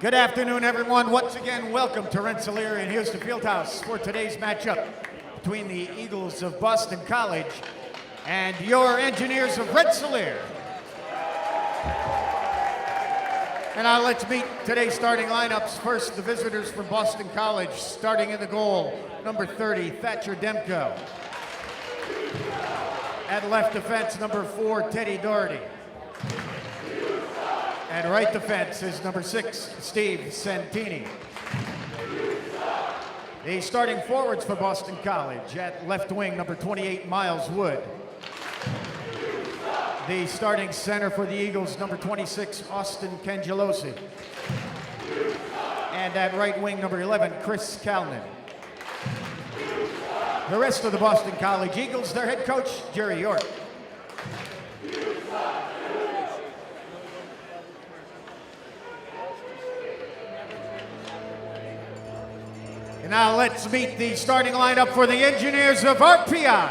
Good afternoon, everyone. Once again, welcome to Rensselaer and Houston Fieldhouse for today's matchup between the Eagles of Boston College and your Engineers of Rensselaer. And now let's meet today's starting lineups. First, the visitors from Boston College, starting in the goal, number 30, Thatcher Demko. At left defense, number 4, Teddy Doherty. At right defense is number 6, Steve Santini. The starting forwards for Boston College, at left wing, number 28, Miles Wood. The starting center for the Eagles, number 26, Austin Cangelosi. And at right wing, number 11, Chris Kalnin. The rest of the Boston College Eagles, their head coach, Jerry York. And now let's meet the starting lineup for the Engineers of RPI.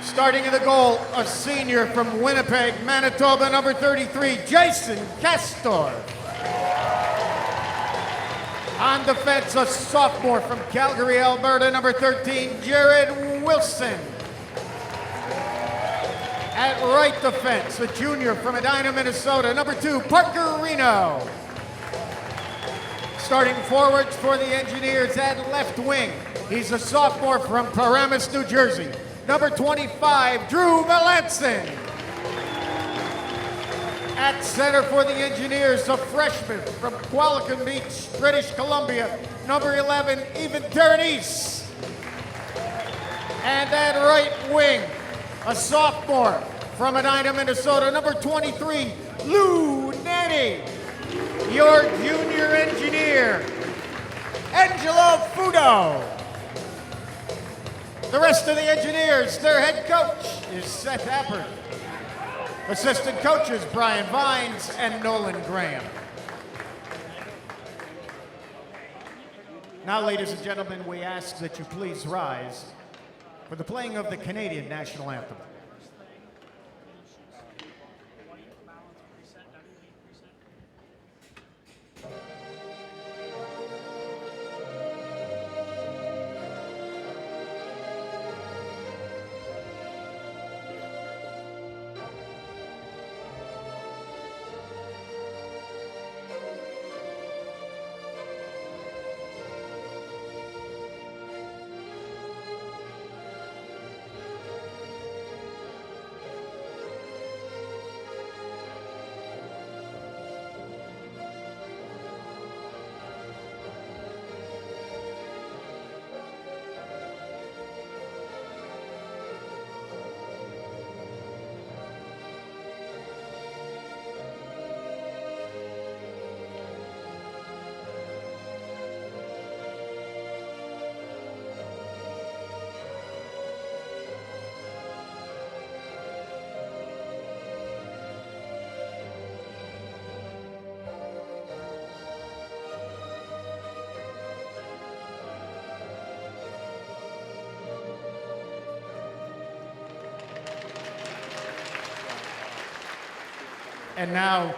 Starting in the goal, a senior from Winnipeg, Manitoba, number 33, Jason Castor. On defense, a sophomore from Calgary, Alberta, number 13, Jared Wilson. At right defense, a junior from Edina, Minnesota, number 2, Parker Reno. Starting forwards for the Engineers at left wing, he's a sophomore from Paramus, New Jersey, number 25, Drew Melanson. At center for the Engineers, a freshman from Qualicum Beach, British Columbia, number 11, Evan Terranese. And at right wing, a sophomore from Edina, Minnesota, number 23, Lou Nanny. Your junior engineer, Angelo Fudo. The rest of the Engineers, their head coach is Seth Appert. Assistant coaches, Brian Vines and Nolan Graham. Now, ladies and gentlemen, we ask that you please rise for the playing of the Canadian National Anthem. And now,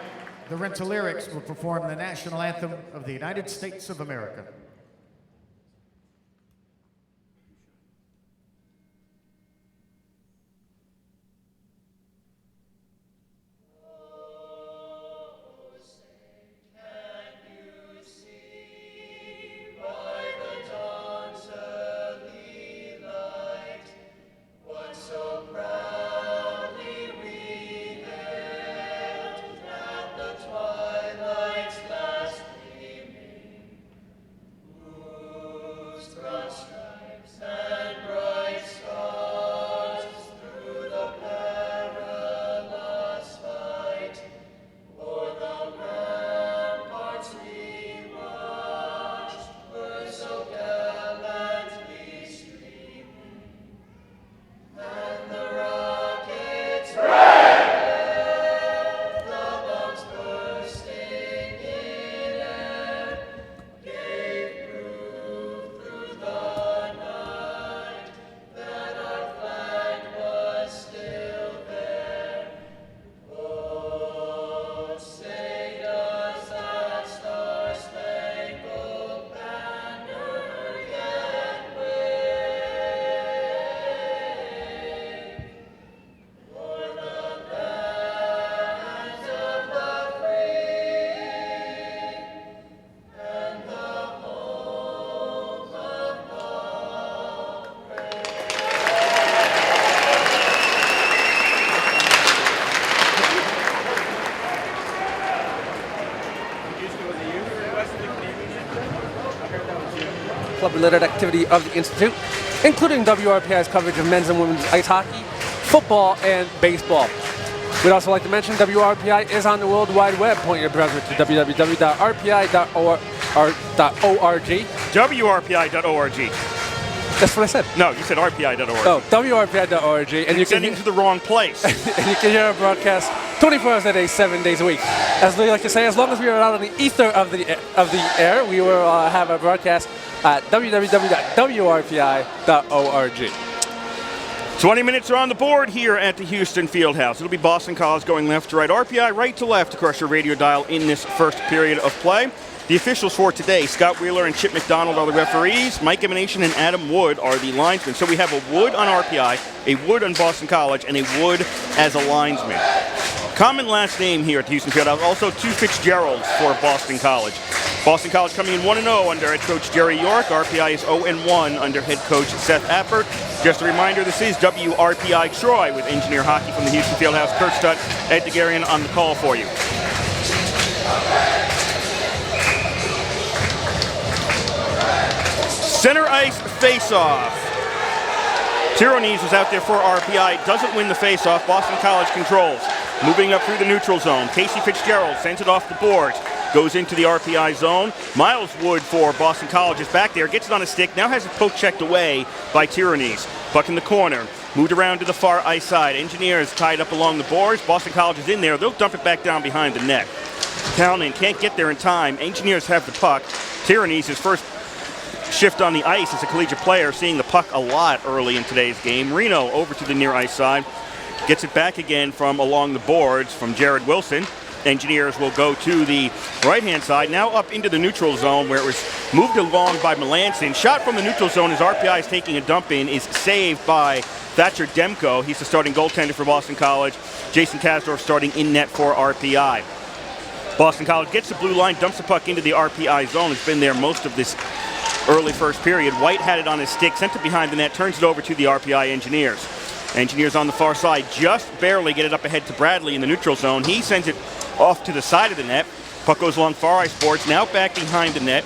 the Rensselaerics will perform the national anthem of the United States of America. club-related activity of the Institute, including WRPI's coverage of men's and women's ice hockey, football, and baseball. We'd also like to mention WRPI is on the World Wide Web. Point your browser to www.rpi.org. WRPI.org. That's what I said. No, you said RPI.org. Oh, WRPI.org. And you sending to the wrong place. And you can hear our broadcast 24 hours a day, 7 days a week. As we like to say, as long as we are out on the ether of the air, we will have a broadcast at www.wrpi.org. 20 minutes are on the board here at the Houston Fieldhouse. It'll be Boston College going left to right, RPI right to left across your radio dial in this first period of play. The officials for today, Scott Wheeler and Chip McDonald are the referees. Mike Emanation and Adam Wood are the linesmen. So we have a Wood on RPI, a Wood on Boston College, and a Wood as a linesman. Common last name here at the Houston Fieldhouse. Also two Fitzgeralds for Boston College. Boston College coming in 1-0 under head coach Jerry York. RPI is 0-1 under head coach Seth Appert. Just a reminder, this is WRPI Troy with engineer hockey from the Houston Fieldhouse. Kurt Stutt, Ed DeGarian on the call for you. Center ice face-off. Tyrannies was out there for RPI. Doesn't win the face-off. Boston College controls. Moving up through the neutral zone. Casey Fitzgerald sends it off the boards. Goes into the RPI zone. Miles Wood for Boston College is back there. Gets it on a stick. Now has it poke checked away by Tyrannies. Puck in the corner. Moved around to the far ice side. Engineers tied up along the boards. Boston College is in there. They'll dump it back down behind the net. Townend can't get there in time. Engineers have the puck. Tyrannies, his first shift on the ice as a collegiate player, seeing the puck a lot early in today's game. Reno over to the near ice side. Gets it back again from along the boards from Jared Wilson. Engineers will go to the right-hand side, now up into the neutral zone where it was moved along by Melanson. Shot from the neutral zone as RPI is taking a dump in is saved by Thatcher Demko. He's the starting goaltender for Boston College. Jason Kasdorf starting in net for RPI. Boston College gets the blue line, dumps the puck into the RPI zone. It's been there most of this early first period. White had it on his stick, sent it behind the net, turns it over to the RPI Engineers. Engineers on the far side just barely get it up ahead to Bradley in the neutral zone. He sends it off to the side of the net. Puck goes along far ice boards, now back behind the net.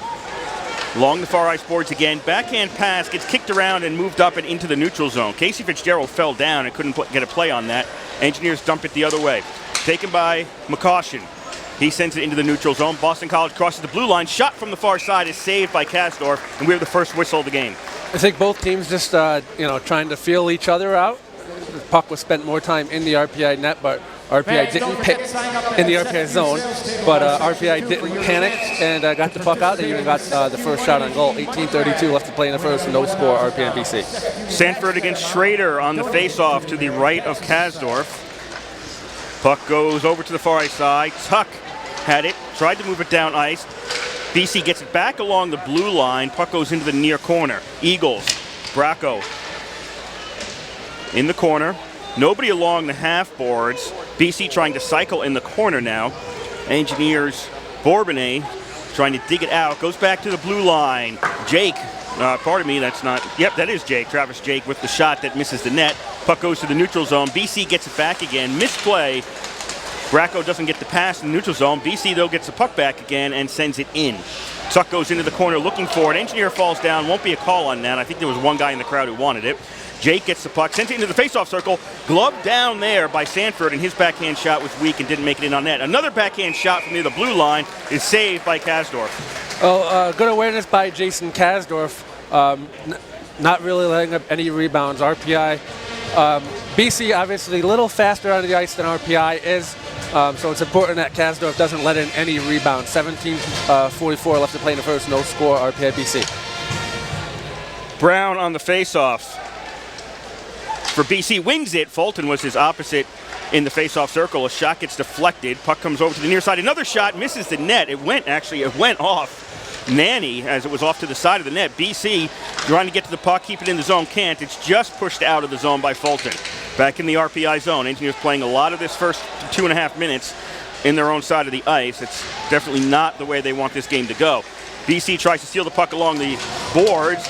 Along the far ice boards again. Backhand pass gets kicked around and moved up and into the neutral zone. Casey Fitzgerald fell down and couldn't get a play on that. Engineers dump it the other way. Taken by McCaution. He sends it into the neutral zone. Boston College crosses the blue line. Shot from the far side is saved by Kasdorf, and we have the first whistle of the game. I think both teams just trying to feel each other out. The puck was spent more time in the RPI net, but RPI didn't hit in the RPI zone. But RPI didn't panic and got the puck out. They even got the first shot on goal. 18:32 left to play in the first. No score. RPI and BC. Sanford against Schrader on the face-off to the right of Kasdorf. Puck goes over to the far ice side. Tuck had it, tried to move it down ice. BC gets it back along the blue line. Puck goes into the near corner. Eagles, Bracco in the corner. Nobody along the half boards. BC trying to cycle in the corner now. Engineers, Bourbonnais trying to dig it out. Goes back to the blue line. Jake, pardon me, that's not, yep, that is Jake. Travis Jake with the shot that misses the net. Puck goes to the neutral zone. BC gets it back again. Misplay. Bracco doesn't get the pass in the neutral zone. BC, though, gets the puck back again and sends it in. Tuck goes into the corner looking for it. Engineer falls down. Won't be a call on that. I think there was one guy in the crowd who wanted it. Jake gets the puck, sends it into the faceoff circle. Gloved down there by Sanford, and his backhand shot was weak and didn't make it in on net. Another backhand shot from near the blue line is saved by Kasdorf. Oh, good awareness by Jason Kasdorf. Not really letting up any rebounds. RPI, BC obviously a little faster on the ice than RPI is. So it's important that Kasdorf doesn't let in any rebounds. 17:44 left to play in the first. No score. RPI BC. Brown on the faceoff for BC, wings it. Fulton was his opposite in the faceoff circle. A shot gets deflected. Puck comes over to the near side. Another shot misses the net. It went off Nanny as it was off to the side of the net. BC trying to get to the puck, keep it in the zone, can't. It's just pushed out of the zone by Fulton. Back in the RPI zone. Engineers playing a lot of this first 2.5 minutes in their own side of the ice. It's definitely not the way they want this game to go. BC tries to steal the puck along the boards.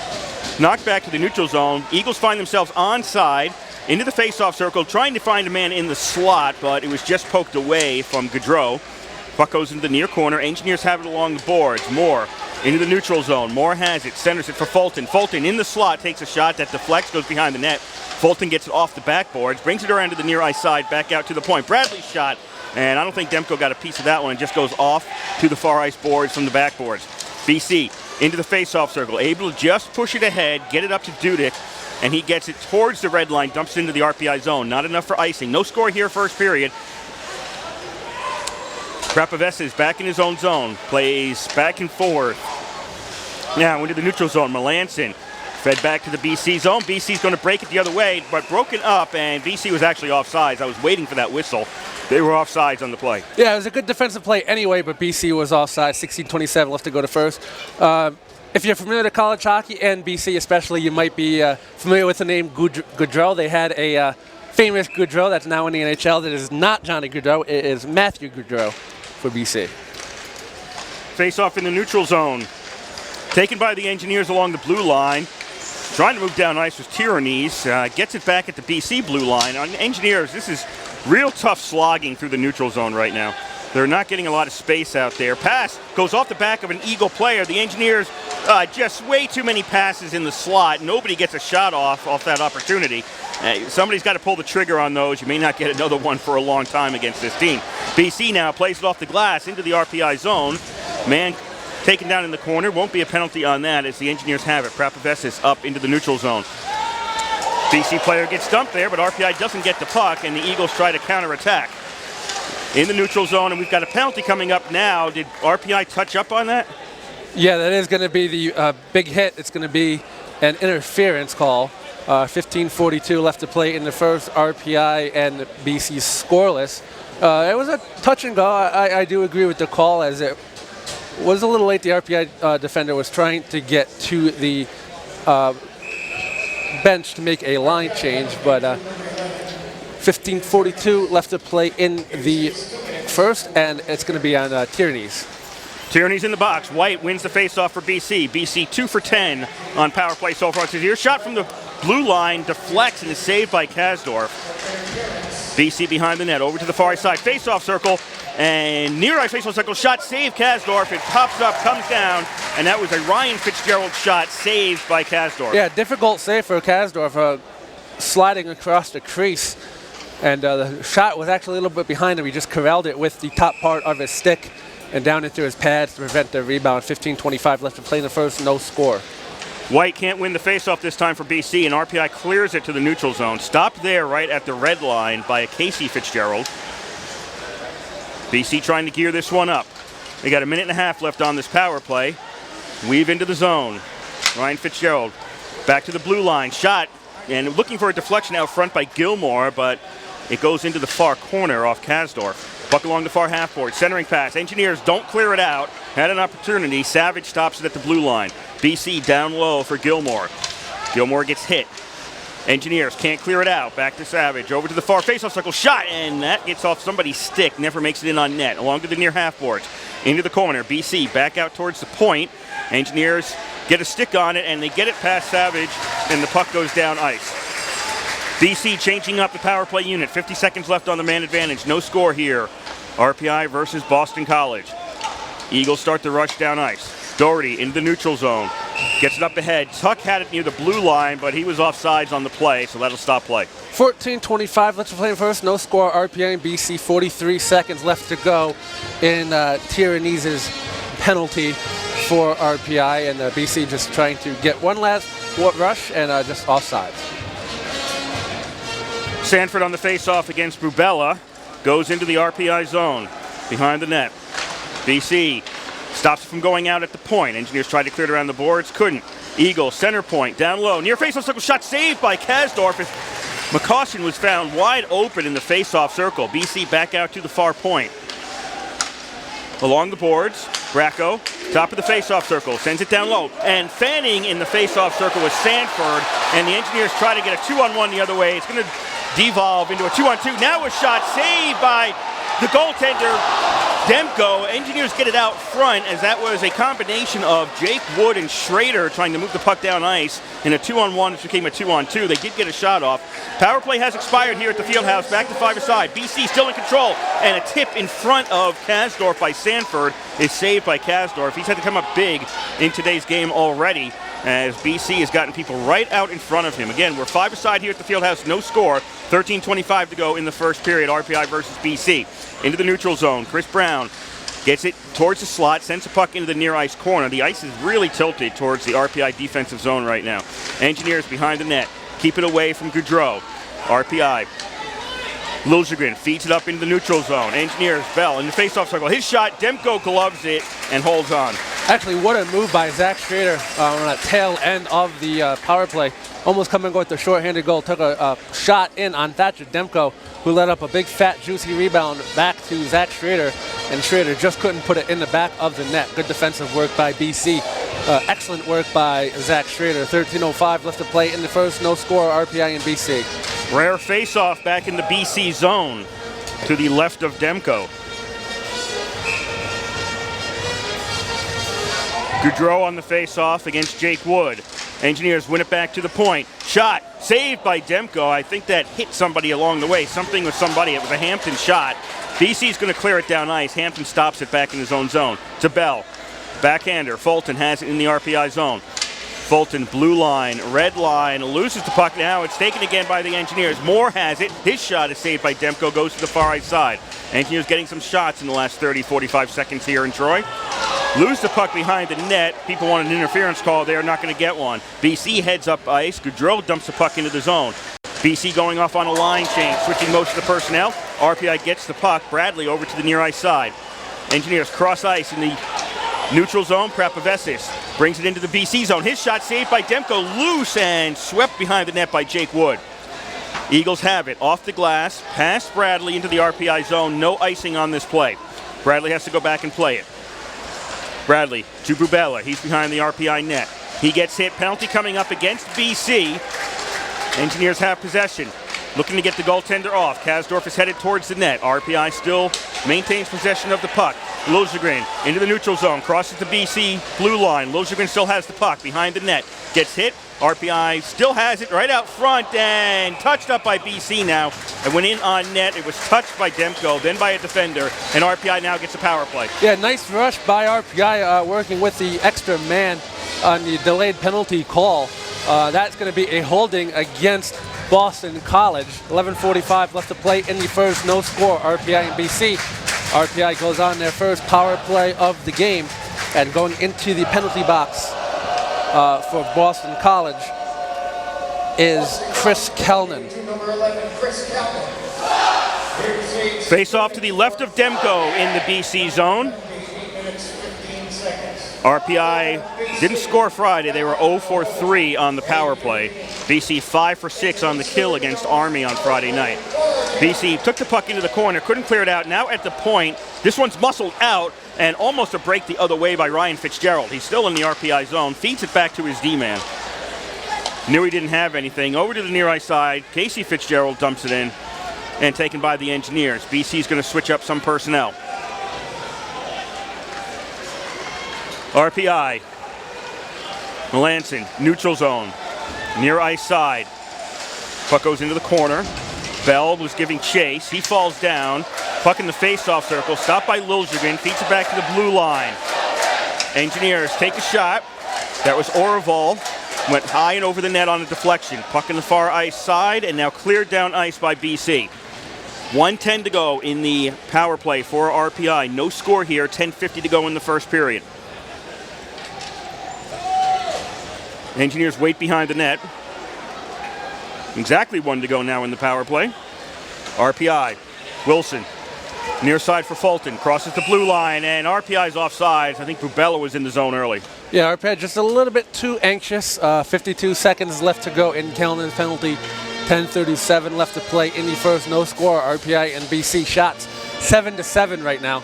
Knocked back to the neutral zone. Eagles find themselves onside into the faceoff circle, trying to find a man in the slot, but it was just poked away from Gaudreau. Puck goes into the near corner. Engineers have it along the boards. Moore into the neutral zone. Moore has it, centers it for Fulton. Fulton in the slot, takes a shot that deflects, goes behind the net. Fulton gets it off the backboards, brings it around to the near ice side, back out to the point. Bradley's shot, and I don't think Demko got a piece of that one. It just goes off to the far ice boards from the backboards. BC into the face-off circle, able to just push it ahead, get it up to Dudek, and he gets it towards the red line, dumps it into the RPI zone. Not enough for icing. No score here first period. Krapavesa is back in his own zone, plays back and forth. Now into the neutral zone, Melanson fed back to the BC zone. BC's going to break it the other way, but broken up, and BC was actually offsides. I was waiting for that whistle. They were offsides on the play. Yeah, it was a good defensive play anyway, but BC was offside. 16:27 left to go to first. If you're familiar with college hockey and BC especially, you might be familiar with the name Goudreau. They had a famous Goudreau that's now in the NHL. That is not Johnny Goudreau. It is Matthew Goudreau for BC. Face off in the neutral zone. Taken by the Engineers along the blue line. Trying to move down ice was Tyrannies. Gets it back at the BC blue line. On Engineers, this is real tough slogging through the neutral zone right now. They're not getting a lot of space out there. Pass goes off the back of an Eagle player. The Engineers, just way too many passes in the slot. Nobody gets a shot off that opportunity. Somebody's got to pull the trigger on those. You may not get another one for a long time against this team. BC now plays it off the glass into the RPI zone. Man taken down in the corner. Won't be a penalty on that as the Engineers have it. Prapavesis up into the neutral zone. BC player gets dumped there, but RPI doesn't get the puck, and the Eagles try to counterattack. In the neutral zone, and we've got a penalty coming up now. Did RPI touch up on that? Yeah, that is going to be the big hit. It's going to be an interference call. 15:42 left to play in the first. RPI and BC scoreless. It was a touch and go. I do agree with the call, as it was a little late. The RPI defender was trying to get to the bench to make a line change, but 15:42 left to play in the first, and it's going to be on Tyrannies. Tyrannies in the box. White wins the faceoff for BC. BC 2 for 10 on power play so far. Here's shot from the blue line, deflects and is saved by Kasdorf. BC behind the net, over to the far side, face-off circle, and near ice face-off circle, shot saved Kasdorf. It pops up, comes down, and that was a Ryan Fitzgerald shot saved by Kasdorf. Yeah, difficult save for Kasdorf, sliding across the crease, and the shot was actually a little bit behind him. He just corralled it with the top part of his stick and down into his pads to prevent the rebound. 15:25 left to play in the first, no score. White can't win the faceoff this time for BC, and RPI clears it to the neutral zone. Stopped there right at the red line by a Casey Fitzgerald. BC trying to gear this one up. They got a minute and a half left on this power play. Weave into the zone. Ryan Fitzgerald back to the blue line. Shot, and looking for a deflection out front by Gilmore, but it goes into the far corner off Kasdorf. Puck along the far half board. Centering pass. Engineers don't clear it out. Had an opportunity. Savage stops it at the blue line. BC down low for Gilmore. Gilmore gets hit. Engineers can't clear it out. Back to Savage. Over to the far faceoff circle. Shot, and that gets off somebody's stick. Never makes it in on net. Along to the near half boards. Into the corner. BC back out towards the point. Engineers get a stick on it, and they get it past Savage, and the puck goes down ice. BC changing up the power play unit. 50 seconds left on the man advantage. No score here. RPI versus Boston College. Eagles start the rush down ice. Doherty into the neutral zone. Gets it up ahead. Tuck had it near the blue line, but he was offsides on the play, so that'll stop play. 14:25 left to play first. No score. RPI and BC. 43 seconds left to go in Tyrannies' penalty for RPI, and BC just trying to get one last rush and just offsides. Sanford on the face-off against Bubella. Goes into the RPI zone. Behind the net. BC stops it from going out at the point. Engineers tried to clear it around the boards. Couldn't. Eagle, center point, down low. Near face-off circle shot saved by Kasdorf. McCaustin was found wide open in the face-off circle. BC back out to the far point. Along the boards, Bracco, top of the face-off circle, sends it down low. And fanning in the face-off circle was Sanford. And the Engineers try to get a 2-on-1 the other way. It's going to devolve into a 2-on-2. Now a shot saved by The goaltender, Demko, Engineers get it out front as that was a combination of Jake Wood and Schrader trying to move the puck down ice in a 2-on-1, which became a 2-on-2. They did get a shot off. Power play has expired here at the Fieldhouse. Back to 5-a-side. BC still in control. And a tip in front of Kasdorf by Sanford is saved by Kasdorf. He's had to come up big in today's game already, as BC has gotten people right out in front of him. Again, we're 5-a-side here at the Fieldhouse, no score. 13:25 to go in the first period, RPI versus BC. Into the neutral zone, Chris Brown gets it towards the slot, sends a puck into the near ice corner. The ice is really tilted towards the RPI defensive zone right now. Engineers behind the net, keep it away from Goudreau. RPI. Liljegren feeds it up into the neutral zone. Engineers, Bell in the faceoff circle. His shot, Demko gloves it and holds on. Actually, what a move by Zach Schrader on that tail end of the power play. Almost coming with the shorthanded goal. Took a shot in on Thatcher Demko, who let up a big, fat, juicy rebound back to Zach Schrader, and Schrader just couldn't put it in the back of the net. Good defensive work by BC. Excellent work by Zach Schrader. 13:05 left to play in the first. No score, RPI and BC. Rare face-off back in the BC zone to the left of Demko. Goudreau on the face-off against Jake Wood. Engineers win it back to the point. Shot saved by Demko. I think that hit somebody along the way. Something with somebody. It was a Hampton shot. BC's going to clear it down ice. Hampton stops it back in his own zone. To Bell. Backhander. Fulton has it in the RPI zone. Fulton, blue line, red line, loses the puck now. It's taken again by the Engineers. Moore has it. His shot is saved by Demko, goes to the far right side. Engineers getting some shots in the last 30, 45 seconds here in Troy. Lose the puck behind the net. People want an interference call. They're not going to get one. BC heads up ice. Goudreau dumps the puck into the zone. BC going off on a line change, switching most of the personnel. RPI gets the puck. Bradley over to the near ice side. Engineers cross ice in the neutral zone. Prapavesis brings it into the BC zone. His shot saved by Demko, loose and swept behind the net by Jake Wood. Eagles have it off the glass, past Bradley into the RPI zone. No icing on this play. Bradley has to go back and play it. Bradley to Bubella. He's behind the RPI net. He gets hit. Penalty coming up against BC. Engineers have possession. Looking to get the goaltender off. Kasdorf is headed towards the net. RPI still maintains possession of the puck. Liljegren into the neutral zone. Crosses the BC blue line. Liljegren still has the puck behind the net. Gets hit. RPI still has it right out front and touched up by BC now. It went in on net. It was touched by Demko, then by a defender, and RPI now gets a power play. Yeah, nice rush by RPI working with the extra man on the delayed penalty call. That's going to be a holding against Boston College. 11:45 left to play in the first. No score, RPI and BC. RPI goes on their first power play of the game, and going into the penalty box for Boston College is Chris Kellnan. Face off to the left of Demko in the BC zone. RPI didn't score Friday. They were 0 for 3 on the power play. BC 5 for 6 on the kill against Army on Friday night. BC took the puck into the corner, couldn't clear it out. Now at the point, this one's muscled out and almost a break the other way by Ryan Fitzgerald. He's still in the RPI zone, feeds it back to his D-man. Knew he didn't have anything. Over to the near ice side. Casey Fitzgerald dumps it in and taken by the Engineers. BC's going to switch up some personnel. RPI. Melanson, neutral zone. Near ice side. Puck goes into the corner. Bell was giving chase. He falls down. Puck in the face-off circle. Stopped by Liljegren. Feeds it back to the blue line. Engineers take a shot. That was Oraval. Went high and over the net on a deflection. Puck in the far ice side and now cleared down ice by BC. 1:10 to go in the power play for RPI. No score here. 10:50 to go in the first period. Engineers wait behind the net. Exactly 1 to go now in the power play. RPI. Wilson. Near side for Fulton. Crosses the blue line, and RPI's offsides. I think Bubella was in the zone early. Yeah, RPI just a little bit too anxious. 52 seconds left to go in Kellnan's penalty. 10:37 left to play in the first. No score. RPI and BC shots 7-7 right now.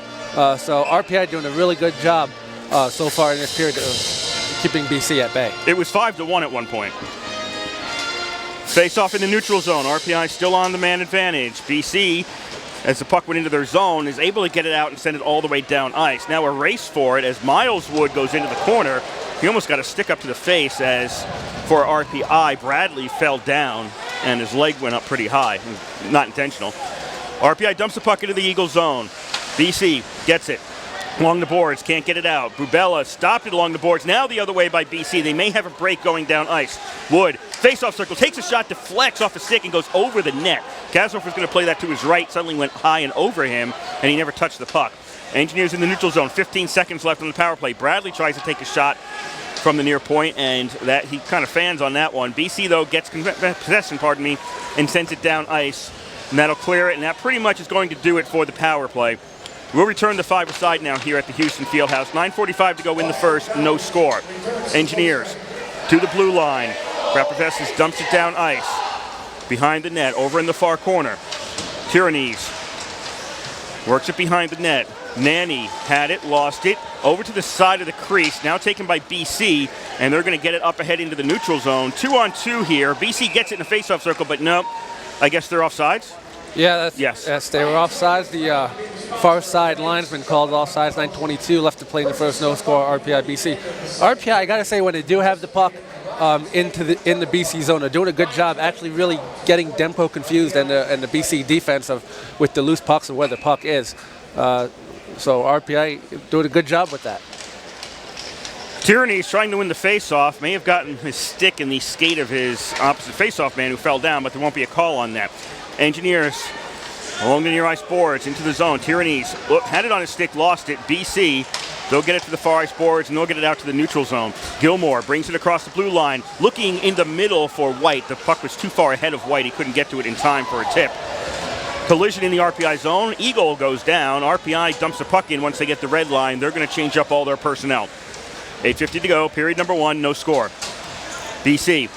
So RPI doing a really good job so far in this period of keeping BC at bay. It was 5-1 at one point. Face off in the neutral zone. RPI still on the man advantage. BC as the puck went into their zone, is able to get it out and send it all the way down ice. Now a race for it as Miles Wood goes into the corner. He almost got a stick up to the face as for RPI, Bradley fell down and his leg went up pretty high. Not intentional. RPI dumps the puck into the Eagle zone. BC gets it along the boards, can't get it out. Bubella stopped it along the boards. Now the other way by BC. They may have a break going down ice. Wood, face-off circle, takes a shot, deflects off a stick and goes over the net. Kasdorf was going to play that to his right, suddenly went high and over him, and he never touched the puck. Engineers in the neutral zone, 15 seconds left on the power play. Bradley tries to take a shot from the near point, and that he kind of fans on that one. BC, though, gets possession, and sends it down ice, and that'll clear it, and that pretty much is going to do it for the power play. We'll return to five-a-side now here at the Houston Fieldhouse. 9:45 to go in the first, no score. Engineers to the blue line. Rappervesses dumps it down ice. Behind the net, over in the far corner. Tyrannies works it behind the net. Nanny had it, lost it, over to the side of the crease, now taken by BC, and they're going to get it up ahead into the neutral zone. 2-on-2 here. BC gets it in the face-off circle, but no, I guess they're offsides? Yeah, yes. Yes, they were offsides. The far side linesman called offsides. 9:22 left to play in the first, no score. RPI BC. RPI, I gotta say, when they do have the puck in the BC zone, they're doing a good job. Actually, really getting Demko confused and the BC defense with the loose pucks and where the puck is. So RPI doing a good job with that. Tyranny's trying to win the face-off. May have gotten his stick in the skate of his opposite face-off man who fell down, but there won't be a call on that. Engineers along the near ice boards into the zone. Tyranny's had it on his stick, lost it. BC, they'll get it to the far ice boards and they'll get it out to the neutral zone. Gilmore brings it across the blue line, looking in the middle for White. The puck was too far ahead of White. He couldn't get to it in time for a tip. Collision in the RPI zone. Eagle goes down. RPI dumps the puck in once they get the red line. They're going to change up all their personnel. 8:50 to go. Period number 1. No score. BC.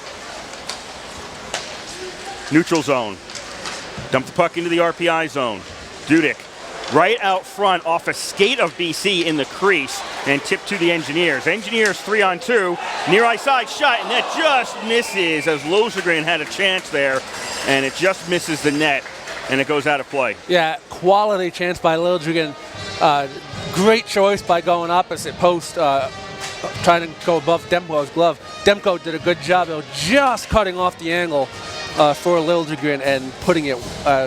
Neutral zone. Dump the puck into the RPI zone. Dudek right out front off a skate of BC in the crease and tip to the Engineers. Engineers 3-on-2. Near ice side shot, and that just misses as Losegren had a chance there, and it just misses the net, and it goes out of play. Yeah, quality chance by Lildrigan. Great choice by going opposite post, trying to go above Demko's glove. Demko did a good job of just cutting off the angle for Lildrigan and putting it,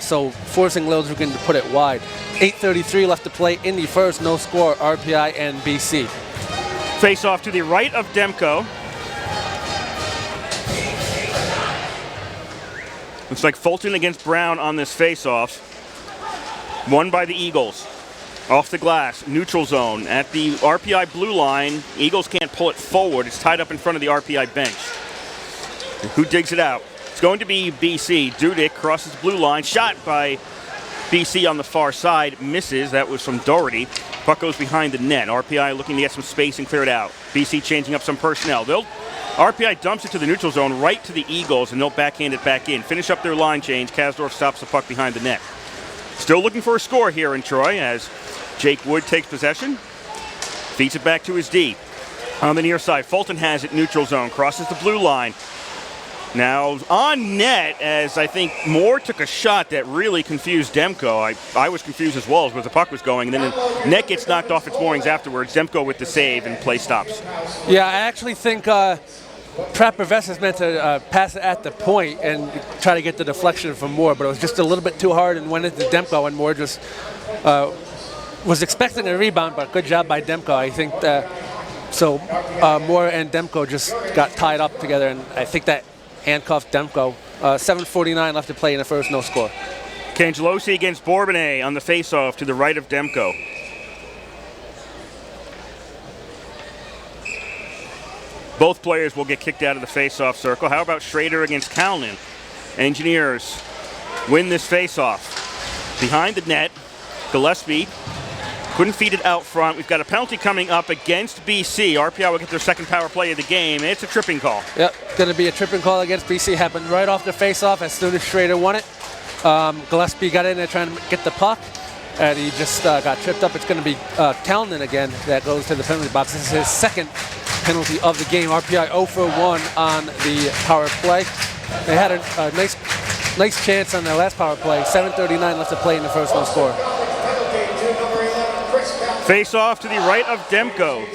so forcing Lildrigan to put it wide. 8:33 left to play in the first, no score, RPI and BC. Face off to the right of Demko. Looks like Fulton against Brown on this face-off. Won by the Eagles. Off the glass, neutral zone. At the RPI blue line, Eagles can't pull it forward. It's tied up in front of the RPI bench. And who digs it out? It's going to be BC. Dudek crosses the blue line. Shot by BC on the far side. Misses. That was from Doherty. Puck goes behind the net. RPI looking to get some space and clear it out. BC changing up some personnel. RPI dumps it to the neutral zone right to the Eagles, and they'll backhand it back in. Finish up their line change. Kasdorf stops the puck behind the net. Still looking for a score here in Troy as Jake Wood takes possession. Feeds it back to his D. On the near side, Fulton has it neutral zone. Crosses the blue line. Now on net, as I think Moore took a shot that really confused Demko. I was confused as well as where the puck was going. And then the net gets knocked off its moorings afterwards. Demko with the save and play stops. Yeah, I actually think Trapper-Vest is meant to pass it at the point and try to get the deflection from Moore, but it was just a little bit too hard and went into Demko, and Moore just was expecting a rebound, but good job by Demko. I think so Moore and Demko just got tied up together, and I think that handcuffed Demko. 7:49 left to play in the first, no score. Cangelosi against Bourbonnais on the faceoff to the right of Demko. Both players will get kicked out of the faceoff circle. How about Schrader against Kalnin? Engineers win this faceoff. Behind the net, Gillespie couldn't feed it out front. We've got a penalty coming up against BC. RPI will get their second power play of the game. It's a tripping call. Yep, going to be a tripping call against BC. Happened right off the faceoff as soon as Schrader won it. Gillespie got in there trying to get the puck, and he just got tripped up. It's going to be Kalnin again that goes to the penalty box. This is his second penalty of the game. RPI 0 for 1 on the power play. They had a nice nice chance on their last power play. 7:39 left to play in the first, no score. Face off to the right of Demko.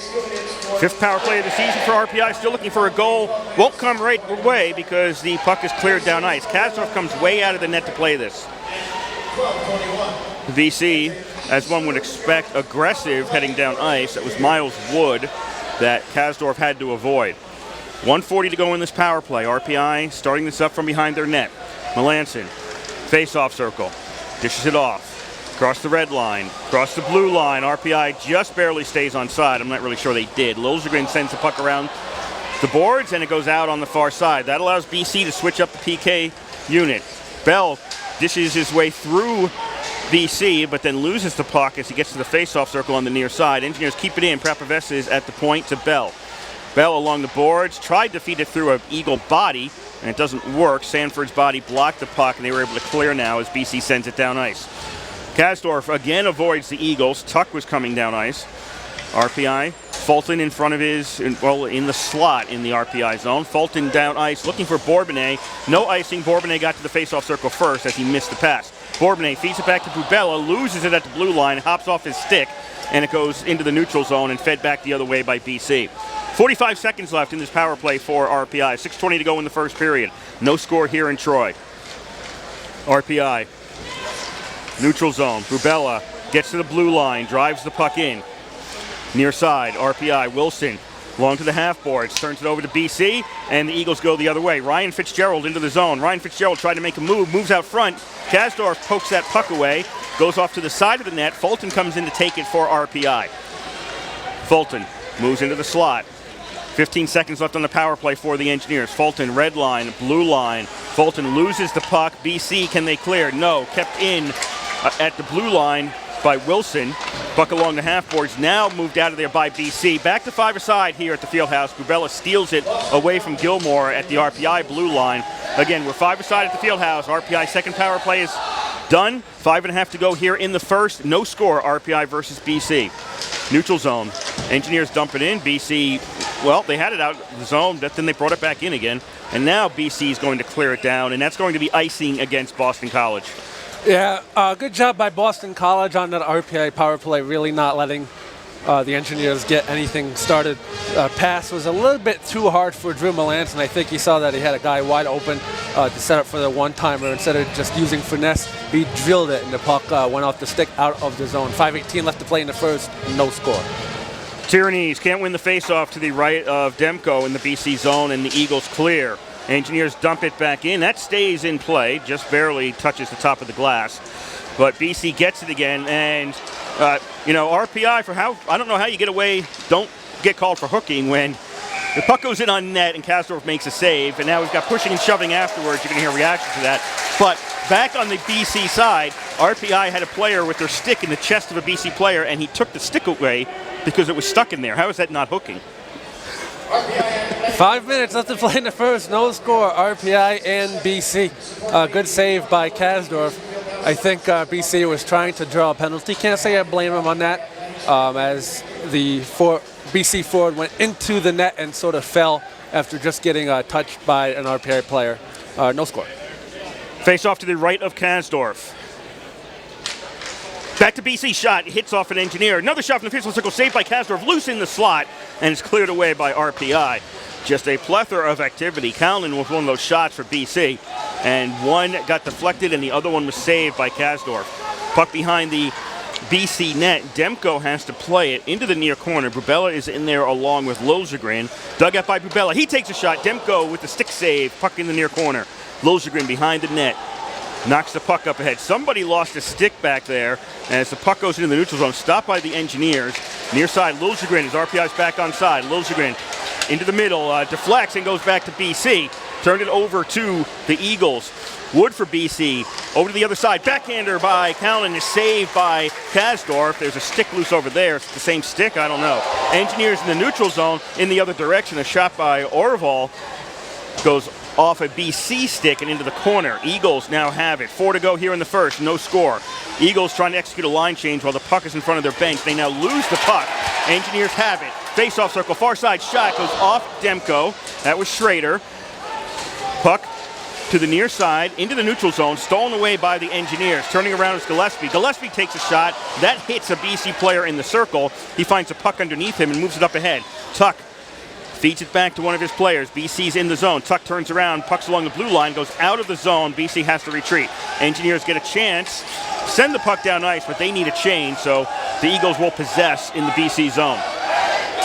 5th power play of the season for RPI. Still looking for a goal. Won't come right away because the puck is cleared down ice. Kasdorf comes way out of the net to play this. BC, as one would expect, aggressive heading down ice. That was Miles Wood that Kasdorf had to avoid. 1:40 to go in this power play. RPI starting this up from behind their net. Melanson, face-off circle, dishes it off. Across the red line, across the blue line. RPI just barely stays on side. I'm not really sure they did. Liljegren sends the puck around the boards, and it goes out on the far side. That allows BC to switch up the PK unit. Bell dishes his way through BC, but then loses the puck as he gets to the face-off circle on the near side. Engineers keep it in. Prapavesa is at the point to Bell. Bell along the boards, tried to feed it through an Eagle body, and it doesn't work. Sanford's body blocked the puck, and they were able to clear now as BC sends it down ice. Kasdorf again avoids the Eagles. Tuck was coming down ice. RPI, Fulton in front of in the slot in the RPI zone. Fulton down ice looking for Bourbonnais. No icing. Bourbonnais got to the face-off circle first as he missed the pass. Bourbonnais feeds it back to Bubella, loses it at the blue line, hops off his stick, and it goes into the neutral zone and fed back the other way by BC. 45 seconds left in this power play for RPI. 6:20 to go in the first period. No score here in Troy. RPI. Neutral zone. Bubella gets to the blue line, drives the puck in. Near side, RPI. Wilson long to the half boards, turns it over to BC, and the Eagles go the other way. Ryan Fitzgerald into the zone. Ryan Fitzgerald tried to make a move, moves out front. Kasdorf pokes that puck away, goes off to the side of the net. Fulton comes in to take it for RPI. Fulton moves into the slot. 15 seconds left on the power play for the Engineers. Fulton, red line, blue line. Fulton loses the puck. BC, can they clear? No, kept in at the blue line by Wilson. Puck along the half boards, now moved out of there by BC. Back to 5-a-side here at the Fieldhouse. Bubella steals it away from Gilmore at the RPI blue line. Again, we're 5-a-side at the Fieldhouse. RPI second power play is done. 5.5 to go here in the first. No score, RPI versus BC. Neutral zone. Engineers dump it in. BC, well, they had it out of the zone, but then they brought it back in again. And now BC is going to clear it down, and that's going to be icing against Boston College. Yeah, good job by Boston College on that RPI power play, really not letting the Engineers get anything started. Pass was a little bit too hard for Drew Melanson. I think he saw that he had a guy wide open to set up for the one-timer. Instead of just using finesse, he drilled it, and the puck went off the stick out of the zone. 5:18 left to play in the first, no score. Tyrannies can't win the face-off to the right of Demko in the BC zone, and the Eagles clear. Engineers dump it back in. That stays in play, just barely touches the top of the glass. But BC gets it again, and RPI I don't know how you don't get called for hooking when the puck goes in on net and Kasdorf makes a save, and now we've got pushing and shoving afterwards. You're going to hear reaction to that. But back on the BC side, RPI had a player with their stick in the chest of a BC player, and he took the stick away because it was stuck in there. How is that not hooking? 5 minutes left to play in the first, no score, RPI and BC. Good save by Kasdorf. I think BC was trying to draw a penalty. Can't say I blame him on that, as the BC forward went into the net and sort of fell after just getting touched by an RPI player. No score. Face off to the right of Kasdorf. Back to BC, shot, hits off an Engineer. Another shot from the pistol circle, saved by Kasdorf, loose in the slot, and it's cleared away by RPI. Just a plethora of activity. Callan was one of those shots for BC, and one got deflected and the other one was saved by Kasdorf. Puck behind the BC net. Demko has to play it into the near corner. Bubella is in there along with Liljegren. Dug out by Bubella. He takes a shot. Demko with the stick save. Puck in the near corner. Liljegren behind the net. Knocks the puck up ahead. Somebody lost a stick back there as the puck goes into the neutral zone. Stopped by the Engineers. Near side, Liljegren as RPI's back on side. Liljegren into the middle, deflects and goes back to BC. Turned it over to the Eagles. Wood for BC. Over to the other side. Backhander by Callan is saved by Kasdorf. There's a stick loose over there. It's the same stick? I don't know. Engineers in the neutral zone in the other direction. A shot by Orval goes off a BC stick and into the corner. Eagles now have it. 4 to go here in the first. No score. Eagles trying to execute a line change while the puck is in front of their bench. They now lose the puck. Engineers have it. Face-off circle. Far side shot goes off Demko. That was Schrader. Puck to the near side, into the neutral zone, stolen away by the Engineers. Turning around is Gillespie. Gillespie takes a shot. That hits a BC player in the circle. He finds a puck underneath him and moves it up ahead. Tuck feeds it back to one of his players. BC's in the zone. Tuck turns around, pucks along the blue line, goes out of the zone. BC has to retreat. Engineers get a chance, send the puck down ice, but they need a change, so the Eagles will possess in the BC zone.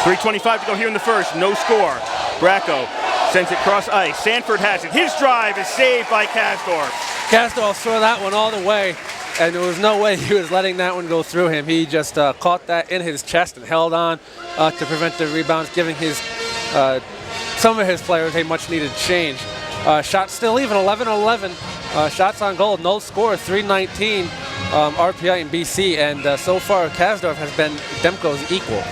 3:25 to go here in the first. No score. Bracco sends it cross ice. Sanford has it. His drive is saved by Kasdorf. Kasdorf saw that one all the way, and there was no way he was letting that one go through him. He just caught that in his chest and held on to prevent the rebounds, giving his some of his players a much-needed change. Shots still even, 11-11. Shots on goal, no score, 319 RPI in BC, and so far Kasdorf has been Demko's equal.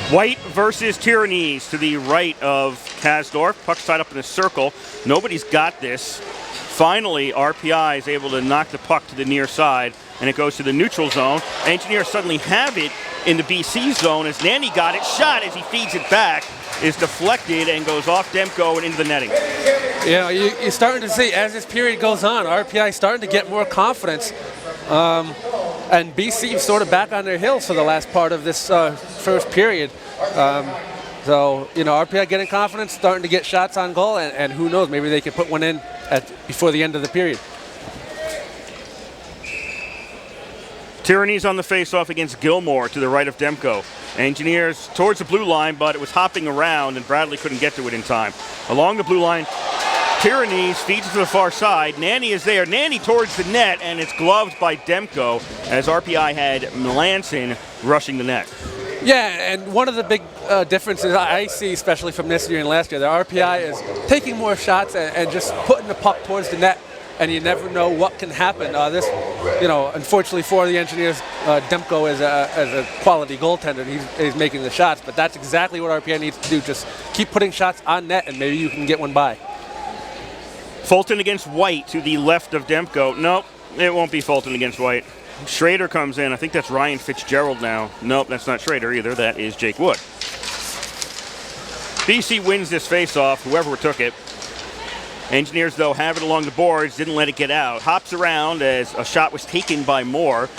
White versus Tyrannies to the right of Kasdorf. Puck's tied up in a circle. Nobody's got this. Finally, RPI is able to knock the puck to the near side, and it goes to the neutral zone. Engineers suddenly have it in the BC zone as Nanny got it. Shot as he feeds it back is deflected and goes off Demko and into the netting. You know, you're starting to see, as this period goes on, RPI starting to get more confidence. And BC sort of back on their heels for the last part of this first period. So, you know, RPI getting confidence, starting to get shots on goal, and who knows, maybe they can put one in before the end of the period. Tyrannies on the face-off against Gilmore to the right of Demko. Engineers towards the blue line, but it was hopping around, and Bradley couldn't get to it in time. Along the blue line, Tyrannies feeds it to the far side. Nanny is there. Nanny towards the net, and it's gloved by Demko as RPI had Melanson rushing the net. Yeah, and one of the big differences I see, especially from this year and last year, the RPI is taking more shots and just putting the puck towards the net, and you never know what can happen. Unfortunately for the Engineers, Demko is a quality goaltender. He's making the shots, but that's exactly what RPI needs to do. Just keep putting shots on net, and maybe you can get one by. Fulton against White to the left of Demko. Nope, it won't be Fulton against White. Schrader comes in. I think that's Ryan Fitzgerald now. Nope, that's not Schrader either. That is Jake Wood. BC wins this face-off, whoever took it. Engineers, though, have it along the boards, didn't let it get out. Hops around as a shot was taken by Moore.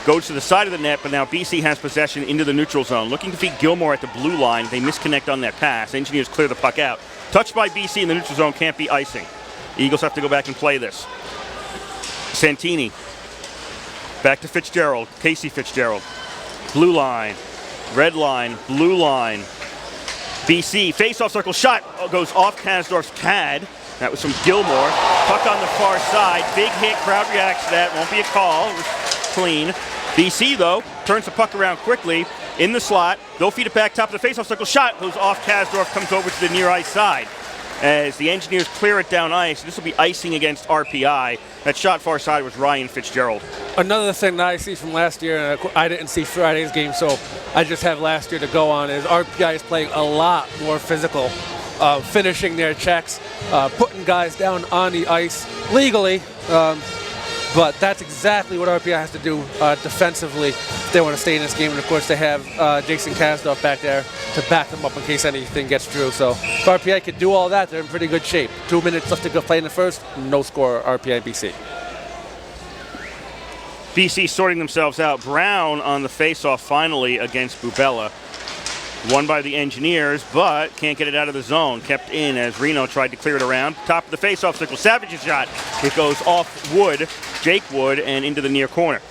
Goes to the side of the net, but now BC has possession into the neutral zone. Looking to feed Gilmore at the blue line. They misconnect on that pass. Engineers clear the puck out. Touched by BC in the neutral zone, can't be icing. Eagles have to go back and play this. Santini. Back to Fitzgerald. Casey Fitzgerald. Blue line. Red line. Blue line. BC. Face-off circle. Shot goes off Kasdorf's pad. That was from Gilmore. Puck on the far side. Big hit. Crowd reacts to that. Won't be a call. It was clean. BC, though, turns the puck around quickly. In the slot. They'll feed it back top of the face-off circle. Shot goes off Kasdorf. Comes over to the near ice side. As the Engineers clear it down ice. This will be icing against RPI. That shot far side was Ryan Fitzgerald. Another thing that I see from last year, and I didn't see Friday's game, so I just have last year to go on, is RPI is playing a lot more physical, finishing their checks, putting guys down on the ice legally. But that's exactly what RPI has to do defensively if they want to stay in this game. And, of course, they have Jason Kasdorf back there to back them up in case anything gets through. So if RPI could do all that, they're in pretty good shape. 2 minutes left to go play in the first. No score, RPI BC. BC sorting themselves out. Brown on the face-off finally against Bubella. Won by the Engineers, but can't get it out of the zone. Kept in as Reno tried to clear it around. Top of the face-off circle. Savage's shot. It goes off Wood, Jake Wood, and into the near corner.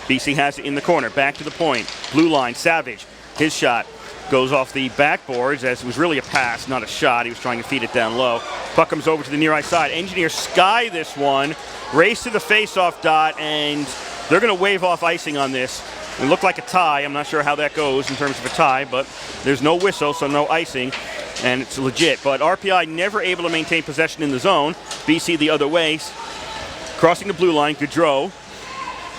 BC has it in the corner. Back to the point. Blue line. Savage. His shot goes off the backboards as it was really a pass, not a shot. He was trying to feed it down low. Puck comes over to the near ice side. Engineers sky this one. Race to the face-off dot, and they're going to wave off icing on this. It looked like a tie. I'm not sure how that goes in terms of a tie, but there's no whistle, so no icing, and it's legit. But RPI never able to maintain possession in the zone. BC the other way. Crossing the blue line, Gaudreau.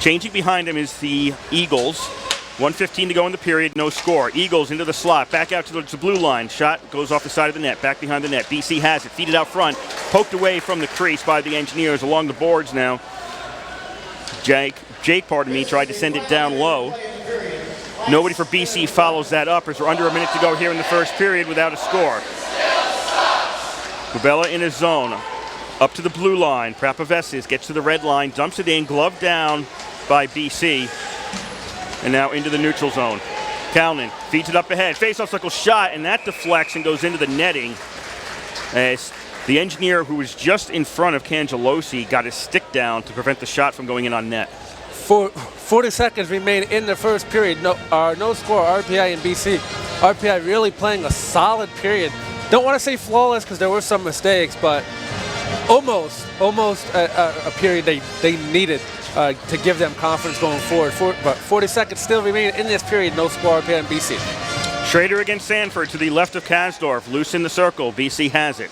Changing behind him is the Eagles. 1:15 to go in the period, no score. Eagles into the slot, back out to the blue line. Shot goes off the side of the net, back behind the net. BC has it, feed it out front. Poked away from the crease by the Engineers along the boards now. Jake, tried to send it down low. Nobody for BC follows that up as we're under a minute to go here in the first period without a score. Bubella in his zone. Up to the blue line. Prapavesis gets to the red line, dumps it in, glove down by BC. And now into the neutral zone. Kalnin feeds it up ahead. Face-off circle shot, and that deflects and goes into the netting as the engineer who was just in front of Cangelosi got his stick down to prevent the shot from going in on net. 40 seconds remain in the first period. No score, RPI and BC. RPI really playing a solid period. Don't want to say flawless because there were some mistakes, but almost a period they needed to give them confidence going forward. But 40 seconds still remain in this period. No score, RPI and BC. Schrader against Sanford to the left of Kasdorf. Loose in the circle. BC has it.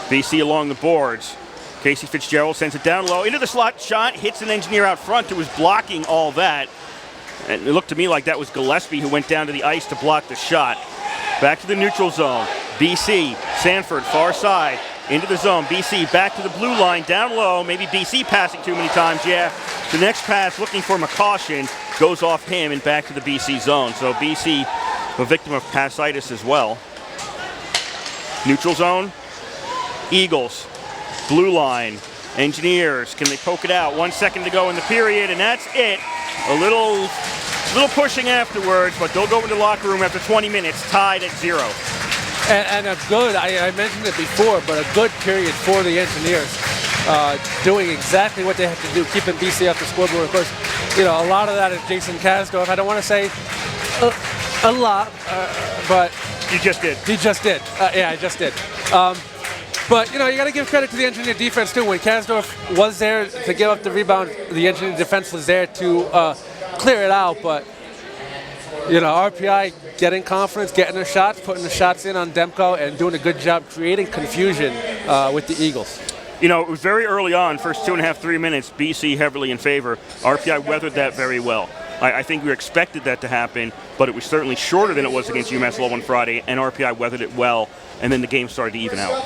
BC along the boards. Casey Fitzgerald sends it down low into the slot shot, hits an engineer out front who was blocking all that. And it looked to me like that was Gillespie who went down to the ice to block the shot. Back to the neutral zone. BC, Sanford, far side, into the zone. BC back to the blue line, down low. Maybe BC passing too many times, yeah. The next pass, looking for McCaution, goes off him and back to the BC zone. So BC, a victim of passitis as well. Neutral zone, Eagles. Blue line, Engineers, can they poke it out? 1 second to go in the period, and that's it. A little pushing afterwards, but they'll go into the locker room after 20 minutes, tied at 0. And a good, I mentioned it before, but a good period for the Engineers. Doing exactly what they have to do, keeping BC off the scoreboard. Of course, a lot of that is Jason Kasdorf. I don't want to say a lot, but... You just did. He just did. Yeah, I just did. But, you got to give credit to the Engineer defense, too. When Kasdorf was there to give up the rebound, the Engineer defense was there to clear it out. But, RPI getting confidence, getting their shots, putting the shots in on Demko, and doing a good job creating confusion with the Eagles. It was very early on, first 2.5, 3 minutes, BC heavily in favor. RPI weathered that very well. I think we expected that to happen, but it was certainly shorter than it was against UMass Lowell on Friday, and RPI weathered it well, and then the game started to even out.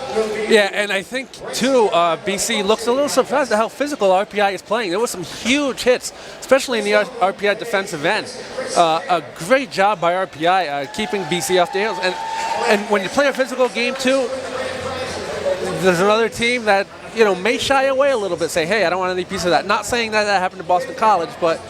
Yeah, and I think, too, BC looks a little surprised at how physical RPI is playing. There were some huge hits, especially in the RPI defensive end. A great job by RPI keeping BC off the heels. And when you play a physical game, too, there's another team that, may shy away a little bit, say, hey, I don't want any piece of that. Not saying that happened to Boston College, but...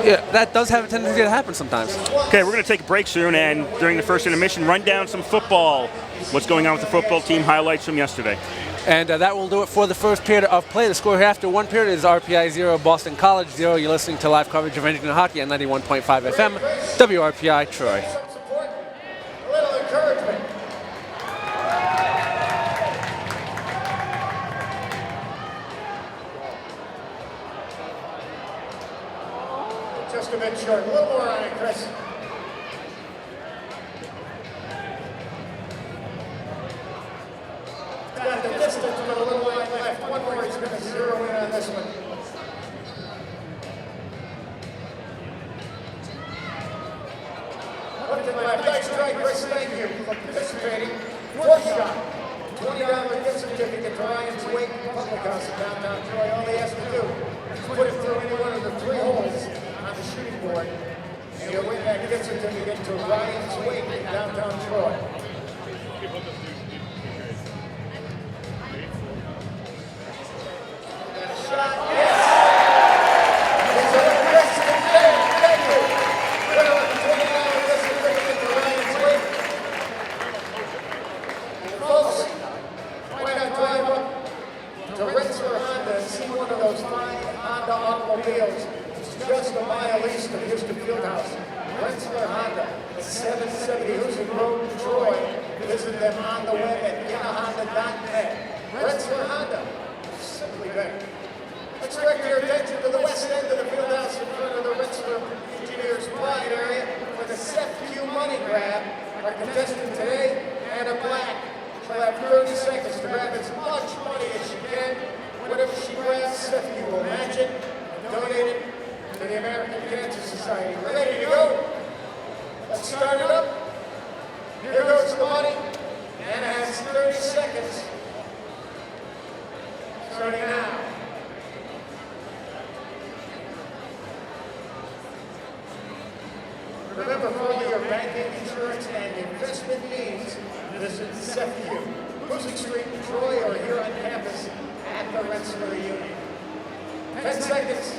yeah, that does have a tendency to happen sometimes. Okay, we're going to take a break soon, and during the first intermission, run down some football. What's going on with the football team, highlights from yesterday. And that will do it for the first period of play. The score here after one period is RPI 0, Boston College 0. You're listening to live coverage of Engineer Hockey on 91.5 FM, WRPI Troy. A little encouragement. Just a bit short. A little more on it, Chris. Got the distance, but a little line left. One more, he's going to zero in on this one. What did my nice try, Chris? Thank you for participating. Fourth shot. $20 gift certificate to Ryan's Wake Public House in downtown Troy. All he has to do is put it through any one of the 3 holes on the shooting board. And you'll win that gift certificate to Ryan's Wake in downtown Troy. Shot, yes! It's an aggressive day. Thank you. Winner of the $20 gift certificate to Ryan's Wake. And folks, why not drive up to Rensselaer Honda and see one of those fine Honda automobiles? Just a mile east of Houston Fieldhouse. Rensselaer Honda, 770 Houston Road, Troy. Visit them on the web at innahonda.net. Rensselaer Honda, simply better. Let's direct your attention to the west end of the Fieldhouse in front of the Rensselaer Engineers Pride area for the SEFQ money grab. Our contestant today, Anna Black. She'll have 30 seconds to grab as much money as she can. Whatever she grabs, SEFQ will match it and donate it to the American Cancer Society. Ready to go? Let's start it up. Here goes the money. Anna has 30 seconds. Starting now. Remember, for all your banking, insurance, and investment needs, visit SEFQ. Music Street in Troy or here on campus at the Rensselaer Union. 10 seconds.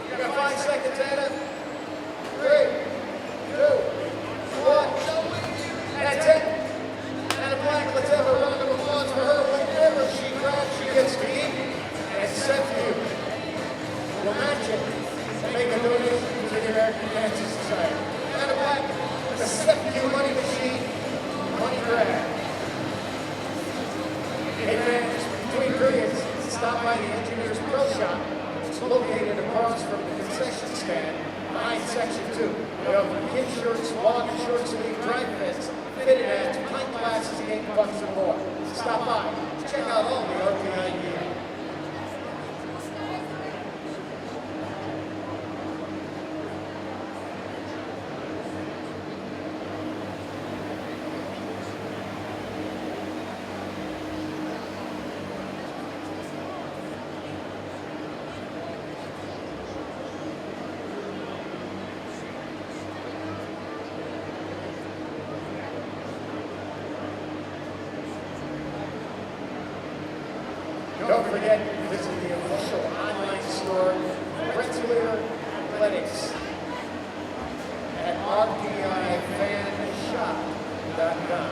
You got 5 seconds, Anna. 3, 2, 1. That's it. Anna Black, let's have a round of applause for her. Whenever she grabs, she gets to eat and sent to you. We'll match it. Make a donation to the American Cancer Society. Anna Black, the Step You Money Machine, money grab. Hey fans, between periods, stop by the Engineers Pro Shop. It's located across from the concession stand behind Section 2. They offer kids' shirts, long and short sleeve dry fits, fitted hats, pint glasses, game bucks, and more. Stop by. Check out all the RPI gear. Don't forget, visit the official online store, Rensselaer Athletics, at rpifanshop.com.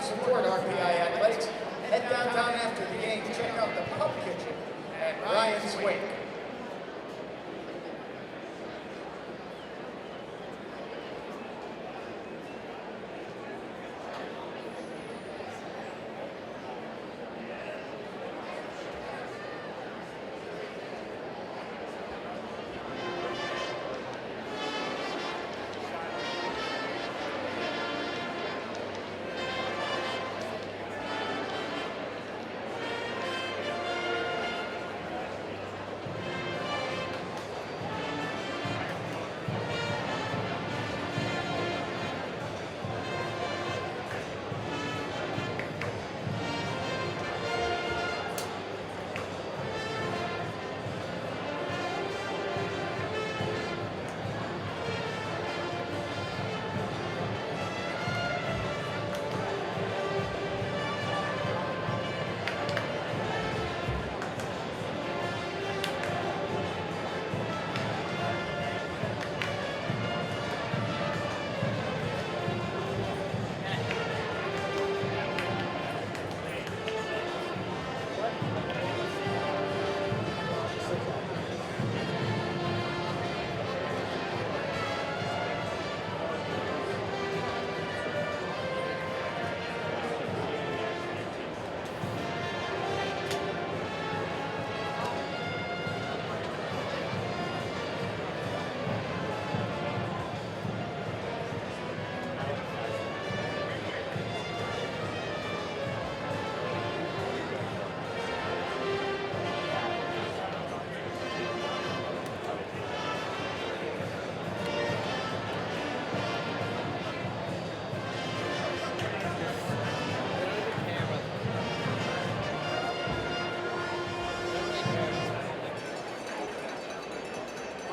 support RPI athletics, head downtown after the game to check out the Pub Kitchen at Ryan's Wake.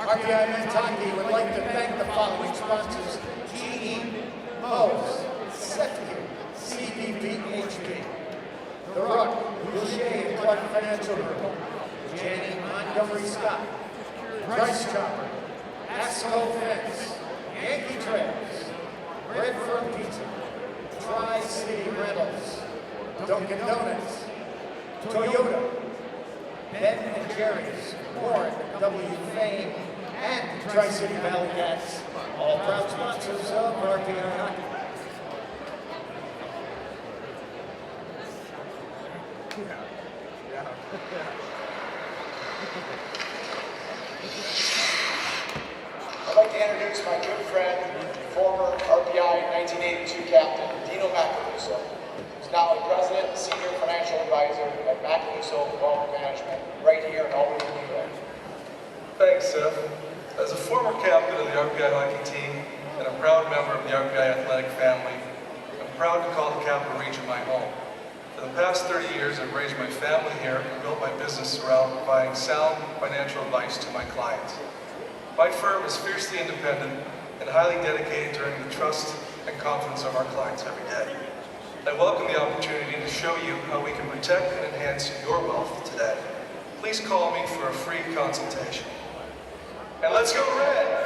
RPI Men's Hockey would like to thank the following sponsors: GE, Moe's, Seftier, CBBHP, The Rock, Boucher and Clark Financial Group, Janny Montgomery Scott, Price Chopper, Asco Fence, Yankee Trails, Red Firm Pizza, Tri-City Rentals, Dunkin' Donuts, Toyota, Ben and Jerry's, Warren W. Fame, and Tri-City Valley Gas, all proud sponsors of RPI Hockey. I'd like to introduce my good friend, former RPI 1982 captain, Dino Macaluso, who's now the president and senior financial advisor at Macaluso Wealth Management, right here in Albany, New York. Thanks, Seth. As a former captain of the RPI hockey team and a proud member of the RPI athletic family, I'm proud to call the Capital Region my home. For the past 30 years, I've raised my family here and built my business around providing sound financial advice to my clients. My firm is fiercely independent and highly dedicated to earning the trust and confidence of our clients every day. I welcome the opportunity to show you how we can protect and enhance your wealth today. Please call me for a free consultation. And let's go Red!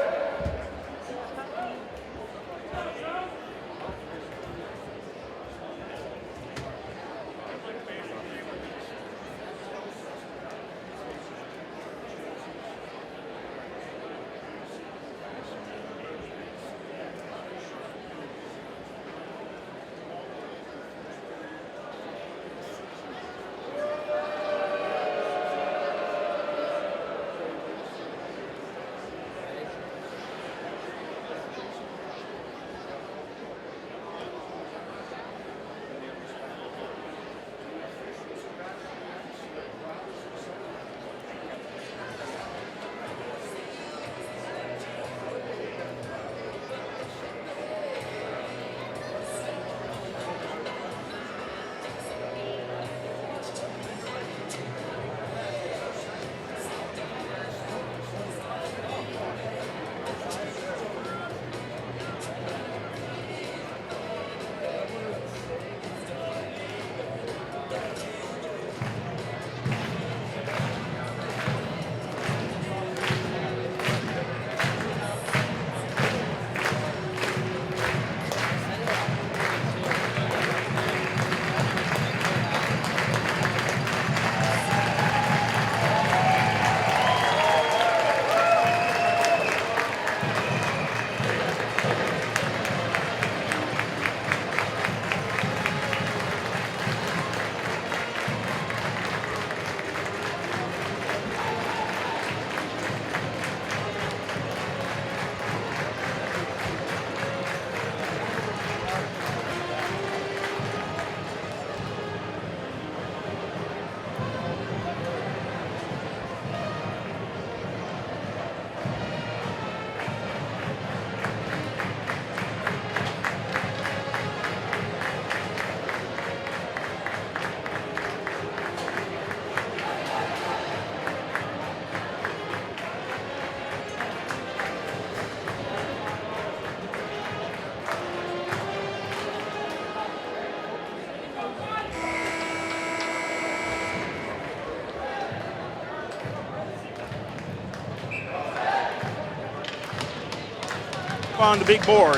up on the big board.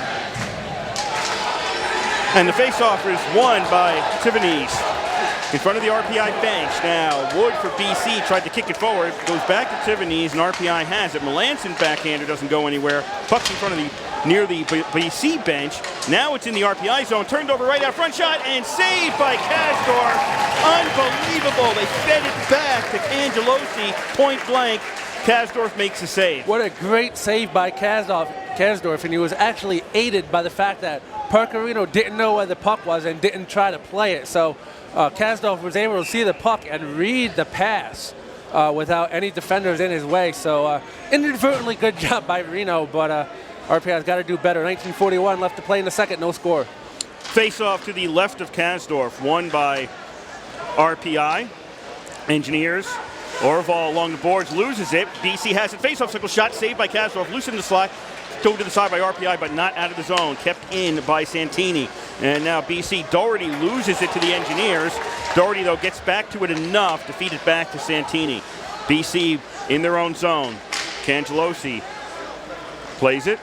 And the face-off is won by Tiffany's in front of the RPI bench. Now, Wood for BC tried to kick it forward, goes back to Tiffany's, and RPI has it. Melanson backhander doesn't go anywhere. Puck's in front of near the BC bench. Now it's in the RPI zone, turned over right out front, shot, and saved by Kasdorf. Unbelievable. They fed it back to Cangelosi, point blank. Kasdorf makes a save. What a great save by Kasdorf, and he was actually aided by the fact that Percarino didn't know where the puck was and didn't try to play it. So Kasdorf was able to see the puck and read the pass without any defenders in his way. So inadvertently good job by Reno, but RPI's got to do better. 1941 left to play in the second, no score. Face-off to the left of Kasdorf, won by RPI. Engineers. Orval along the boards, loses it. BC has it. Face-off circle shot, saved by Kasdorf. Loose in the slot. Thrown to the side by RPI, but not out of the zone. Kept in by Santini. And now BC, Doherty loses it to the Engineers. Doherty, though, gets back to it enough to feed it back to Santini. BC in their own zone. Cangelosi plays it.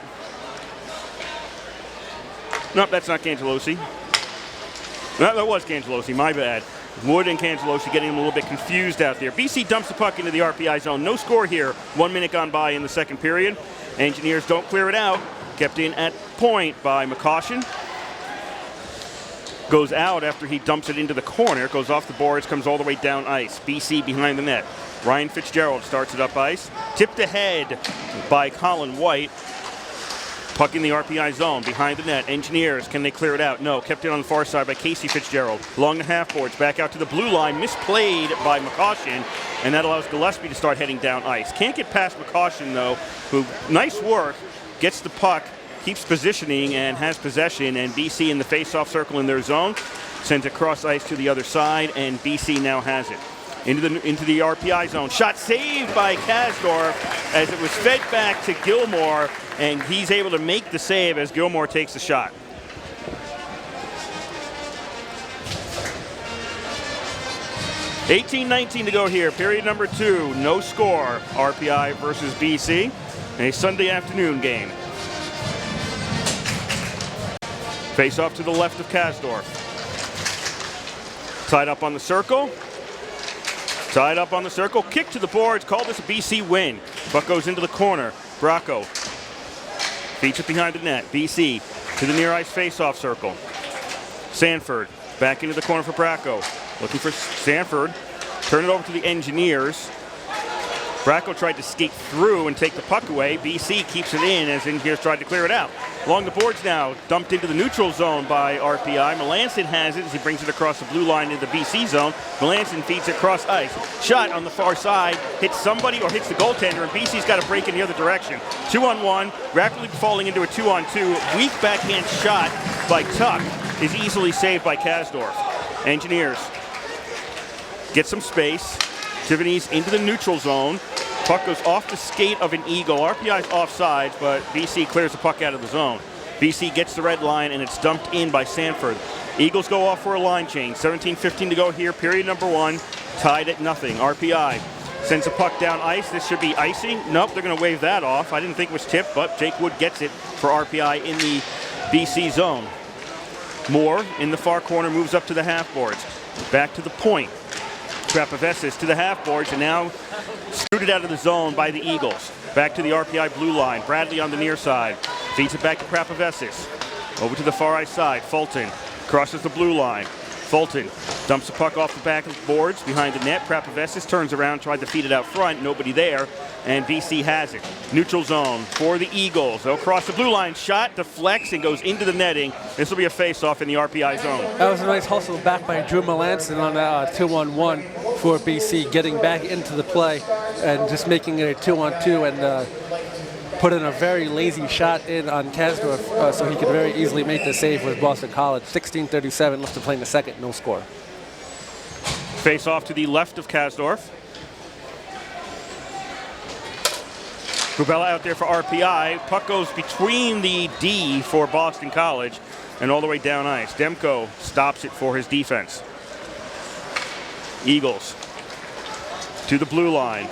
Nope, that's not Cangelosi. No, that was Cangelosi, my bad. Wood and Cangelosi getting a little bit confused out there. BC dumps the puck into the RPI zone. No score here. 1 minute gone by in the second period. Engineers don't clear it out. Kept in at point by McCaution. Goes out after he dumps it into the corner. Goes off the boards, comes all the way down ice. BC behind the net. Ryan Fitzgerald starts it up ice. Tipped ahead by Colin White. Puck in the RPI zone, behind the net. Engineers, can they clear it out? No, kept in on the far side by Casey Fitzgerald. Along the half boards, back out to the blue line, misplayed by McCaution, and that allows Gillespie to start heading down ice. Can't get past McCaution, though, who, nice work, gets the puck, keeps positioning, and has possession, and BC in the face-off circle in their zone, sends it cross ice to the other side, and BC now has it. Into the RPI zone. Shot saved by Kasdorf as it was fed back to Gilmore, and he's able to make the save as Gilmore takes the shot. $18-19 to go here, period number 2. No score, RPI versus BC. A Sunday afternoon game. Face off to the left of Kasdorf. Tied up on the circle. Tied up on the circle, kick to the boards, call this a BC win. Puck goes into the corner. Bracco feeds it behind the net. BC to the near ice face-off circle. Sanford back into the corner for Bracco. Looking for Sanford. Turn it over to the Engineers. Bracco tried to skate through and take the puck away. BC keeps it in as Engineers tried to clear it out. Along the boards now, dumped into the neutral zone by RPI. Melanson has it as he brings it across the blue line into the BC zone. Melanson feeds it cross ice. Shot on the far side, hits somebody or hits the goaltender, and BC's got to break in the other direction. 2-on-1, rapidly falling into a 2-on-2. Weak backhand shot by Tuck is easily saved by Kasdorf. Engineers get some space. Tiffany's into the neutral zone. Puck goes off the skate of an Eagle. RPI's offside, but BC clears the puck out of the zone. BC gets the red line, and it's dumped in by Sanford. Eagles go off for a line change. 17-15 to go here, period number 1. Tied at nothing. RPI sends a puck down ice. This should be icing. Nope, they're going to wave that off. I didn't think it was tipped, but Jake Wood gets it for RPI in the BC zone. Moore in the far corner moves up to the half boards. Back to the point. Trapavesis to the half boards, and now scooted out of the zone by the Eagles. Back to the RPI blue line. Bradley on the near side. Feeds it back to Trapavesis. Over to the far ice side. Fulton crosses the blue line. Fulton dumps the puck off the back of the boards behind the net. Trapavesis turns around, tried to feed it out front. Nobody there, and BC has it. Neutral zone for the Eagles. They'll cross the blue line. Shot deflects and goes into the netting. This will be a face-off in the RPI zone. That was a nice hustle back by Drew Melanson on that 2-on-1 for BC, getting back into the play and just making it a 2-on-2 and put in a very lazy shot in on Kasdorf so he could very easily make the save with Boston College. 16:37 left to play in the second, no score. Face off to the left of Kasdorf. Rubella out there for RPI. Puck goes between the D for Boston College and all the way down ice. Demko stops it for his defense. Eagles to the blue line,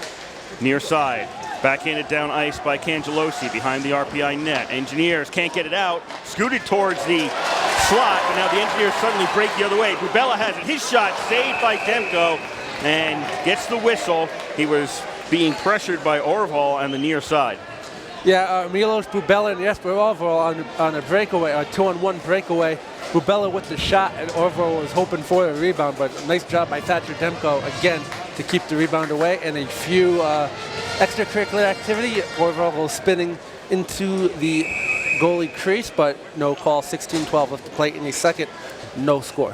near side. Backhanded down ice by Cangelosi behind the RPI net. Engineers can't get it out. Scooted towards the slot, but now the Engineers suddenly break the other way. Bubella has it. His shot saved by Demko and gets the whistle. He was being pressured by Orval on the near side. Yeah, Milos Bubella and Jesper Orval on a breakaway, a 2-on-1 breakaway. Bubella with the shot, and Orval was hoping for a rebound, but nice job by Thatcher Demko again to keep the rebound away. And a few extracurricular activity. Orval was spinning into the goalie crease, but no call. 16-12 left to play in the second. No score.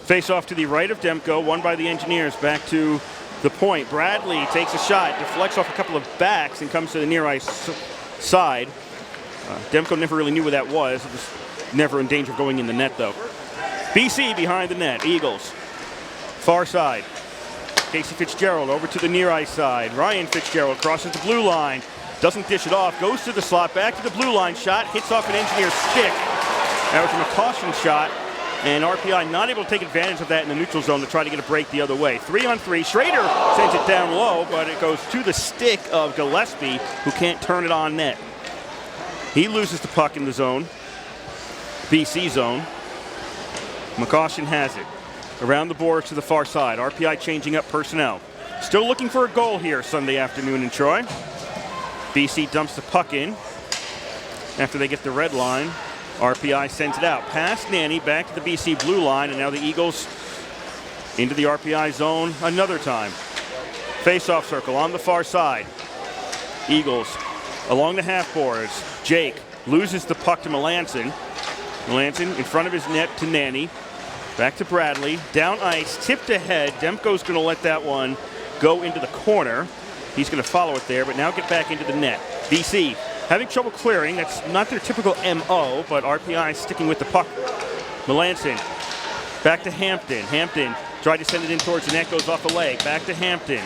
Face off to the right of Demko, won by the Engineers. Back to the point. Bradley takes a shot, deflects off a couple of backs, and comes to the near ice side. Demko never really knew where that was. It was never in danger of going in the net, though. BC behind the net. Eagles. Far side. Casey Fitzgerald over to the near ice side. Ryan Fitzgerald crosses the blue line. Doesn't dish it off. Goes to the slot. Back to the blue line. Shot. Hits off an Engineer stick. That was a caution shot. And RPI not able to take advantage of that in the neutral zone to try to get a break the other way. 3-on-3. Schrader sends it down low, but it goes to the stick of Gillespie, who can't turn it on net. He loses the puck in the zone. BC zone. McCaution has it. Around the boards to the far side. RPI changing up personnel. Still looking for a goal here Sunday afternoon in Troy. BC dumps the puck in. After they get the red line, RPI sends it out. Past Nanny, back to the BC blue line, and now the Eagles into the RPI zone another time. Face-off circle on the far side. Eagles along the half boards. Jake loses the puck to Melanson. Melanson in front of his net to Nanny. Back to Bradley. Down ice, tipped ahead. Demko's going to let that one go into the corner. He's going to follow it there, but now get back into the net. BC having trouble clearing. That's not their typical MO, but RPI sticking with the puck. Melanson back to Hampton. Hampton tried to send it in towards the net, goes off the leg. Back to Hampton.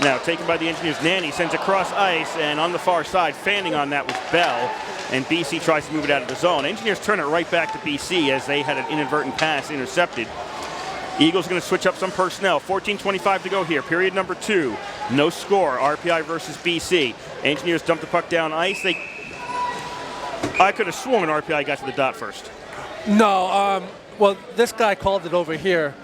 Now taken by the Engineers. Nanny sends across ice, and on the far side, fanning on that was Bell, and BC tries to move it out of the zone. Engineers turn it right back to BC as they had an inadvertent pass intercepted. Eagles going to switch up some personnel. 14:25 to go here. Period number 2. No score. RPI versus BC. Engineers dump the puck down ice. I could have sworn RPI got to the dot first. No, well, this guy called it over here.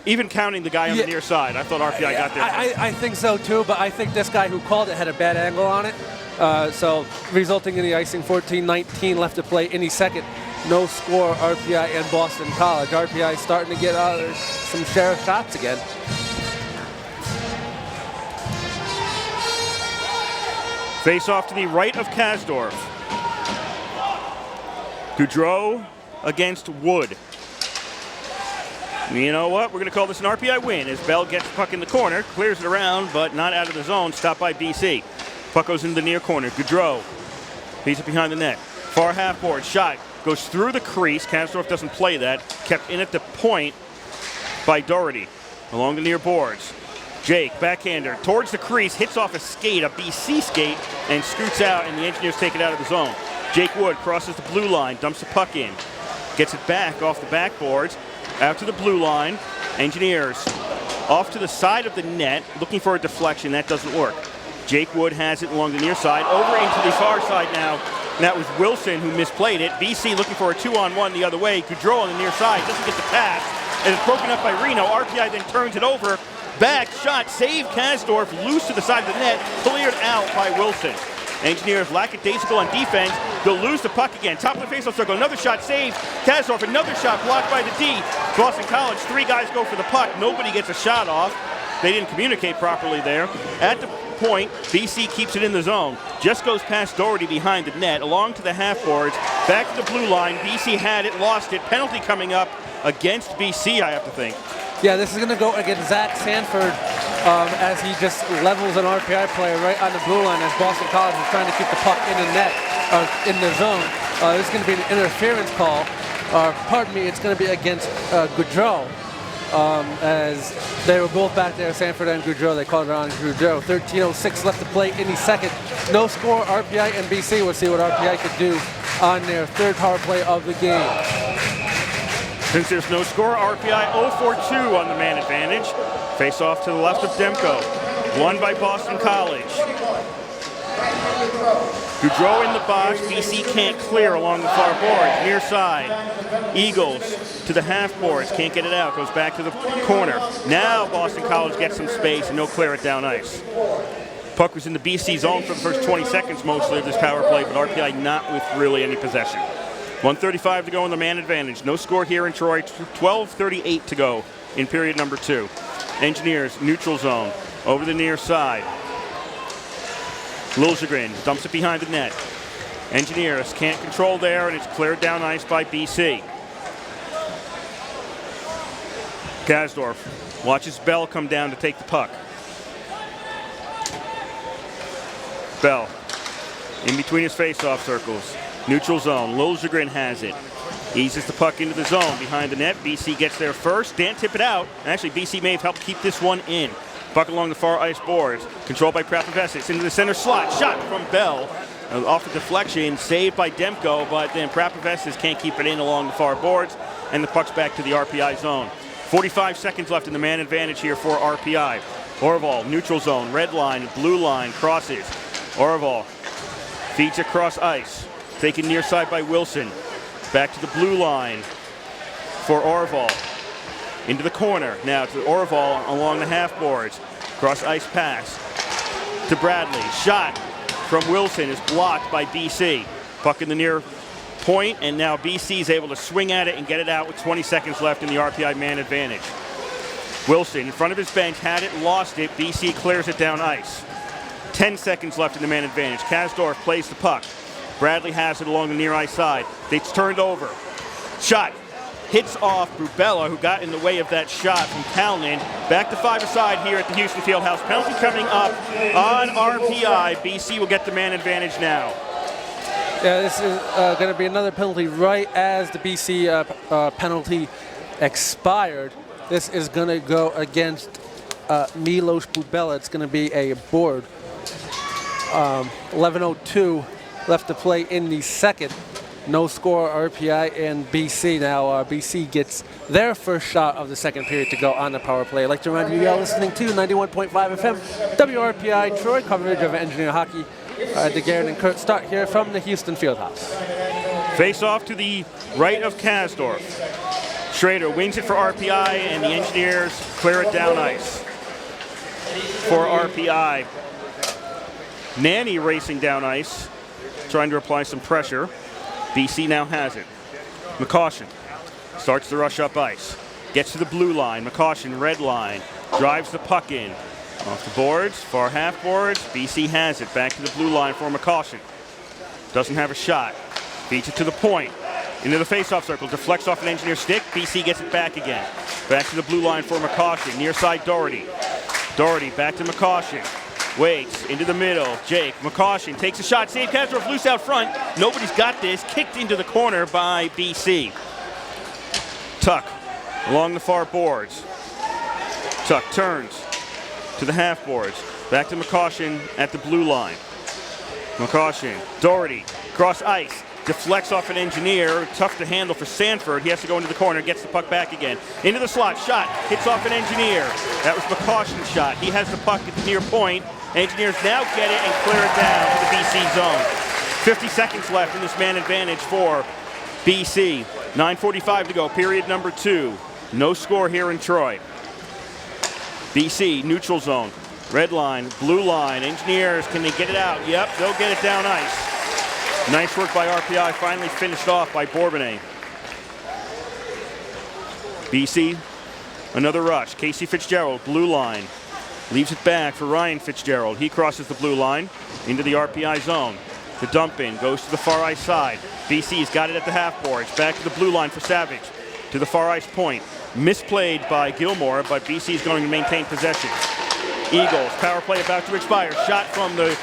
Even counting the guy on the near side, I thought RPI got there. I think so too, but I think this guy who called it had a bad angle on it. So resulting in the icing. 14:19 left to play in the second. No score, RPI and Boston College. RPI starting to get some share of shots again. Face off to the right of Kasdorf. Goudreau against Wood. You know what? We're going to call this an RPI win as Bell gets the puck in the corner, clears it around, but not out of the zone. Stopped by BC. Puck goes into the near corner. Goudreau. He's behind the net. Far half board. Shot. Goes through the crease. Kasdorf doesn't play that. Kept in at the point by Doherty. Along the near boards. Jake, backhander, towards the crease, hits off a skate, a BC skate, and scoots out, and the Engineers take it out of the zone. Jake Wood crosses the blue line, dumps the puck in. Gets it back off the backboards, out to the blue line. Engineers off to the side of the net, looking for a deflection. That doesn't work. Jake Wood has it along the near side, over into the far side now. And that was Wilson who misplayed it. BC looking for a 2-on-1 the other way. Goudreau on the near side, doesn't get the pass. And it's broken up by Reno. RPI then turns it over. Back shot, save Kasdorf, loose to the side of the net, cleared out by Wilson. Engineers lackadaisical on defense. They'll lose the puck again. Top of the faceoff circle, another shot saved. Kasdorf, another shot blocked by the D. Boston College, 3 guys go for the puck. Nobody gets a shot off. They didn't communicate properly there. At the point, BC keeps it in the zone. Just goes past Doherty behind the net, along to the half boards, back to the blue line. BC had it, lost it. Penalty coming up against BC, I have to think. Yeah, this is going to go against Zach Sanford as he just levels an RPI player right on the blue line as Boston College is trying to keep the puck in the net, in the zone. This is going to be an interference call. Pardon me, it's going to be against Goudreau. As they were both back there, Sanford and Goudreau. They called it on Goudreau. 13:06 left to play in the second. No score, RPI and BC. We'll see what RPI could do on their third power play of the game. Since there's no score, RPI 0-for-2 on the man advantage. Face off to the left of Demko. Won by Boston College. Goudreau in the box. BC can't clear along the far board. Near side. Eagles to the half boards. Can't get it out. Goes back to the corner. Now Boston College gets some space and no clear it down ice. Puck was in the BC zone for the first 20 seconds mostly of this power play, but RPI not with really any possession. 1:35 to go in the man advantage. No score here in Troy. 12:38 to go in period number 2. Engineers, neutral zone. Over the near side. Liljegren dumps it behind the net. Engineers can't control there, and it's cleared down ice by BC. Kasdorf watches Bell come down to take the puck. Bell in between his face-off circles. Neutral zone. Liljegren has it. Eases the puck into the zone behind the net. BC gets there first. Can't tip it out. Actually, BC may have helped keep this one in. Puck along the far ice boards. Controlled by Prapavesic. Into the center slot. Shot from Bell. Off the deflection. Saved by Demko, but then Prapavesic can't keep it in along the far boards. And the puck's back to the RPI zone. 45 seconds left in the man advantage here for RPI. Orval, neutral zone. Red line, blue line, crosses. Orval feeds across ice. Taken near side by Wilson. Back to the blue line for Orval. Into the corner. Now to Orval along the half boards. Cross ice pass to Bradley. Shot from Wilson is blocked by BC. Puck in the near point, and now BC is able to swing at it and get it out with 20 seconds left in the RPI man advantage. Wilson in front of his bench had it, lost it. BC clears it down ice. 10 seconds left in the man advantage. Kasdorf plays the puck. Bradley has it along the near ice side. It's turned over. Shot. Hits off Brubella, who got in the way of that shot from Kalnin. Back to 5-a-side here at the Houston Fieldhouse. Penalty coming up on RPI. BC will get the man advantage now. Yeah, this is going to be another penalty right as the BC penalty expired. This is going to go against Milos Brubella. It's going to be a board. 11:02 left to play in the second. No score, RPI and BC. Now BC gets their first shot of the second period to go on the power play. I'd like to remind you, are listening to 91.5 FM, WRPI Troy, coverage of Engineer Hockey. The Garrett and Kurt start here from the Houston Fieldhouse. Face off to the right of Kasdorf. Schrader wins it for RPI, and the Engineers clear it down ice for RPI. Nanny racing down ice, trying to apply some pressure. BC now has it. McCaution starts to rush up ice. Gets to the blue line. McCaution, red line. Drives the puck in. Off the boards, far half boards. BC has it. Back to the blue line for McCaution. Doesn't have a shot. Feeds it to the point. Into the face-off circle. Deflects off an Engineer stick. BC gets it back again. Back to the blue line for McCaution. Near side Doherty. Doherty back to McCaution. Waits into the middle. Jake McCaution takes a shot. Save. Kasdorf loose out front. Nobody's got this. Kicked into the corner by BC. Tuck along the far boards. Tuck turns to the half boards. Back to McCaution at the blue line. McCaution. Doherty. Cross ice. Deflects off an Engineer. Tough to handle for Sanford. He has to go into the corner. Gets the puck back again. Into the slot. Shot. Hits off an Engineer. That was McCaution's shot. He has the puck at the near point. Engineers now get it and clear it down to the BC zone. 50 seconds left in this man advantage for BC. 9:45 to go. Period number 2. No score here in Troy. BC, neutral zone. Red line, blue line. Engineers, can they get it out? Yep, they'll get it down ice. Nice work by RPI, finally finished off by Bourbonnais. BC, another rush. Casey Fitzgerald, blue line. Leaves it back for Ryan Fitzgerald. He crosses the blue line into the RPI zone. The dump in goes to the far ice side. BC's got it at the half boards. Back to the blue line for Savage. To the far ice point. Misplayed by Gilmore, but BC's going to maintain possession. Eagles, power play about to expire. Shot from the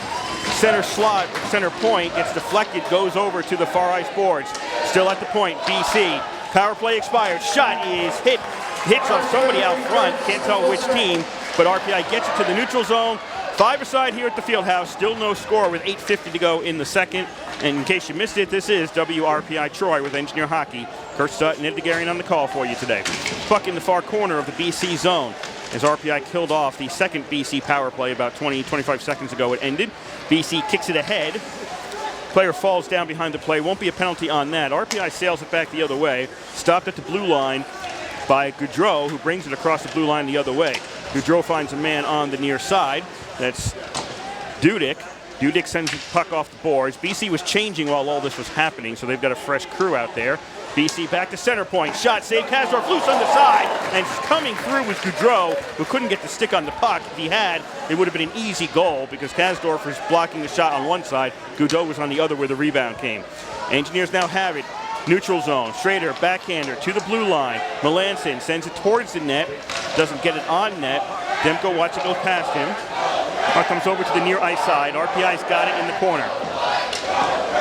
center slot, center point, gets deflected, goes over to the far ice boards. Still at the point, BC. Power play expired. Shot is hits on somebody out front. Can't tell which team, but RPI gets it to the neutral zone. 5-a-side here at the Fieldhouse. Still no score with 8:50 to go in the second. And in case you missed it, this is WRPI Troy with Engineer Hockey. Kurt Sutton, Ed DeGarian on the call for you today. Puck in the far corner of the BC zone. as RPI killed off the second BC power play about 25 seconds ago. It ended. BC kicks it ahead. Player falls down behind the play. Won't be a penalty on that. RPI sails it back the other way. Stopped at the blue line by Goudreau, who brings it across the blue line the other way. Goudreau finds a man on the near side. That's Dudick. Dudick sends the puck off the boards. BC was changing while all this was happening, so they've got a fresh crew out there. BC back to center point. Shot saved. Kasdorf loose on the side. And coming through was Goudreau, who couldn't get the stick on the puck. If he had, it would have been an easy goal because Kasdorf was blocking the shot on one side. Goudreau was on the other where the rebound came. Engineers now have it. Neutral zone. Schrader, backhander to the blue line. Melanson sends it towards the net. Doesn't get it on net. Demko watch it go past him. Puck comes over to the near ice side. RPI's got it in the corner.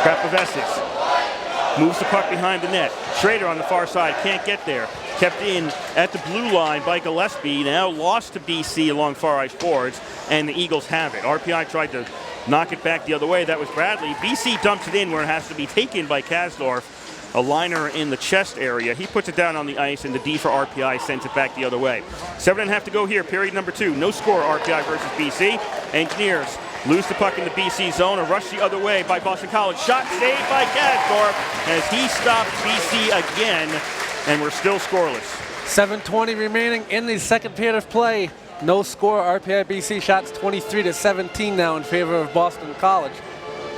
Krapovesis moves the puck behind the net. Schrader on the far side can't get there. Kept in at the blue line by Gillespie. Now lost to BC along far ice boards, and the Eagles have it. RPI tried to knock it back the other way. That was Bradley. BC dumps it in where it has to be taken by Kasdorf. A liner in the chest area. He puts it down on the ice, and the D for RPI sends it back the other way. 7.5 to go here, period number 2. No score, RPI versus BC. Engineers lose the puck in the BC zone. A rush the other way by Boston College. Shot saved by Kasdorf as he stops BC again, and we're still scoreless. 7:20 remaining in the second period of play. No score. RPI BC shots 23-17 now in favor of Boston College.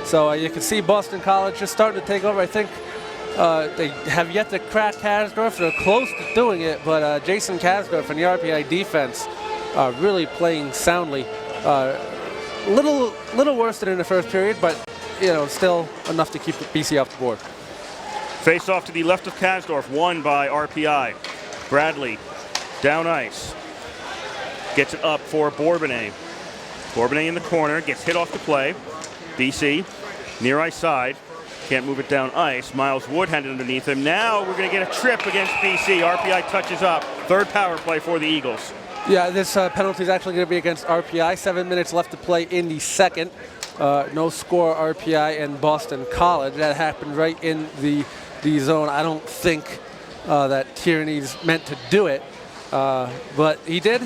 So you can see Boston College just starting to take over. I think they have yet to crack Kasdorf. They're close to doing it, but Jason Kasdorf and the RPI defense really playing soundly. Little worse than in the first period, but still enough to keep BC off the board. Face off to the left of Kasdorf, won by RPI. Bradley down ice. Gets it up for Bourbonnais. Bourbonnais in the corner, gets hit off the play. BC, near ice side. Can't move it down ice. Miles Wood had it underneath him. Now we're going to get a trip against BC. RPI touches up. Third power play for the Eagles. Yeah, this penalty is actually going to be against RPI. 7 minutes left to play in the second. No score, RPI and Boston College. That happened right in the zone. I don't think that Tierney's meant to do it, but he did.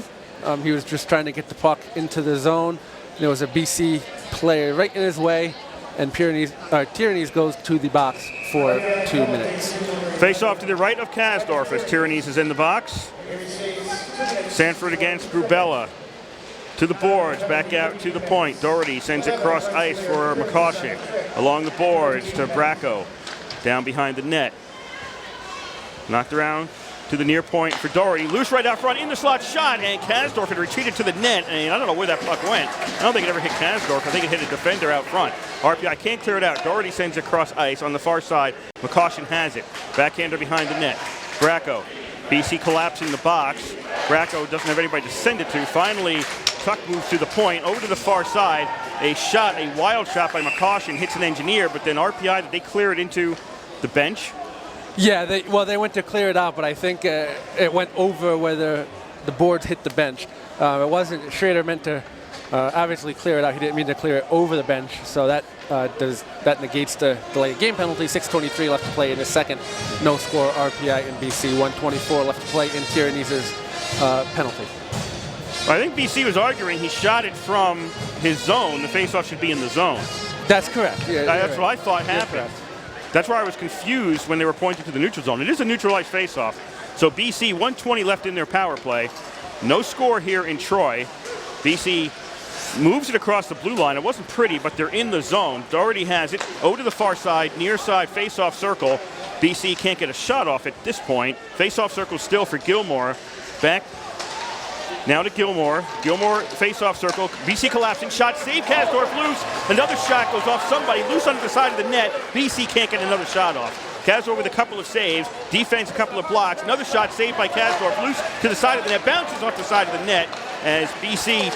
He was just trying to get the puck into the zone. There was a BC player right in his way, and Tierney's goes to the box for 2 minutes. Face off to the right of Kasdorf as Tierney's is in the box. Sanford against Grubella. To the boards, back out to the point. Doherty sends it cross ice for McCaution. Along the boards to Bracco. Down behind the net. Knocked around to the near point for Doherty. Loose right out front in the slot shot, and Kasdorf had retreated to the net, and I don't know where that puck went. I don't think it ever hit Kasdorf. I think it hit a defender out front. RPI can't clear it out. Doherty sends it across ice on the far side. McCaution has it. Backhander behind the net. Bracco. BC collapsing the box. Bracco doesn't have anybody to send it to. Finally, Tuck moves to the point, over to the far side. A shot, a wild shot by McCaution, hits an engineer, but then RPI, did they clear it into the bench? Yeah, they went to clear it out, but I think it went over where the boards hit the bench. It wasn't Schrader meant to obviously clear it out. He didn't mean to clear it over the bench, so that negates the delayed game penalty. 6:23 left to play in the second. No score, RPI and BC. 1:24 left to play in Tierney's penalty. I think BC was arguing he shot it from his zone. The faceoff should be in the zone. That's correct. Yeah, that's what I thought happened. That's where I was confused when they were pointing to the neutral zone. It is a neutralized faceoff. So BC, 1:20 left in their power play. No score here in Troy. BC moves it across the blue line. It wasn't pretty, but they're in the zone. Doherty has it. Over to the far side, near side, face-off circle. BC can't get a shot off at this point. Face-off circle still for Gilmore. Back now to Gilmore. Gilmore, face-off circle. BC collapsing. Shot saved. Kasdorf loose. Another shot goes off somebody. Loose on the side of the net. BC can't get another shot off. Kasdorf with a couple of saves. Defense, a couple of blocks. Another shot saved by Kasdorf. Loose to the side of the net. Bounces off the side of the net. As BC,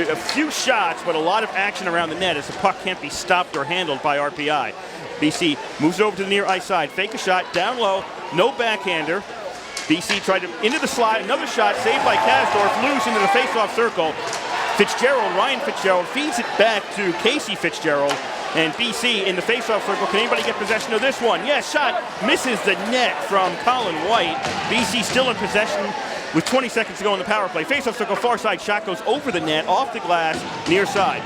a few shots, but a lot of action around the net as the puck can't be stopped or handled by RPI. BC moves over to the near ice side. Fake a shot. Down low. No backhander. BC tried to into the slide. Another shot saved by Kasdorf. Loose into the face-off circle. Ryan Fitzgerald feeds it back to Casey Fitzgerald. And BC in the face-off circle. Can anybody get possession of this one? Yes, shot misses the net from Colin White. BC still in possession with 20 seconds to go in the power play. Face-off circle, far side, shot goes over the net, off the glass, near side.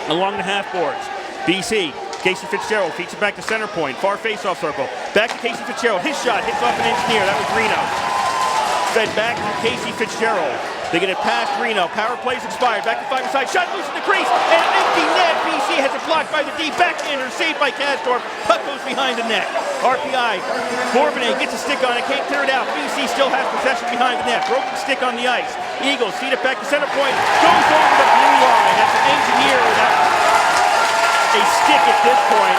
Along the half boards, BC, Casey Fitzgerald feeds it back to center point, far face-off circle. Back to Casey Fitzgerald, his shot hits off an engineer, that was Reno. Fed back to Casey Fitzgerald. They get it past Reno. Power plays expired. Back to five side. Shot loose in the crease. And empty net. BC has it blocked by the D. Backhander saved by Kasdorf. Puck goes behind the net. RPI. Bourbonnais gets a stick on it. Can't clear it out. BC still has possession behind the net. Broken stick on the ice. Eagles feed it back to center point. Goes over the blue line. That's an engineer without a stick at this point.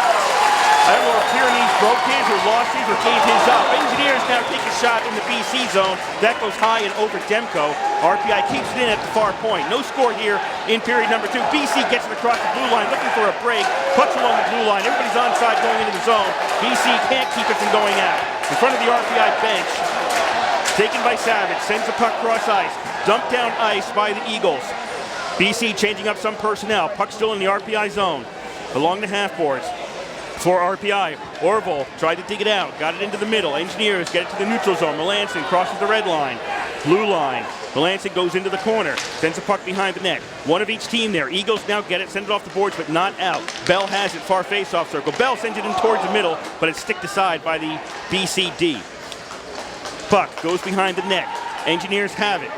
I don't know if Pyrenees broke his or lost his or gave his up. Engineers now take a shot in the BC zone. That goes high and over Demko. RPI keeps it in at the far point. No score here in period number 2. BC gets it across the blue line looking for a break. Pucks along the blue line. Everybody's onside going into the zone. BC can't keep it from going out. In front of the RPI bench. Taken by Savage. Sends the puck cross ice. Dumped down ice by the Eagles. BC changing up some personnel. Puck still in the RPI zone. Along the half boards. For RPI, Orville tried to dig it out, got it into the middle. Engineers get it to the neutral zone. Melanson crosses the red line, blue line. Melanson goes into the corner, sends a puck behind the net. One of each team there. Eagles now get it, send it off the boards, but not out. Bell has it, far face-off circle. Bell sends it in towards the middle, but it's sticked aside by the BCD. Puck goes behind the net. Engineers have it.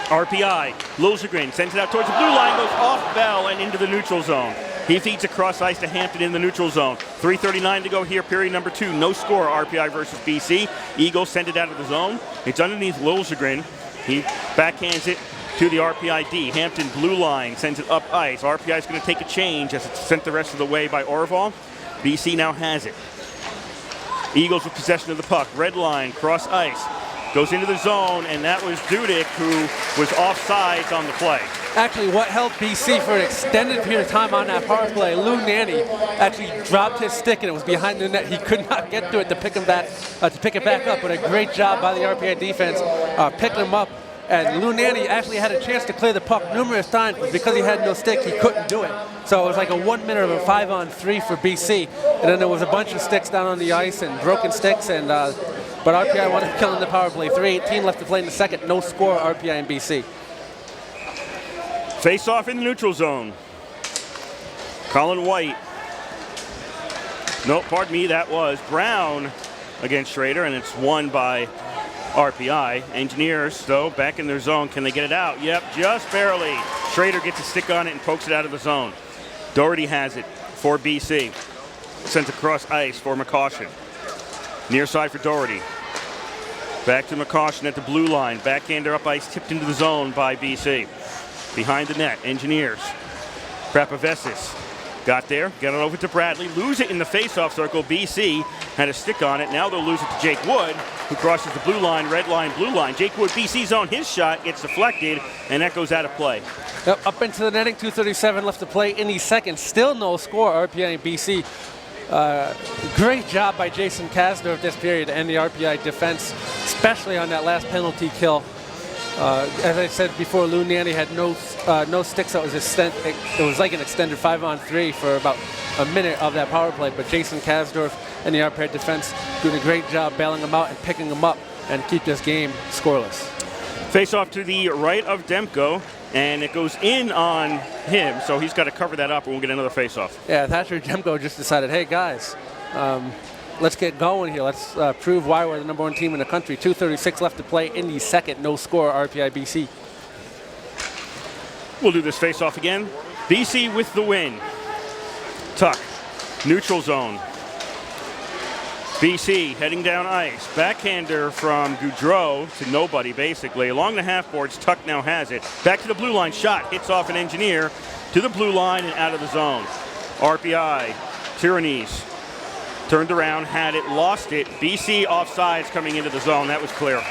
RPI, Lilsegren sends it out towards the blue line, goes off Bell and into the neutral zone. He feeds across ice to Hampton in the neutral zone. 3:39 to go here, period number 2. No score, RPI versus BC. Eagles send it out of the zone. It's underneath Lilsegren. He backhands it to the RPI D. Hampton blue line sends it up ice. RPI is going to take a change as it's sent the rest of the way by Orval. BC now has it. Eagles with possession of the puck. Red line, cross ice. Goes into the zone, and that was Dudek, who was offsides on the play. Actually, what held BC for an extended period of time on that power play, Lou Nanny actually dropped his stick, and it was behind the net. He could not get to it to pick it back up, but a great job by the RPI defense picking him up. And Lou Nanny actually had a chance to clear the puck numerous times, but because he had no stick, he couldn't do it. So it was like a 1 minute of a 5-on-3 for BC. And then there was a bunch of sticks down on the ice and broken sticks, and but RPI wound up killing the power play. 3:18 left to play in the second. No score, RPI and BC. Face off in the neutral zone. Colin White. No, pardon me, that was Brown against Schrader, and it's won by RPI. Engineers, though, back in their zone. Can they get it out? Yep, just barely. Schrader gets a stick on it and pokes it out of the zone. Doherty has it for BC. Sends across ice for McCaution. Near side for Doherty. Back to McCaution at the blue line. Backhander up ice, tipped into the zone by BC. Behind the net, Engineers. Prapavesis got there, got it over to Bradley, lose it in the face-off circle. BC had a stick on it. Now they'll lose it to Jake Wood, who crosses the blue line, red line, blue line. Jake Wood, BC zone, his shot gets deflected, and that goes out of play. Yep, up into the netting, 2:37 left to play in the second. Still no score, RPI and BC. Great job by Jason Kasdorf this period and the RPI defense, especially on that last penalty kill. As I said before, Lou Nanny had no sticks. That was it was like an extended 5-on-3 for about a minute of that power play. But Jason Kasdorf and the RPI defense doing a great job bailing them out and picking them up and keep this game scoreless. Face off to the right of Demko, and it goes in on him, so he's got to cover that up, and we'll get another face off. Yeah, Thatcher Demko just decided, hey guys, let's get going here. Let's prove why we're the number 1 team in the country. 2:36 left to play in the second. No score, RPI BC. We'll do this face-off again. BC with the win. Tuck, neutral zone. BC heading down ice. Backhander from Goudreau to nobody, basically. Along the half boards, Tuck now has it. Back to the blue line, shot hits off an Engineer to the blue line and out of the zone. RPI, Pyrenees. Turned around, had it, lost it. BC offsides coming into the zone. That was clear.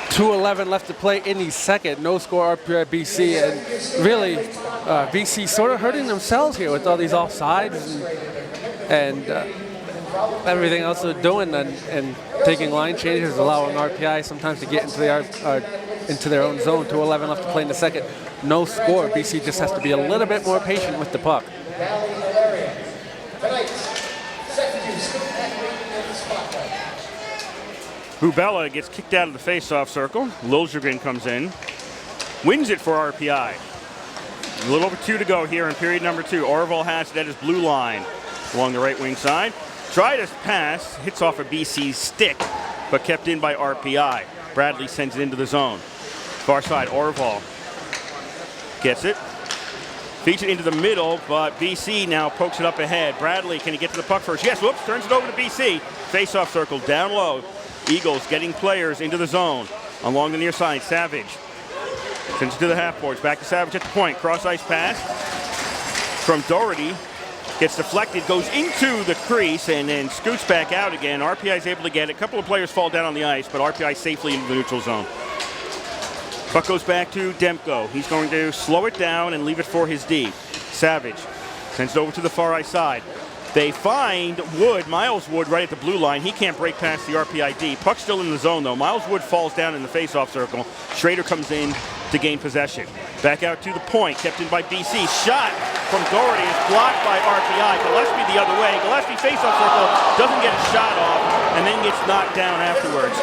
2:11 left to play in the second. No score, RPI BC. And really, BC sort of hurting themselves here with all these offsides and everything else they're doing and taking line changes, allowing RPI sometimes to get into their own zone. 2:11 left to play in the second. No score. BC just has to be a little bit more patient with the puck. Bubella gets kicked out of the face-off circle. Liljegren comes in, wins it for RPI. A little over 2 to go here in period number 2. Orval has it at his blue line along the right wing side. Tried his pass, hits off a BC stick, but kept in by RPI. Bradley sends it into the zone. Far side, Orval gets it. Feeds it into the middle, but BC now pokes it up ahead. Bradley, can he get to the puck first? Yes, whoops, turns it over to BC. Face-off circle, down low. Eagles getting players into the zone. Along the near side, Savage. Sends it to the half boards, back to Savage at the point. Cross-ice pass from Doherty. Gets deflected, goes into the crease, and then scoots back out again. RPI is able to get it. A couple of players fall down on the ice, but RPI safely into the neutral zone. Puck goes back to Demko. He's going to slow it down and leave it for his D. Savage sends it over to the far ice side. They find Wood, Miles Wood, right at the blue line. He can't break past the RPI D. Puck's still in the zone, though. Miles Wood falls down in the face-off circle. Schrader comes in to gain possession. Back out to the point, kept in by BC. Shot from Doherty is blocked by RPI. Gillespie the other way. Gillespie face-off circle, doesn't get a shot off, and then gets knocked down afterwards.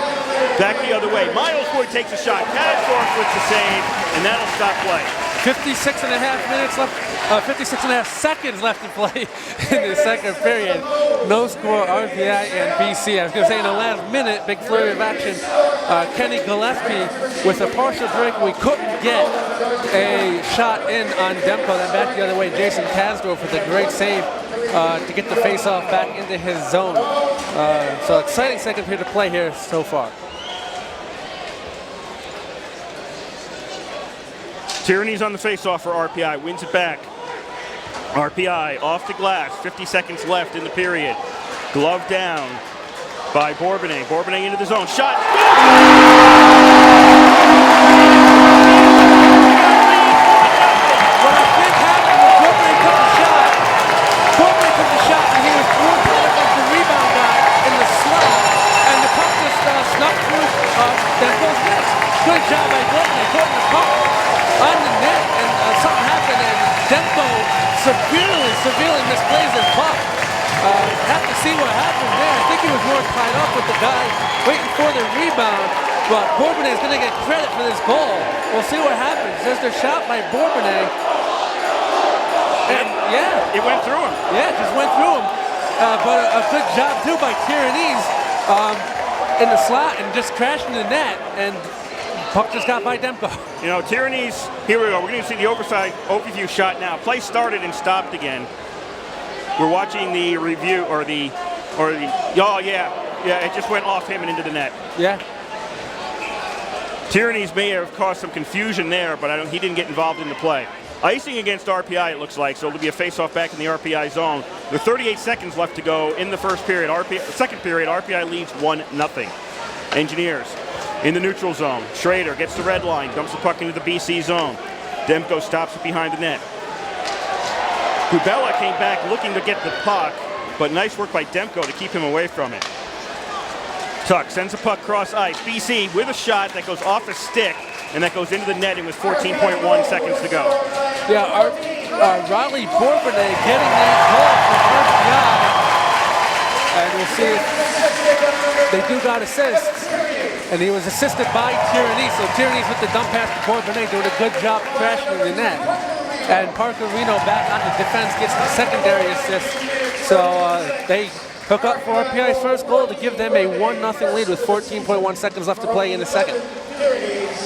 Back the other way. Miles Wood takes a shot. Kasdorf with the save, and that'll stop play. 56 and a half minutes left, 56 and a half seconds left to play in the second period. No score, RPI and BC. I was going to say in the last minute, big flurry of action. Kenny Gillespie with a partial break. We couldn't get a shot in on Demko. Then back the other way, Jason Kasdorf with a great save to get the face-off back into his zone. So exciting second period to play here so far. Tyranny's on the face-off for RPI, wins it back. RPI off the glass, 50 seconds left in the period. Glove down by Bourbonnais. Bourbonnais into the zone, shot! What I think happened was Bourbonnais took the shot. Bourbonnais took the shot, and he was more playing like the rebound guy in the slot, and the puck just snuck through Demko's net. Good job by Bourbonnais, putting the puck on the net, and something happened, and Demko severely misplays his puck. Have to see what happened there. I think he was more tied up with the guy waiting for the rebound, but Bourbonnais is going to get credit for this goal. We'll see what happens. There's the shot by Bourbonnais. And yeah. It went through him. Yeah, it just went through him. But a good job, too, by Tyranny's in the slot and just crashing the net, and puck just got by Demko. You know, Tyranny's, here we go. We're going to see the overview shot now. Play started and stopped again. We're watching the review, oh yeah, it just went off him and into the net. Yeah. Tyranny's may have caused some confusion there, but he didn't get involved in the play. Icing against RPI, it looks like, so it'll be a face-off back in the RPI zone. With 38 seconds left to go in the first period. Second period, RPI leads 1-0. Engineers in the neutral zone. Schrader gets the red line, dumps the puck into the BC zone. Demko stops it behind the net. Bubella came back looking to get the puck, but nice work by Demko to keep him away from it. Tuck sends the puck cross ice. BC with a shot that goes off a stick, and that goes into the netting with 14.1 seconds to go. Yeah, Riley Bourbonnais getting that goal for RPI. And we'll see if they do got assists. And he was assisted by Tyranny. So Tyranny's with the dump pass to Bourbonnais, doing a good job crashing the net. And Parker Reno back on the defense gets the secondary assist. So they hook up for RPI's first goal to give them a 1-0 lead with 14.1 seconds left to play in the second.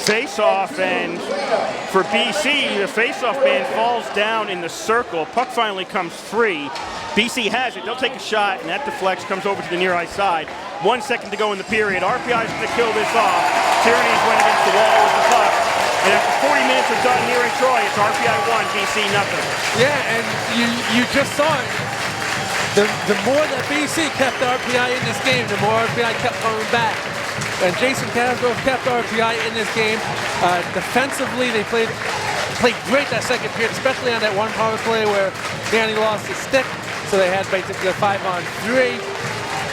Face-off, and for BC, the face-off man falls down in the circle. Puck finally comes free. BC has it. They'll take a shot, and that deflects, comes over to the near ice side. 1 second to go in the period. RPI's going to kill this off. Tyranny's went against the wall with the puck. And after 40 minutes of done here in Troy, it's RPI 1, BC nothing. Yeah, and you just saw it. The more that BC kept RPI in this game, the more RPI kept coming back. And Jason Kasdorf kept RPI in this game. Defensively, they played great that second period, especially on that one power play where Danny lost his stick. So they had basically a 5-on-3.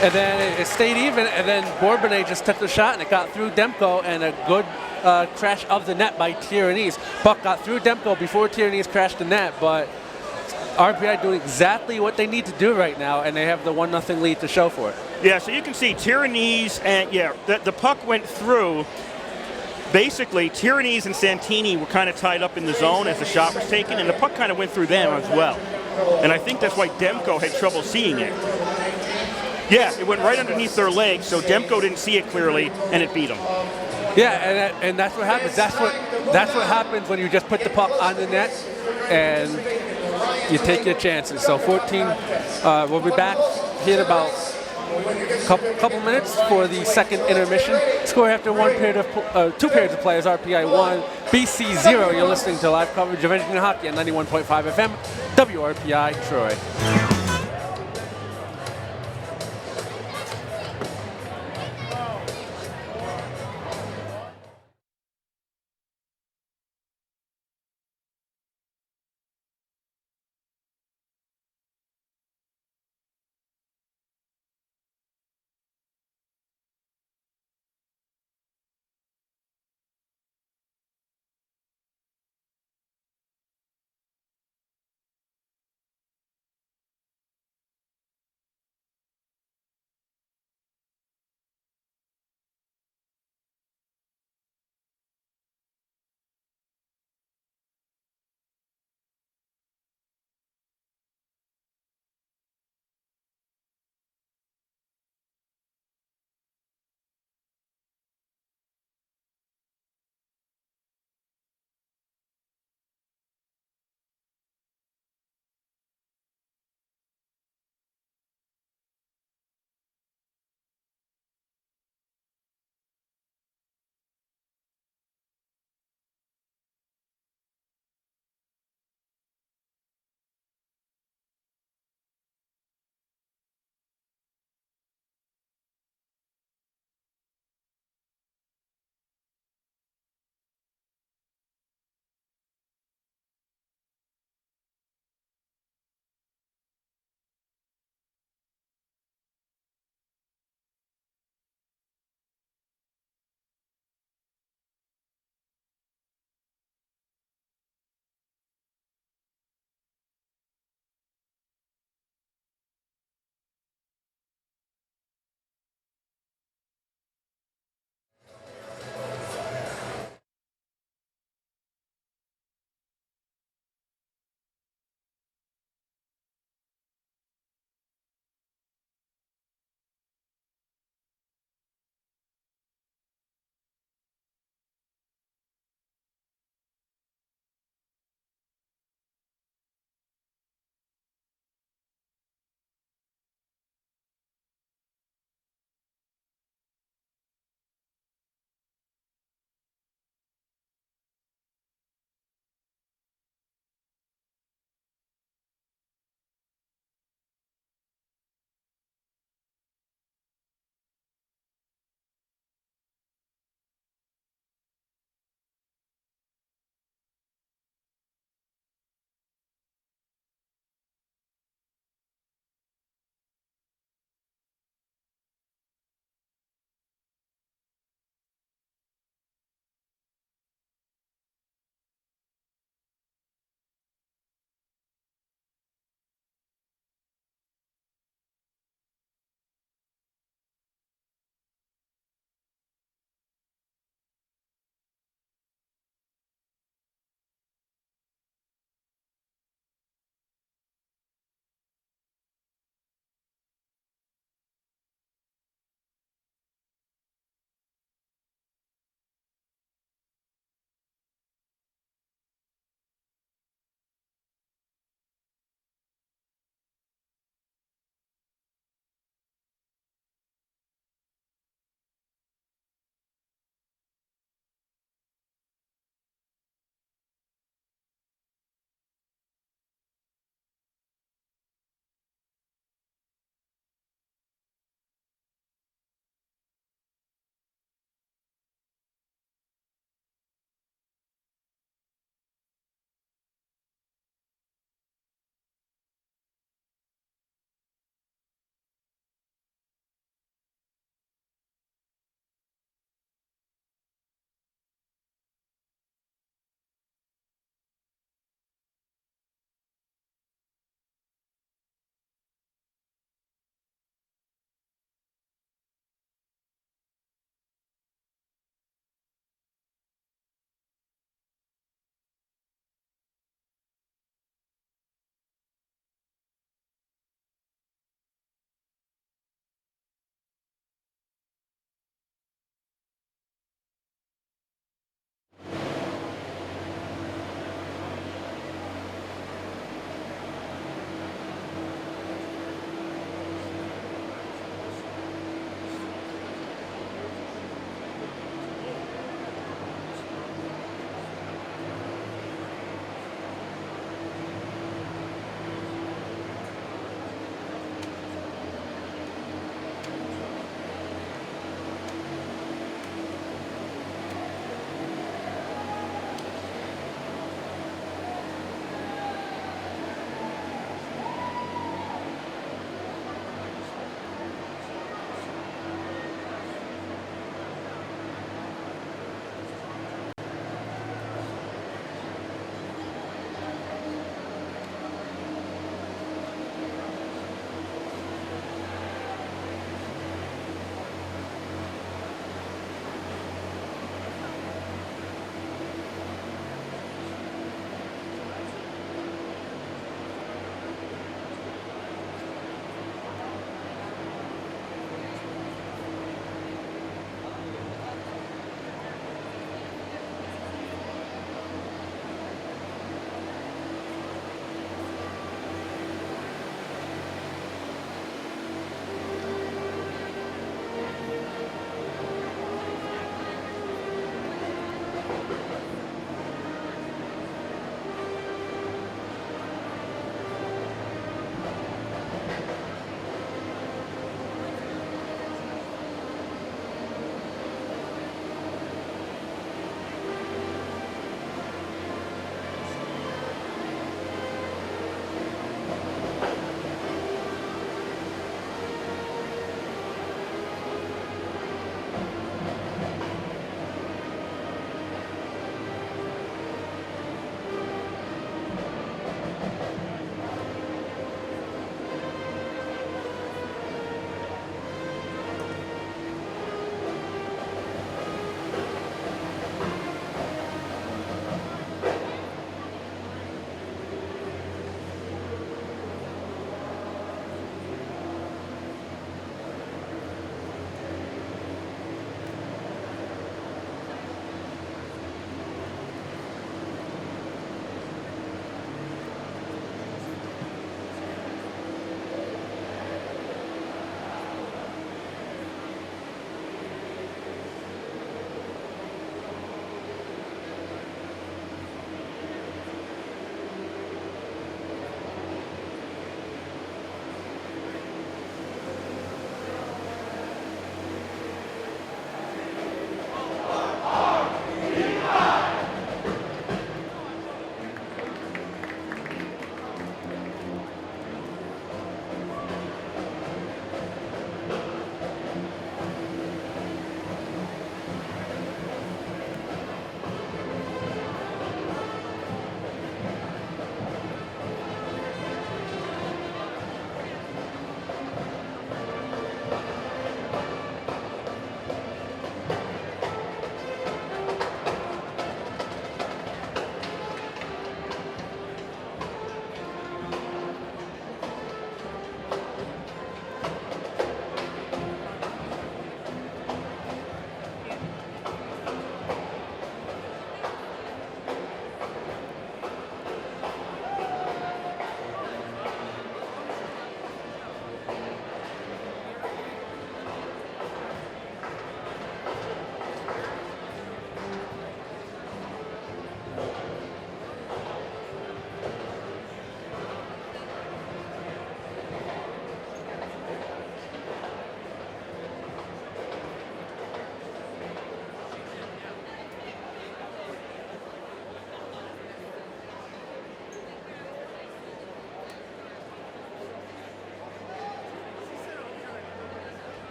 And then it stayed even, and then Bourbonnais just took the shot, and it got through Demko, and a good crash of the net by Tyranny's. Puck got through Demko before Tyranny's crashed the net, but RPI doing exactly what they need to do right now, and they have the 1-0 lead to show for it. Yeah, so you can see Tyrannese and the puck went through. Basically, Tyrannese and Santini were kind of tied up in the zone as the shot was taken, and the puck kind of went through them as well. And I think that's why Demko had trouble seeing it. Yeah, it went right underneath their legs, so Demko didn't see it clearly, and it beat him. Yeah, and that's what happens. That's what happens when you just put the puck on the net and you take your chances. So 14, we'll be back here in about couple minutes for the second intermission. Score after two periods of play is RPI 1, BC 0. You're listening to live coverage of Engineer Hockey at 91.5 FM, WRPI Troy.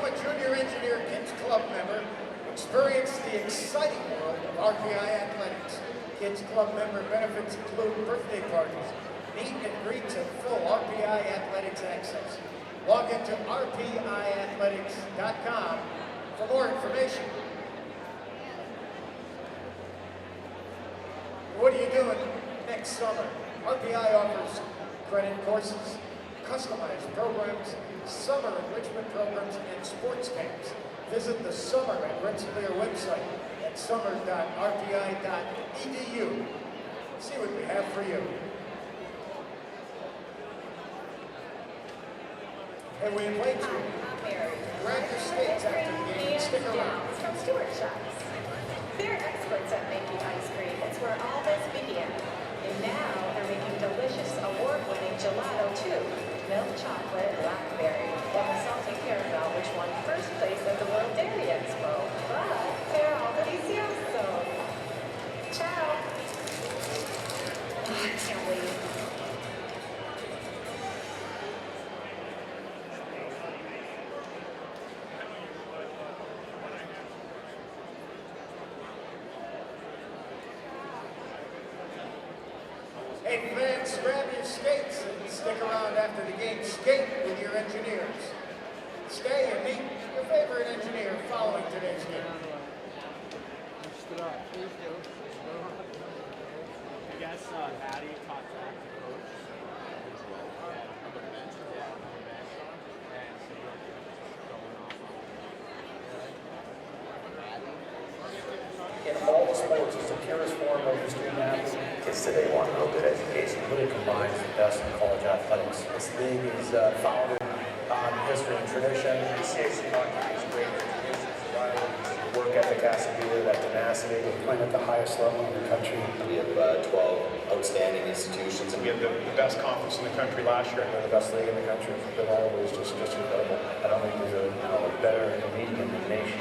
a Junior Engineer Kids Club member, experience the exciting world of RPI athletics. Kids Club member benefits include birthday parties, meet and greets, and full RPI athletics access. Log into rpiathletics.com for more information. What are you doing next summer? RPI offers credit courses, customized programs, summer enrichment programs, and sports camps. Visit the Summer at Rensselaer website at summer.rpi.edu. See what we have for you. And we invite you to grab your skates after the game and stick around. From Stewart Shops. They're experts at making ice cream. It's where all this began. And now they're making delicious award-winning gelato too. Milk chocolate, blackberry, and the salty caramel, which won first place at the World Dairy Expo. But they're all delicioso. Ciao. Oh, I can't wait. Hey fans, grab your skates and stick around after the game. Skate with your engineers. Stay and meet your favorite engineer following today's game. I guess Maddie talked back to coach. In all the sports, it's the purest form of the student athlete. Kids today want real good education. It really combines the best in college athletics. This league is founded on history and tradition. CAC hockey is great for tradition, survival, work ethic has to be there, that tenacity. We're playing at the highest level in the country. We have 12 outstanding institutions. We had the best conference in the country last year. We're the best league in the country. It's always just incredible. I don't think there's a better league in the nation.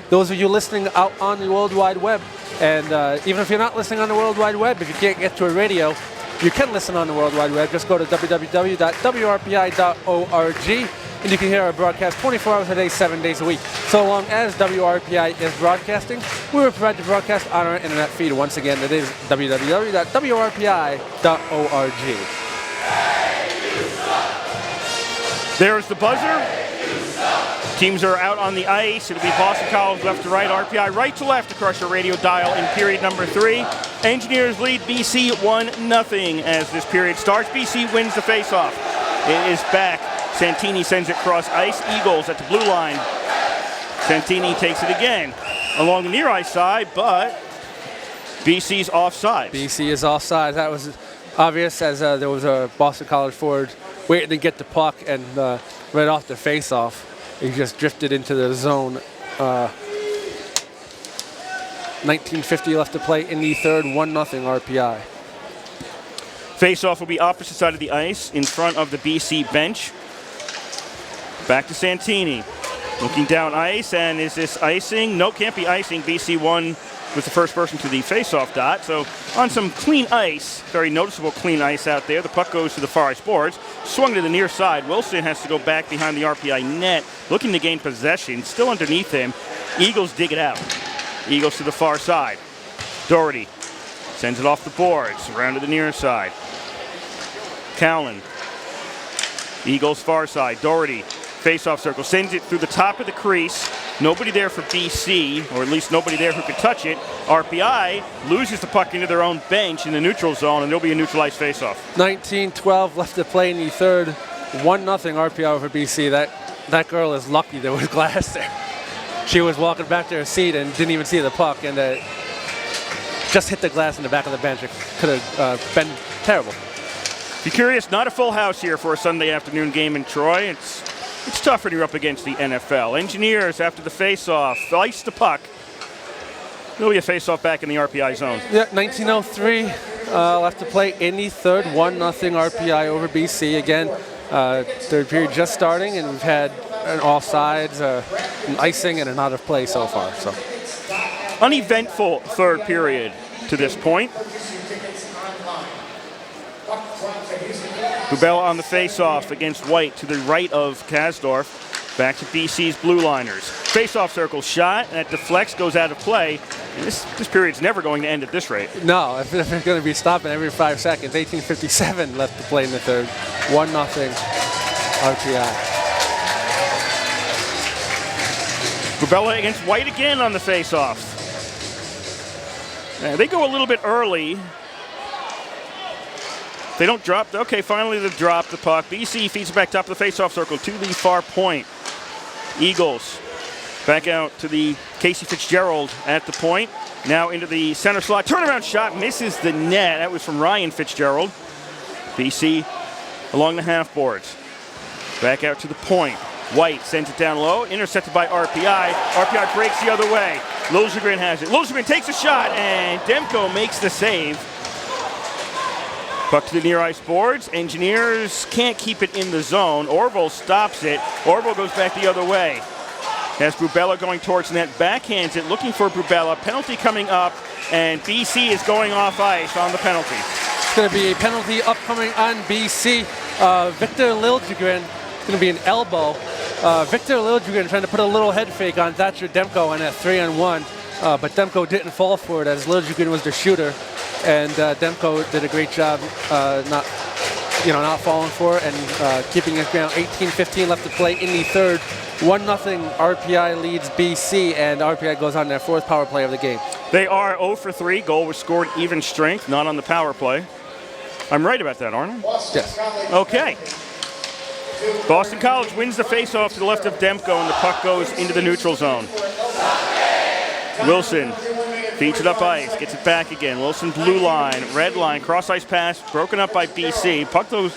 Those of you listening out on the World Wide Web, and even if you're not listening on the World Wide Web, if you can't get to a radio, You can listen on the World Wide Web. Just go to www.wrpi.org, and you can hear our broadcast 24 hours a day, 7 days a week. So long as WRPI is broadcasting, we will provide the broadcast on our internet feed. Once again, it is www.wrpi.org. There's the buzzer. Teams are out on the ice. It'll be Boston College left to right, RPI right to left across your radio dial in period number 3. Engineers lead BC 1-0 as this period starts. BC wins the faceoff. It is back. Santini sends it cross ice. Eagles at the blue line. Santini takes it again along the near ice side, but BC's offside. BC is offside. That was obvious as there was a Boston College forward waiting to get the puck, and right off the faceoff, he just drifted into the zone. 19:50 left to play in the third, 1-0 RPI. Faceoff will be opposite side of the ice in front of the BC bench. Back to Santini. Looking down ice, and is this icing? No, can't be icing. BC won was the first person to the faceoff dot. So on some clean ice, very noticeable clean ice out there. The puck goes to the far ice boards. Swung to the near side. Wilson has to go back behind the RPI net, looking to gain possession. Still underneath him. Eagles dig it out. Eagles to the far side. Doherty sends it off the boards, around to the near side. Callan. Eagles far side. Doherty, face-off circle, sends it through the top of the crease. Nobody there for BC, or at least nobody there who could touch it. RPI loses the puck into their own bench in the neutral zone, and there'll be a neutralized face-off. 19:12 left to play in the third, 1-0 RPI over BC. That girl is lucky there was glass there. She was walking back to her seat and didn't even see the puck, and just hit the glass in the back of the bench. It could have been terrible. If you're curious, not a full house here for a Sunday afternoon game in Troy. It's tough when you're up against the NFL. Engineers after the face-off, ice the puck. There'll be a face-off back in the RPI zone. Yeah, 19:03 left to play in the third, 1-0 RPI over BC. Again, third period just starting, and we've had an offsides, an icing, and an out of play so far. So uneventful third period to this point. Bubella on the face-off against White to the right of Kasdorf. Back to BC's blue liners. Face-off circle shot, and that deflects, goes out of play. And this period's never going to end at this rate. No, if they're going to be stopping every 5 seconds. 18:57 left to play in the third. 1-0 RPI. Bubella against White again on the face-off. They go a little bit early. They don't drop. Okay, finally they drop the puck. BC feeds it back top of the face-off circle to the far point. Eagles back out to the Casey Fitzgerald at the point. Now into the center slot. Turnaround shot misses the net. That was from Ryan Fitzgerald. BC along the half boards. Back out to the point. White sends it down low. Intercepted by RPI. RPI breaks the other way. Liljegren has it. Liljegren takes a shot, and Demko makes the save. Puck to the near ice boards. Engineers can't keep it in the zone. Orville stops it. Orville goes back the other way. Has Bubella going towards net. Backhands it, looking for Bubella. Penalty coming up, and BC is going off ice on the penalty. It's going to be a penalty upcoming on BC. Victor Liljegren, it's going to be an elbow. Victor Liljegren trying to put a little head fake on Thatcher Demko on that 3-on-1, but Demko didn't fall for it as Liljegren was the shooter. And Demko did a great job not falling for it and keeping his ground. 18:15 left to play in the third. 1-0 RPI leads BC, and RPI goes on their fourth power play of the game. They are 0 for 3. Goal was scored even strength, not on the power play. I'm right about that, aren't I? Yes. Okay. Boston College wins the face-off to the left of Demko, and the puck goes into the neutral zone. Wilson feeds it up ice, gets it back again. Wilson blue line, red line, cross ice pass, broken up by BC. Puck goes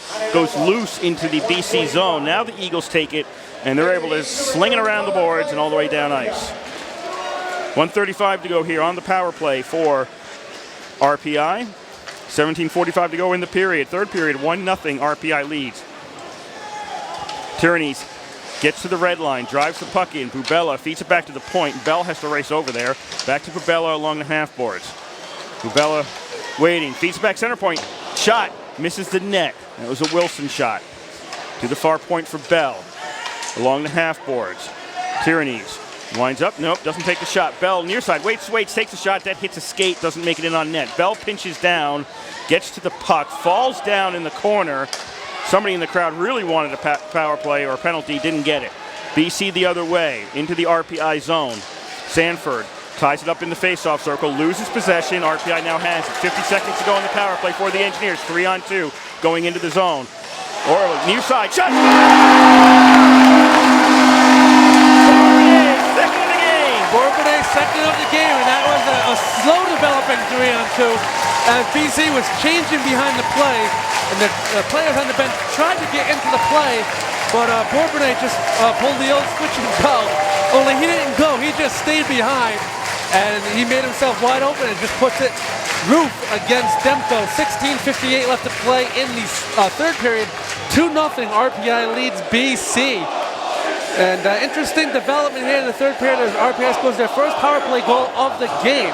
loose into the BC zone. Now the Eagles take it, and they're able to sling it around the boards and all the way down ice. 1:35 to go here on the power play for RPI. 17:45 to go in the period. Third period, 1-0 RPI leads. Tierney gets to the red line, drives the puck in. Bubella feeds it back to the point. Bell has to race over there. Back to Bubella along the half boards. Bubella waiting, feeds it back center point. shot, misses the net. That was a Wilson shot. To the far point for Bell. Along the half boards. Tyrannies winds up, nope, doesn't take the shot. Bell near side, waits, takes a shot, that hits a skate, doesn't make it in on net. Bell pinches down, gets to the puck, falls down in the corner. Somebody in the crowd really wanted a power play or a penalty, didn't get it. BC the other way, into the RPI zone. Sanford ties it up in the face-off circle, loses possession. RPI now has it. 50 seconds to go in the power play for the Engineers. 3-on-2 going into the zone. Orley, near side, shot! Bourbonnais second of the game, and that was a slow developing 3-on-2 as BC was changing behind the play, and the players on the bench tried to get into the play, but Bourbonnais just pulled the old switch and go. Only he didn't go, he just stayed behind, and he made himself wide open and just puts it roof against Demko. 16:58 left to play in the third period. 2-0 RPI leads BC. And interesting development here in the third period as RPI scores their first power play goal of the game.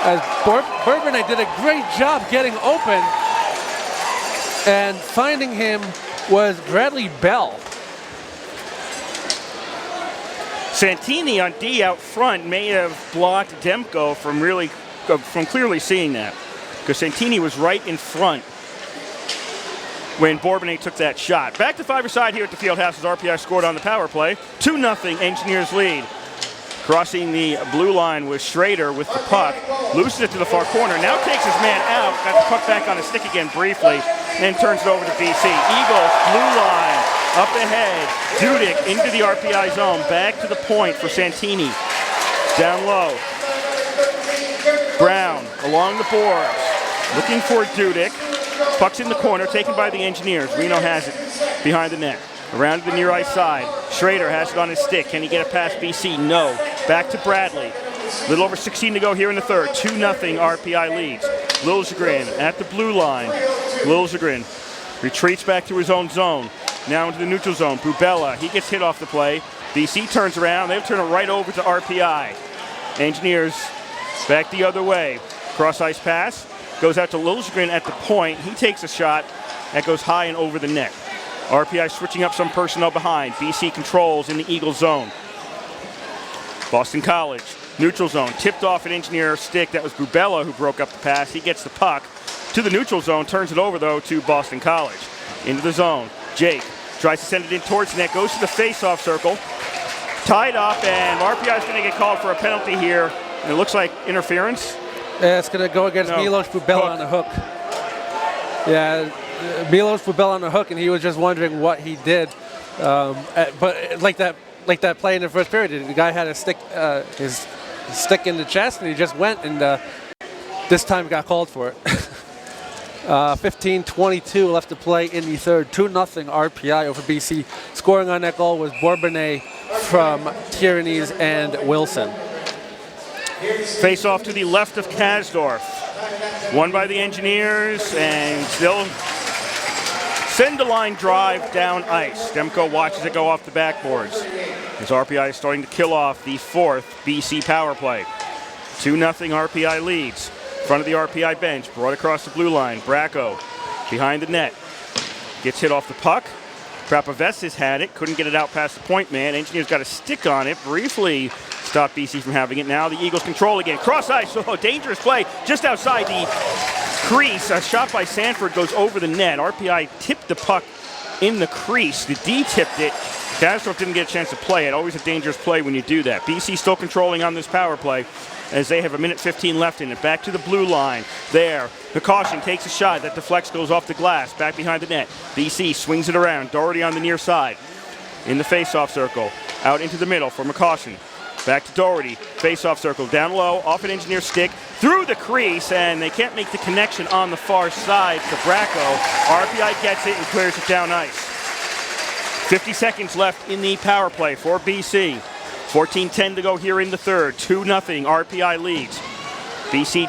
As Bourbonnais did a great job getting open, and finding him was Bradley Bell. Santini on D out front may have blocked Demko from clearly seeing that, because Santini was right in front when Bourbonnais took that shot. Back to five-a-side here at the Fieldhouse as RPI scored on the power play. 2-0 Engineers lead. Crossing the blue line was Schrader with the puck. Loses it to the far corner. Now takes his man out. Got the puck back on his stick again briefly. And turns it over to BC. Eagles, blue line, up ahead. Dudek into the RPI zone. Back to the point for Santini. Down low. Brown along the boards. Looking for Dudek. Puck's in the corner, taken by the Engineers. Reno has it behind the net. Around to the near ice side. Schrader has it on his stick. Can he get it past BC? No. Back to Bradley. Little over 16 to go here in the third. 2-0 RPI leads. Liljegren at the blue line. Liljegren retreats back to his own zone. Now into the neutral zone. Bubella, he gets hit off the play. BC turns around. They'll turn it right over to RPI. Engineers back the other way. Cross ice pass. Goes out to Liljegren at the point. He takes a shot that goes high and over the net. RPI switching up some personnel behind. BC controls in the Eagle zone. Boston College, neutral zone. Tipped off an Engineer stick. That was Bubella who broke up the pass. He gets the puck to the neutral zone. Turns it over, though, to Boston College. Into the zone. Jake tries to send it in towards the net. Goes to the face-off circle. Tied up, and RPI is going to get called for a penalty here. And it looks like interference. Yeah, it's going to go against Milos Bubella on the hook. Yeah, Milos Bubella on the hook, and he was just wondering what he did. But like that play in the first period, the guy had his stick in the chest, and he just went, and this time got called for it. 15:22 left to play in the third. 2-0 RPI over BC. Scoring on that goal was Bourbonnais from Tyrannies and Wilson. Face off to the left of Kasdorf. Won by the Engineers, and still send a line drive down ice. Demko watches it go off the backboards as RPI is starting to kill off the fourth BC power play. 2-0 RPI leads. Front of the RPI bench, brought across the blue line. Bracco behind the net. Gets hit off the puck. Prapavesis had it, couldn't get it out past the point man. Engineers got a stick on it, briefly stopped BC from having it. Now the Eagles control again. Cross ice, dangerous play just outside the crease. A shot by Sanford goes over the net. RPI tipped the puck in the crease. The D tipped it. Kasdorf didn't get a chance to play it. Always a dangerous play when you do that. BC still controlling on this power play as they have 1:15 left in it. Back to the blue line. There, Precaution takes a shot. That deflects, goes off the glass. Back behind the net. BC swings it around. Doherty on the near side. In the face-off circle. Out into the middle for McCaution. Back to Doherty. Face-off circle. Down low. Off an Engineer stick. Through the crease. And they can't make the connection on the far side to Bracco. RPI gets it and clears it down ice. 50 seconds left in the power play for BC. 14:10 to go here in the third. 2-0 RPI leads. BC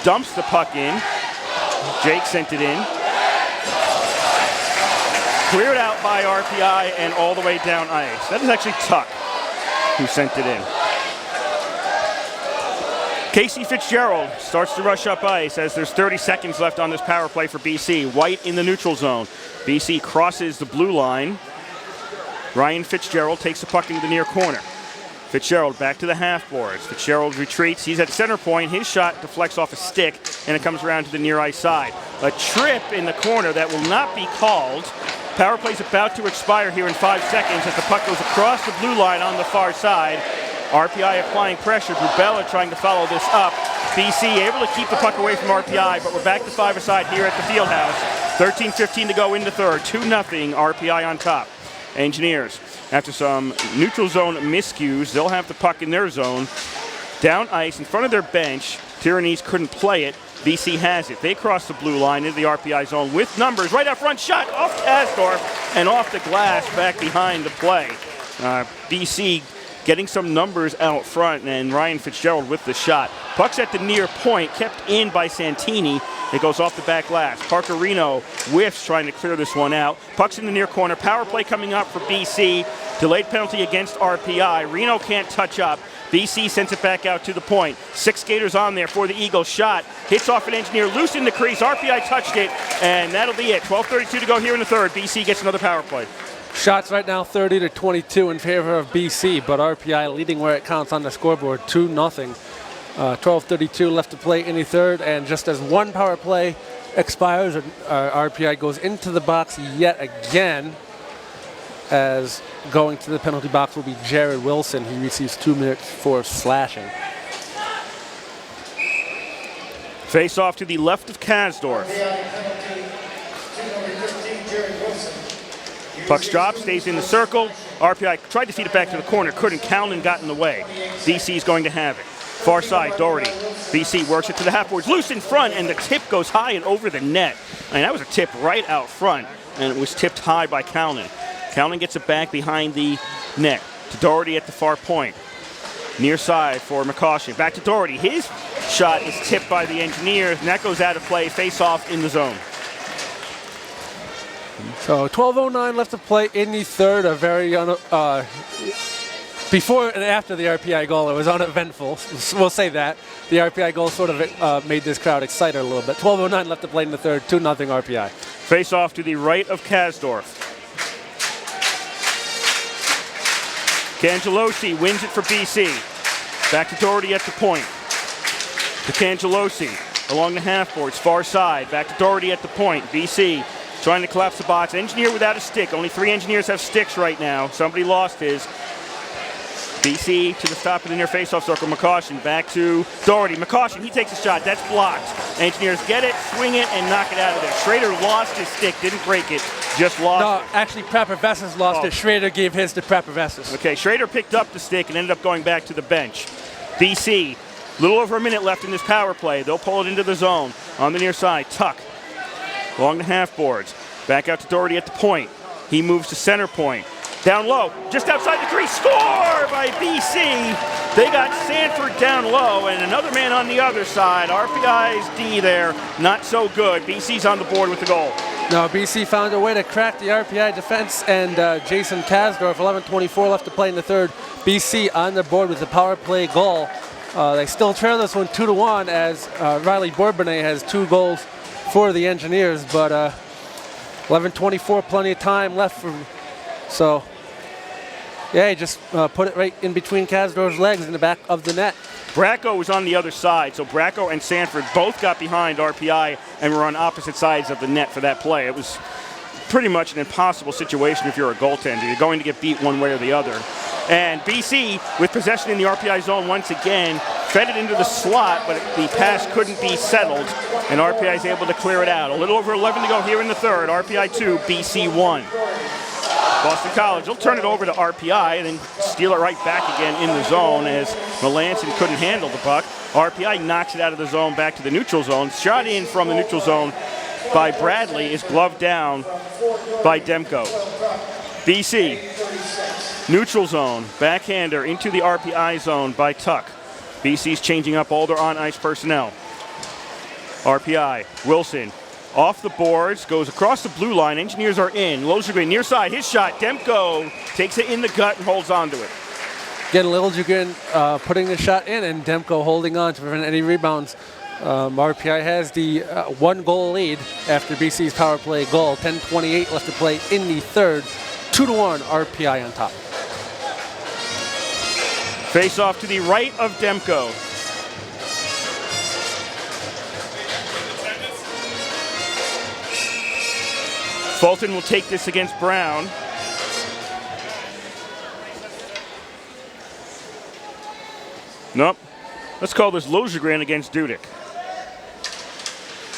dumps the puck in. Jake sent it in. Cleared out by RPI and all the way down ice. That is actually Tuck who sent it in. Casey Fitzgerald starts to rush up ice as there's 30 seconds left on this power play for BC. White in the neutral zone. BC crosses the blue line. Ryan Fitzgerald takes the puck into the near corner. Fitzgerald back to the half boards. Fitzgerald retreats. He's at center point. His shot deflects off a stick, and it comes around to the near ice side. A trip in the corner that will not be called. Power play's about to expire here in 5 seconds as the puck goes across the blue line on the far side. RPI applying pressure. Rubella trying to follow this up. BC able to keep the puck away from RPI, but we're back to 5-a-side here at the Fieldhouse. 13:15 to go in the third. 2-0 RPI on top. Engineers, after some neutral zone miscues, they'll have the puck in their zone. Down ice in front of their bench. Tyrannies couldn't play it. BC has it. They cross the blue line into the RPI zone with numbers. Right out front, shot off Kasdorf and off the glass back behind the play. BC getting some numbers out front, and Ryan Fitzgerald with the shot. Puck's at the near point, kept in by Santini. It goes off the back glass. Parker Reno whiffs trying to clear this one out. Puck's in the near corner. Power play coming up for BC. Delayed penalty against RPI. Reno can't touch up. BC sends it back out to the point. 6 skaters on there for the Eagles. Shot hits off an Engineer, loose in the crease. RPI touched it, and that'll be it. 12:32 to go here in the third. BC gets another power play. Shots right now 30-22 in favor of BC, but RPI leading where it counts on the scoreboard, 2-0. 12:32 left to play in the third, and just as one power play expires, RPI goes into the box yet again, as going to the penalty box will be Jared Wilson. He receives 2 minutes for slashing. Face off to the left of Kasdorf. Puck's drop, stays in the circle. RPI tried to feed it back to the corner, couldn't. Callan got in the way. BC's going to have it. Far side, Doherty. BC works it to the half boards, loose in front, and the tip goes high and over the net. I mean, that was a tip right out front, and it was tipped high by Callan. Callan gets it back behind the net to Doherty at the far point. Near side for McCaution. Back to Doherty. His shot is tipped by the Engineers, and that goes out of play. Face off in the zone. So 12:09 left to play in the third. A very before and after the RPI goal, it was uneventful. We'll say that. The RPI goal sort of made this crowd excited a little bit. 12:09 left to play in the third. 2-0 RPI. Face off to the right of Kasdorf. Cangelosi wins it for BC. Back to Doherty at the point. To Cangelosi along the half boards, far side. Back to Doherty at the point. BC trying to collapse the box. Engineer without a stick. Only 3 Engineers have sticks right now. Somebody lost his. BC to the stop of the near face-off circle. McCaution back to Doherty. McCaution, he takes a shot. That's blocked. Engineers get it, swing it, and knock it out of there. Schrader lost his stick, didn't break it, just lost it. No, actually, Prapor-Vesas lost it. Schrader gave his to Prapor-Vesas. Okay, Schrader picked up the stick and ended up going back to the bench. BC, a little over a minute left in this power play. They'll pull it into the zone on the near side. Tuck along the half boards. Back out to Doherty at the point. He moves to center point. Down low, just outside the crease, score by BC. They got Sanford down low and another man on the other side. RPI's D there, not so good. BC's on the board with the goal. No, BC found a way to crack the RPI defense, and Jason Kasdorf, 11:24 left to play in the third. BC on the board with the power play goal. They still trail this one 2-1 as Riley Bourbonnais has 2 goals for the Engineers, but 11:24, plenty of time left for. So, yeah, he just put it right in between Kasdorf's legs in the back of the net. Bracco was on the other side, so Bracco and Sanford both got behind RPI and were on opposite sides of the net for that play. It was pretty much an impossible situation if you're a goaltender. You're going to get beat one way or the other. And BC, with possession in the RPI zone once again, fed it into the slot, but the pass couldn't be settled, and RPI is able to clear it out. A little over 11 to go here in the third. RPI 2, BC 1. Boston College will turn it over to RPI and then steal it right back again in the zone as Melanson couldn't handle the puck. RPI knocks it out of the zone back to the neutral zone. Shot in from the neutral zone by Bradley is gloved down by Demko. BC, neutral zone, backhander into the RPI zone by Tuck. BC's changing up all their on-ice personnel. RPI, Wilson, off the boards, goes across the blue line. Engineers are in. Lozier near side, his shot. Demko takes it in the gut and holds on to it. getting a little jigrin, putting the shot in, and Demko holding on to prevent any rebounds. RPI has the 1-goal lead after BC's power play goal. 10:28 left to play in the third. 2-1 RPI on top. Face off to the right of Demko. Fulton will take this against Brown. Nope. Let's call this Lojegran against Dudek.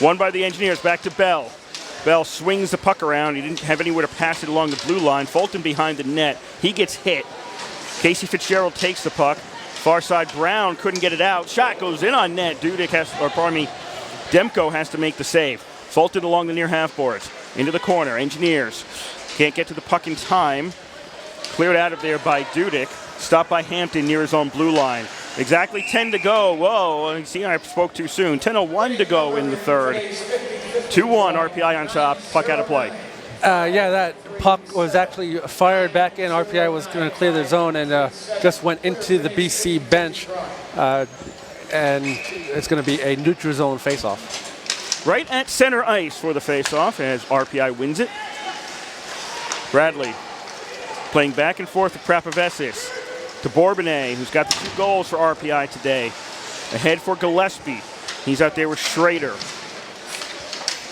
Won by the Engineers. Back to Bell. Bell swings the puck around. He didn't have anywhere to pass it along the blue line. Fulton behind the net. He gets hit. Casey Fitzgerald takes the puck. Far side, Brown couldn't get it out. Shot goes in on net. Dudek has, or pardon me, Demko has to make the save. Fulton along the near half boards. Into the corner. Engineers can't get to the puck in time. Cleared out of there by Dudek. Stopped by Hampton near his own blue line. Exactly 10 to go. Whoa, see, I spoke too soon. 10:01 to go in the third. 2-1 RPI on top. Puck out of play. Yeah, that puck was actually fired back in. RPI was going to clear the zone and just went into the BC bench. And it's going to be a neutral zone faceoff. Right at center ice for the faceoff as RPI wins it. Bradley playing back and forth to Prapavesis. To Bourbonnais, who's got the 2 goals for RPI today. Ahead for Gillespie. He's out there with Schrader.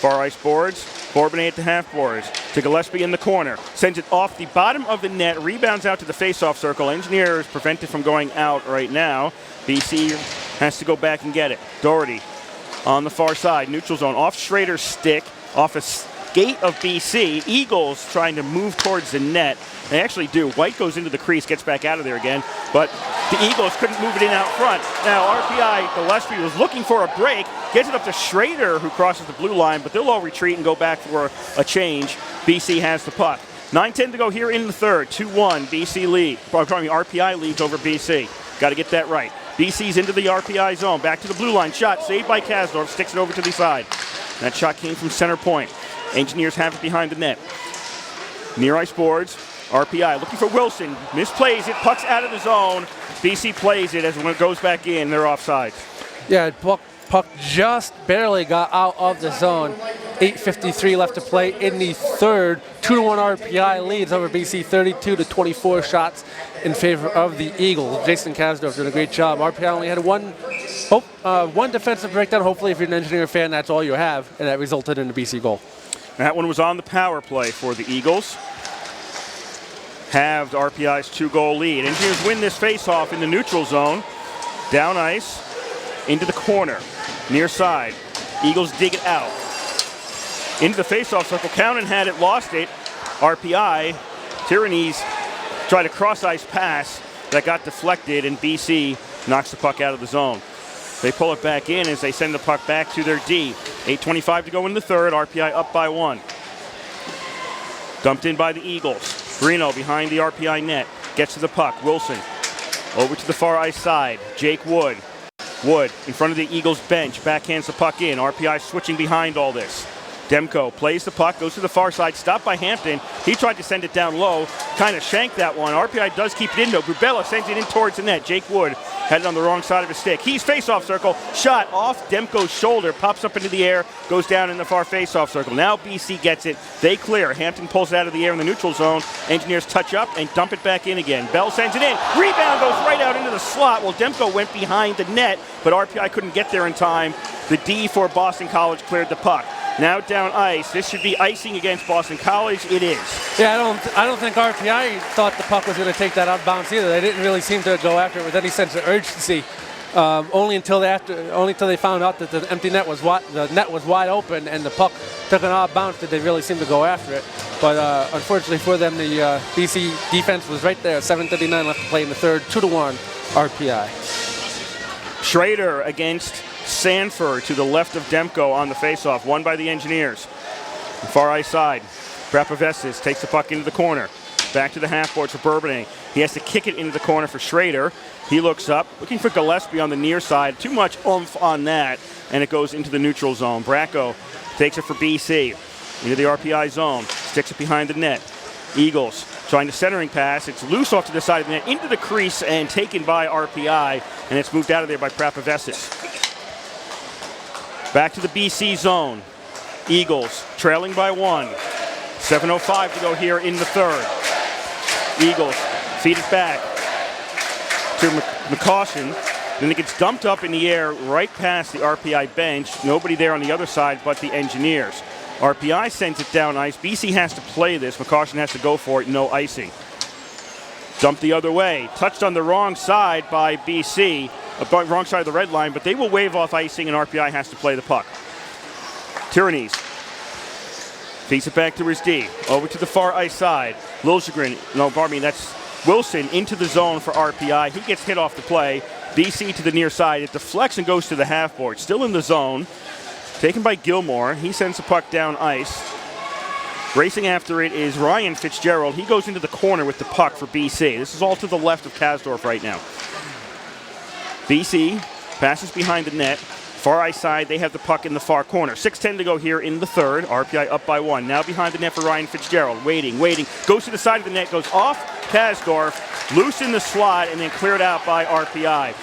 Far ice boards. Bourbonnais at the half boards. To Gillespie in the corner. Sends it off the bottom of the net. Rebounds out to the face-off circle. Engineers prevented from going out right now. BC has to go back and get it. Doherty on the far side. Neutral zone. Off Schrader's stick. Off a skate of BC. Eagles trying to move towards the net. They actually do. White goes into the crease, gets back out of there again, but the Eagles couldn't move it in out front. Now RPI, Gillespie was looking for a break, gets it up to Schrader, who crosses the blue line, but they'll all retreat and go back for a change. BC has the puck. 9:10 to go here in the third. 2-1 BC lead. RPI leads over BC. Got to get that right. BC's into the RPI zone. Back to the blue line. Shot saved by Kasdorf. Sticks it over to the side. That shot came from center point. Engineers have it behind the net. Near ice boards. RPI looking for Wilson. Misplays it. Puck's out of the zone. BC plays it as when it goes back in. They're offside. Yeah, puck just barely got out of the zone. 8:53 left to play in the third. 2-1 RPI leads over BC. 32-24 shots in favor of the Eagles. Jason Kasdorf did a great job. RPI only had one defensive breakdown. Hopefully, if you're an Engineer fan, that's all you have, and that resulted in a BC goal. That one was on the power play for the Eagles. Halved RPI's 2-goal lead. Engineers win this face-off in the neutral zone. Down ice, into the corner, near side. Eagles dig it out. Into the face-off circle. Cownan had it, lost it. RPI, Tyrannies tried a cross-ice pass that got deflected, and BC knocks the puck out of the zone. They pull it back in as they send the puck back to their D. 8:25 to go in the third. RPI up by 1. Dumped in by the Eagles. Reno behind the RPI net. Gets to the puck. Wilson over to the far ice side. Jake Wood. Wood in front of the Eagles bench. Backhands the puck in. RPI switching behind all this. Demko plays the puck, goes to the far side, stopped by Hampton. He tried to send it down low, kind of shanked that one. RPI does keep it in though. Bubella sends it in towards the net. Jake Wood had it on the wrong side of his stick. He's face-off circle, shot off Demko's shoulder, pops up into the air, goes down in the far face-off circle. Now BC gets it, they clear. Hampton pulls it out of the air in the neutral zone. Engineers touch up and dump it back in again. Bell sends it in, rebound goes right out into the slot. Well, Demko went behind the net, but RPI couldn't get there in time. The D for Boston College cleared the puck. Now down ice. This should be icing against Boston College. It is. Yeah, I don't think RPI thought the puck was going to take that out of bounds either. They didn't really seem to go after it with any sense of urgency. Only until they found out that the empty net was wide open and the puck took an odd bounce did they really seem to go after it. But unfortunately for them, the BC defense was right there. 7:39 left to play in the third. 2-1 RPI. Schrader against Sanford to the left of Demko on the faceoff, won by the Engineers. The far ice side, Prapavesis takes the puck into the corner. Back to the half boards for Bourbonnais. He has to kick it into the corner for Schrader. He looks up, looking for Gillespie on the near side. Too much oomph on that, and it goes into the neutral zone. Bracco takes it for BC into the RPI zone, sticks it behind the net. Eagles trying to centering pass. It's loose off to the side of the net, into the crease, and taken by RPI, and it's moved out of there by Prapavesis. Back to the BC zone. Eagles trailing by 1. 7:05 to go here in the third. Eagles feed it back to McCaution. Then it gets dumped up in the air right past the RPI bench. Nobody there on the other side but the Engineers. RPI sends it down ice. BC has to play this. McCaution has to go for it. No icing. Dumped the other way. Touched on the wrong side by BC. Wrong side of the red line, but they will wave off icing and RPI has to play the puck. Tyrannies feeds it back to his D. Over to the far ice side. That's Wilson into the zone for RPI. He gets hit off the play. BC to the near side. It deflects and goes to the half board. Still in the zone. Taken by Gilmore. He sends the puck down ice. Racing after it is Ryan Fitzgerald. He goes into the corner with the puck for BC. This is all to the left of Kasdorf right now. BC passes behind the net. Far ice side, they have the puck in the far corner. 6:10 to go here in the third. RPI up by 1. Now behind the net for Ryan Fitzgerald. Waiting. Goes to the side of the net, goes off Kasdorf, loose in the slot, and then cleared out by RPI.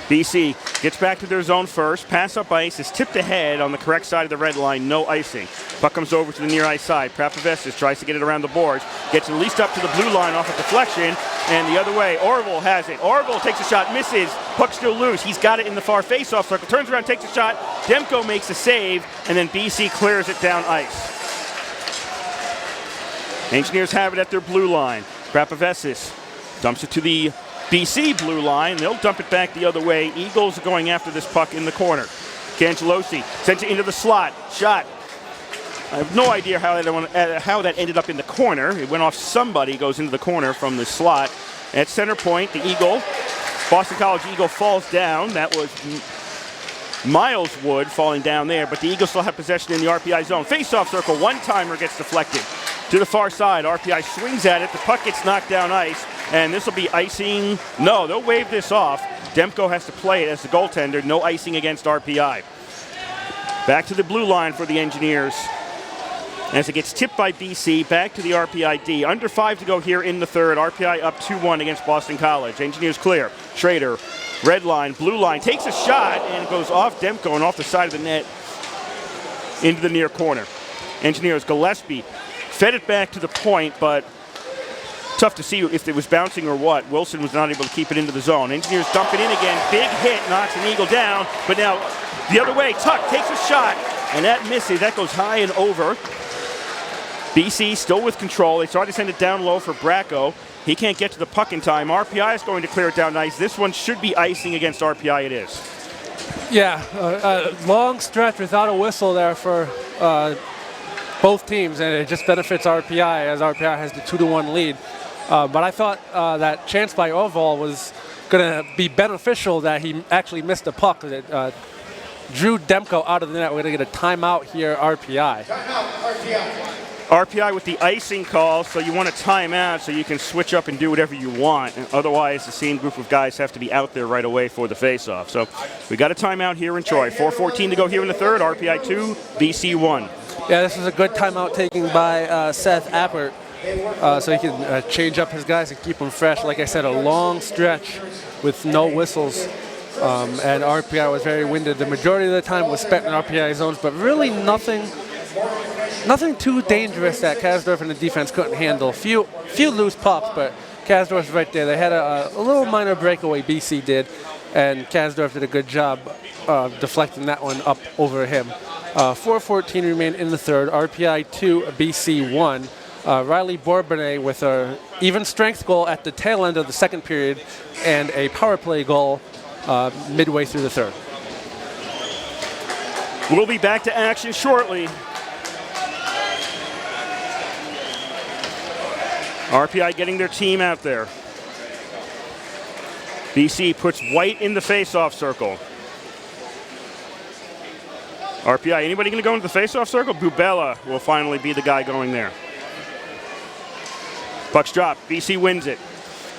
BC gets back to their zone first. Pass up ice is tipped ahead on the correct side of the red line. No icing. Puck comes over to the near ice side. Prapavesis tries to get it around the boards. Gets at least up to the blue line off a deflection. And the other way, Orville has it. Orville takes a shot, misses. Puck still loose. He's got it in the far face-off circle. Turns around, takes a shot. Demko makes a save. And then BC clears it down ice. Engineers have it at their blue line. Prapavesis dumps it to the BC blue line. They'll dump it back the other way. Eagles are going after this puck in the corner. Cangelosi sends it into the slot. Shot. I have no idea how that ended up in the corner. It went off somebody, goes into the corner from the slot. At center point, the Eagle, Boston College Eagle falls down. That was Miles Wood falling down there, but the Eagles still have possession in the RPI zone. Face-off circle, one-timer gets deflected. To the far side, RPI swings at it. The puck gets knocked down ice, and this will be icing. No, they'll wave this off. Demko has to play it as the goaltender. No icing against RPI. Back to the blue line for the Engineers. As it gets tipped by BC, back to the RPI D. Under 5 to go here in the third. RPI up 2-1 against Boston College. Engineers clear. Schrader, red line, blue line, takes a shot and goes off Demko and off the side of the net into the near corner. Engineers, Gillespie fed it back to the point, but tough to see if it was bouncing or what. Wilson was not able to keep it into the zone. Engineers dump it in again. Big hit, knocks an Eagle down, but now the other way. Tuck takes a shot, and that misses. That goes high and over. BC still with control. They tried to send it down low for Bracco. He can't get to the puck in time. RPI is going to clear it down nice. This one should be icing against RPI. It is. Yeah, long stretch without a whistle there for both teams, and it just benefits RPI as RPI has the 2-1 lead. But I thought that chance by Orville was going to be beneficial, that he actually missed the puck. That drew Demko out of the net. We're going to get a timeout here, RPI. Timeout, RPI. RPI with the icing call, so you want a timeout so you can switch up and do whatever you want. And otherwise, the same group of guys have to be out there right away for the face-off. So we got a timeout here in Troy. 4:14 to go here in the third. RPI 2, BC 1. Yeah, this is a good timeout taken by Seth Appert, so he can change up his guys and keep them fresh. Like I said, a long stretch with no whistles, and RPI was very winded. The majority of the time was spent in RPI zones, but really nothing too dangerous that Kasdorf and the defense couldn't handle. Few loose pucks, but Kasdorf's right there. They had a little minor breakaway, BC did, and Kasdorf did a good job deflecting that one up over him. 4:14 remain in the third. RPI 2, BC 1. Riley Bourbonnais with an even strength goal at the tail end of the second period and a power play goal midway through the third. We'll be back to action shortly. RPI getting their team out there. BC puts White in the face-off circle. RPI, anybody going to go into the face-off circle? Bubella will finally be the guy going there. Puck's dropped. BC wins it.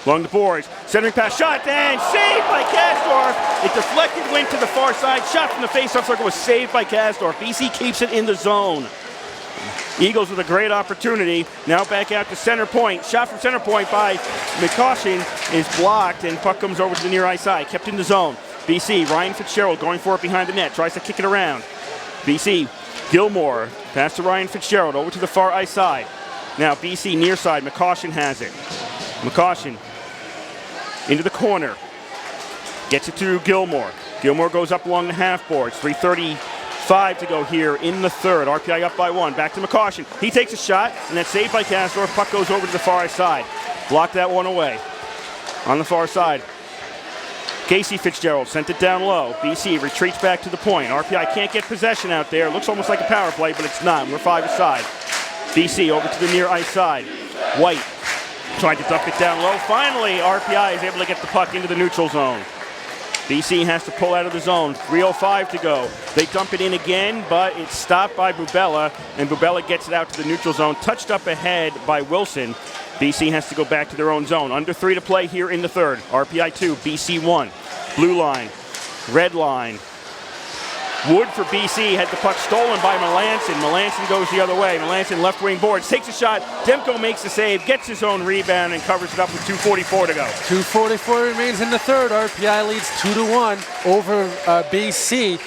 Along the boards. Centering pass, shot, and saved by Kasdorf. It deflected, went to the far side. Shot from the face-off circle was saved by Kasdorf. BC keeps it in the zone. Eagles with a great opportunity. Now back out to center point. Shot from center point by McCoshen is blocked, and puck comes over to the near ice side. Kept in the zone. BC, Ryan Fitzgerald going for it behind the net. Tries to kick it around. BC, Gilmore. Pass to Ryan Fitzgerald over to the far ice side. Now BC near side. McCoshen has it. McCoshen into the corner. Gets it to Gilmore. Gilmore goes up along the half boards. 3:35 to go here in the third. RPI up by 1. Back to McCoshen. He takes a shot, and that's saved by Kasdorf. Puck goes over to the far side. Block that one away. On the far side, Casey Fitzgerald sent it down low. BC retreats back to the point. RPI can't get possession out there. Looks almost like a power play, but it's not. We're 5 aside. BC over to the near ice side. White tried to dump it down low. Finally, RPI is able to get the puck into the neutral zone. BC has to pull out of the zone. 3:05 to go. They dump it in again, but it's stopped by Bubella, and Bubella gets it out to the neutral zone. Touched up ahead by Wilson. BC has to go back to their own zone. Under 3 to play here in the third. RPI 2, BC 1. Blue line, red line. Wood for BC had the puck stolen by Melanson. Melanson goes the other way. Melanson left wing boards, takes a shot. Demko makes the save, gets his own rebound, and covers it up with 2:44 to go. 2:44 remains in the third. RPI leads 2-1 over BC.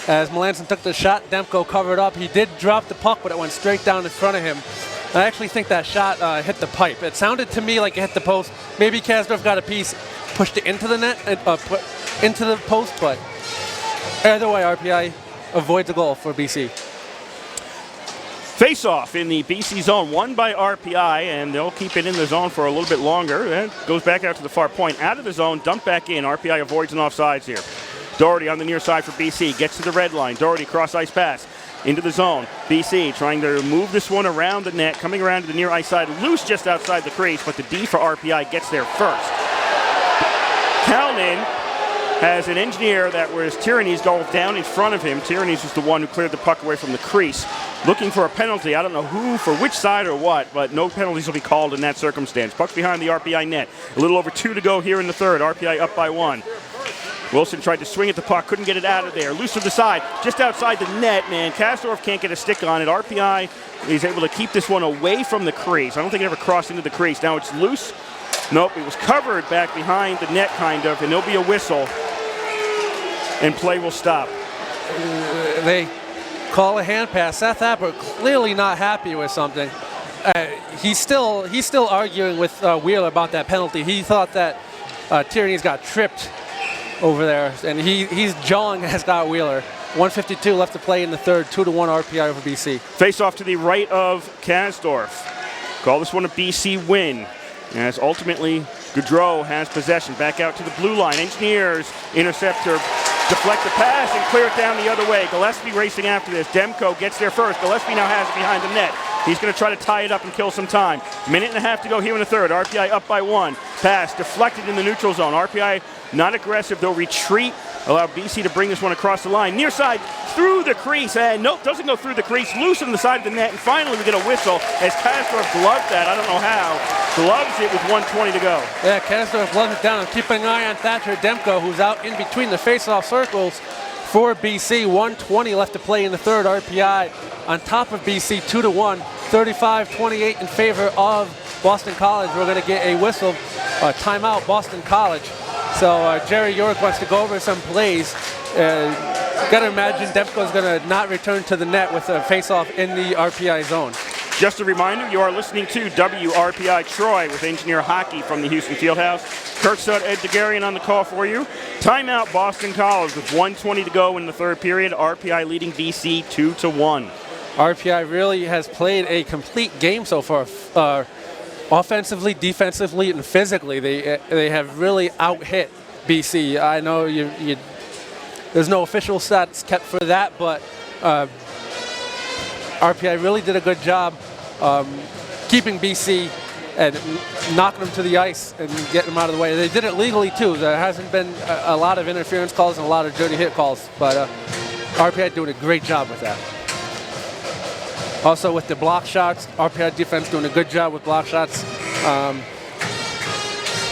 As Melanson took the shot, Demko covered up. He did drop the puck, but it went straight down in front of him. I actually think that shot hit the pipe. It sounded to me like it hit the post. Maybe Kasdorf got a piece, pushed it into the net, put into the post, but either way, RPI avoids a goal for BC. Face-off in the BC zone, won by RPI, and they'll keep it in the zone for a little bit longer. It goes back out to the far point, out of the zone, dumped back in. RPI avoids an offsides here. Doherty on the near side for BC, gets to the red line. Doherty cross-ice pass into the zone. BC trying to move this one around the net, coming around to the near ice side, loose just outside the crease, but the D for RPI gets there first. Kalnin has an engineer that was Tyranny's goal down in front of him. Tyranny's was the one who cleared the puck away from the crease. Looking for a penalty. I don't know who, for which side or what, but no penalties will be called in that circumstance. Puck behind the RPI net. A little over 2 to go here in the third. RPI up by 1. Wilson tried to swing at the puck, couldn't get it out of there. Loose to the side, just outside the net, man. Kasdorf can't get a stick on it. RPI is able to keep this one away from the crease. I don't think it ever crossed into the crease. Now it's loose. Nope, it was covered back behind the net, kind of, and there'll be a whistle, and play will stop. They call a hand pass. Seth Apper clearly not happy with something. He's still arguing with Wheeler about that penalty. He thought that Tyranny's got tripped over there, and he's jawing at Scott Wheeler. 1:52 left to play in the third. 2-1 RPI over BC. Face off to the right of Kasdorf. Call this one a BC win, as ultimately Gaudreau has possession. Back out to the blue line. Engineers interceptor, deflect the pass and clear it down the other way. Gillespie racing after this. Demko gets there first. Gillespie now has it behind the net. He's going to try to tie it up and kill some time. Minute and a half to go here in the third. RPI up by 1. Pass deflected in the neutral zone. RPI not aggressive. They'll retreat. Allow BC to bring this one across the line. Near side, through the crease. And nope, doesn't go through the crease. Loose on the side of the net. And finally we get a whistle as Kasdorf gloved that. I don't know how. Gloves it with 1:20 to go. Yeah, Kasdorf gloves it down. I'm keeping an eye on Thatcher Demko, who's out in between the face-off circles for BC. 1:20 left to play in the third. RPI on top of BC 2-1. 35-28 in favor of Boston College. We're going to get a whistle, timeout, Boston College. So Jerry York wants to go over some plays. Got to imagine Demko's going to not return to the net with a face-off in the RPI zone. Just a reminder, you are listening to WRPI Troy with Engineer Hockey from the Houston Fieldhouse. Kirk Sut, Ed DeGarian on the call for you. Timeout Boston College with 1:20 to go in the third period. RPI leading BC 2-1. RPI really has played a complete game so far. Offensively, defensively, and physically, they have really out-hit BC. I know there's no official stats kept for that, but RPI really did a good job keeping BC and knocking them to the ice and getting them out of the way. They did it legally, too. There hasn't been a lot of interference calls and a lot of dirty hit calls, but RPI doing a great job with that. Also with the block shots, RPI defense doing a good job with block shots.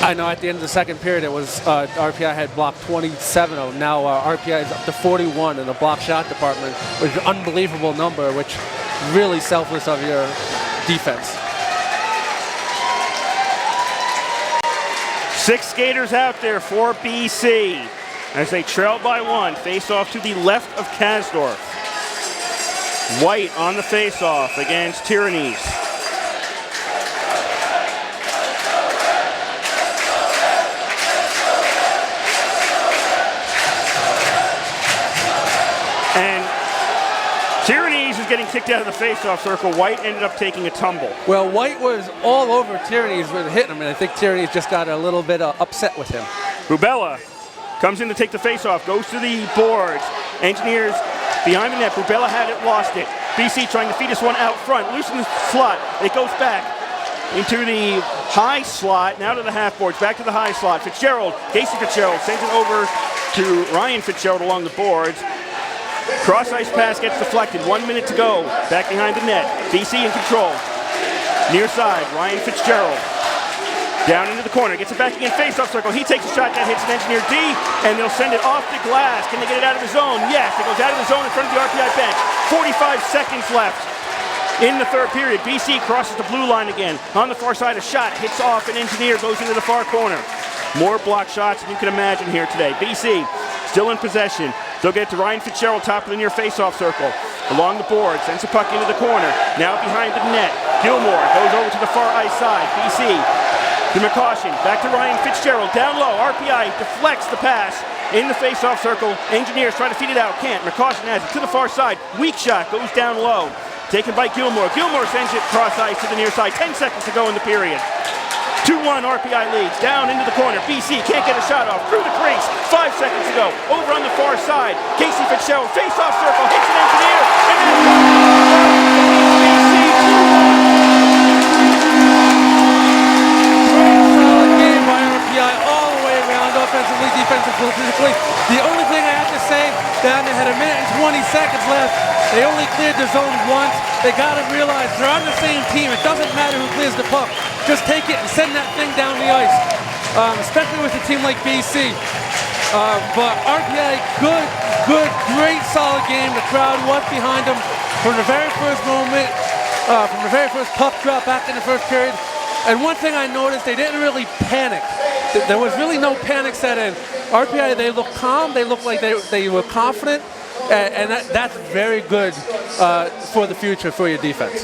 I know at the end of the second period it was RPI had blocked 27 of them. Now RPI is up to 41 in the block shot department, which is an unbelievable number, which really selfless of your defense. 6 skaters out there for BC as they trail by 1. Face off to the left of Kasdorf. White on the face off against Tyrannies. And Tyrannies is getting kicked out of the face-off circle. White ended up taking a tumble. Well, White was all over Tyrannies when hitting him, and I think Tyrannies just got a little bit upset with him. Bubella comes in to take the face-off, goes to the boards. Engineers behind the net. Bubella had it, lost it. BC trying to feed this one out front. Loosen the slot. It goes back into the high slot, now to the half boards, back to the high slot. Fitzgerald, Casey Fitzgerald sends it over to Ryan Fitzgerald along the boards. Cross ice pass gets deflected. 1 minute to go. Back behind the net. BC in control. Near side, Ryan Fitzgerald. Down into the corner. Gets it back again. Face-off circle. He takes a shot that hits an Engineer D, and they'll send it off the glass. Can they get it out of the zone? Yes. It goes out of the zone in front of the RPI bench. 45 seconds left in the third period. BC crosses the blue line again. On the far side, a shot hits off an Engineer, goes into the far corner. More block shots than you can imagine here today. BC still in possession. They'll get to Ryan Fitzgerald, top of the near face-off circle. Along the board, sends the puck into the corner. Now behind the net. Gilmore goes over to the far ice side. BC to McCaution. Back to Ryan Fitzgerald. Down low. RPI deflects the pass in the face-off circle. Engineers try to feed it out. Can't. McCaution has it to the far side. Weak shot. Goes down low. Taken by Gilmore. Gilmore sends it cross ice to the near side. 10 seconds to go in the period. 2-1 RPI leads. Down into the corner. BC can't get a shot off. Through the crease. 5 seconds to go. Over on the far side. Casey Fitzgerald. Face-off circle. Hits an Engineer. And then BC 2-1. Solid game by RPI all the way around, offensively, defensively, physically. The only thing I have to say, down they had 1 minute and 20 seconds left. They only cleared the zone once. They got to realize they're on the same team. It doesn't matter who clears the puck. Just take it and send that thing down the ice, especially with a team like BC. But RPI, good, great, solid game. The crowd was behind them from the very first moment, from the very first puck drop back in the first period. And one thing I noticed, they didn't really panic. There was really no panic set in. RPI, they looked calm. They looked like they were confident. And that's very good for the future for your defense.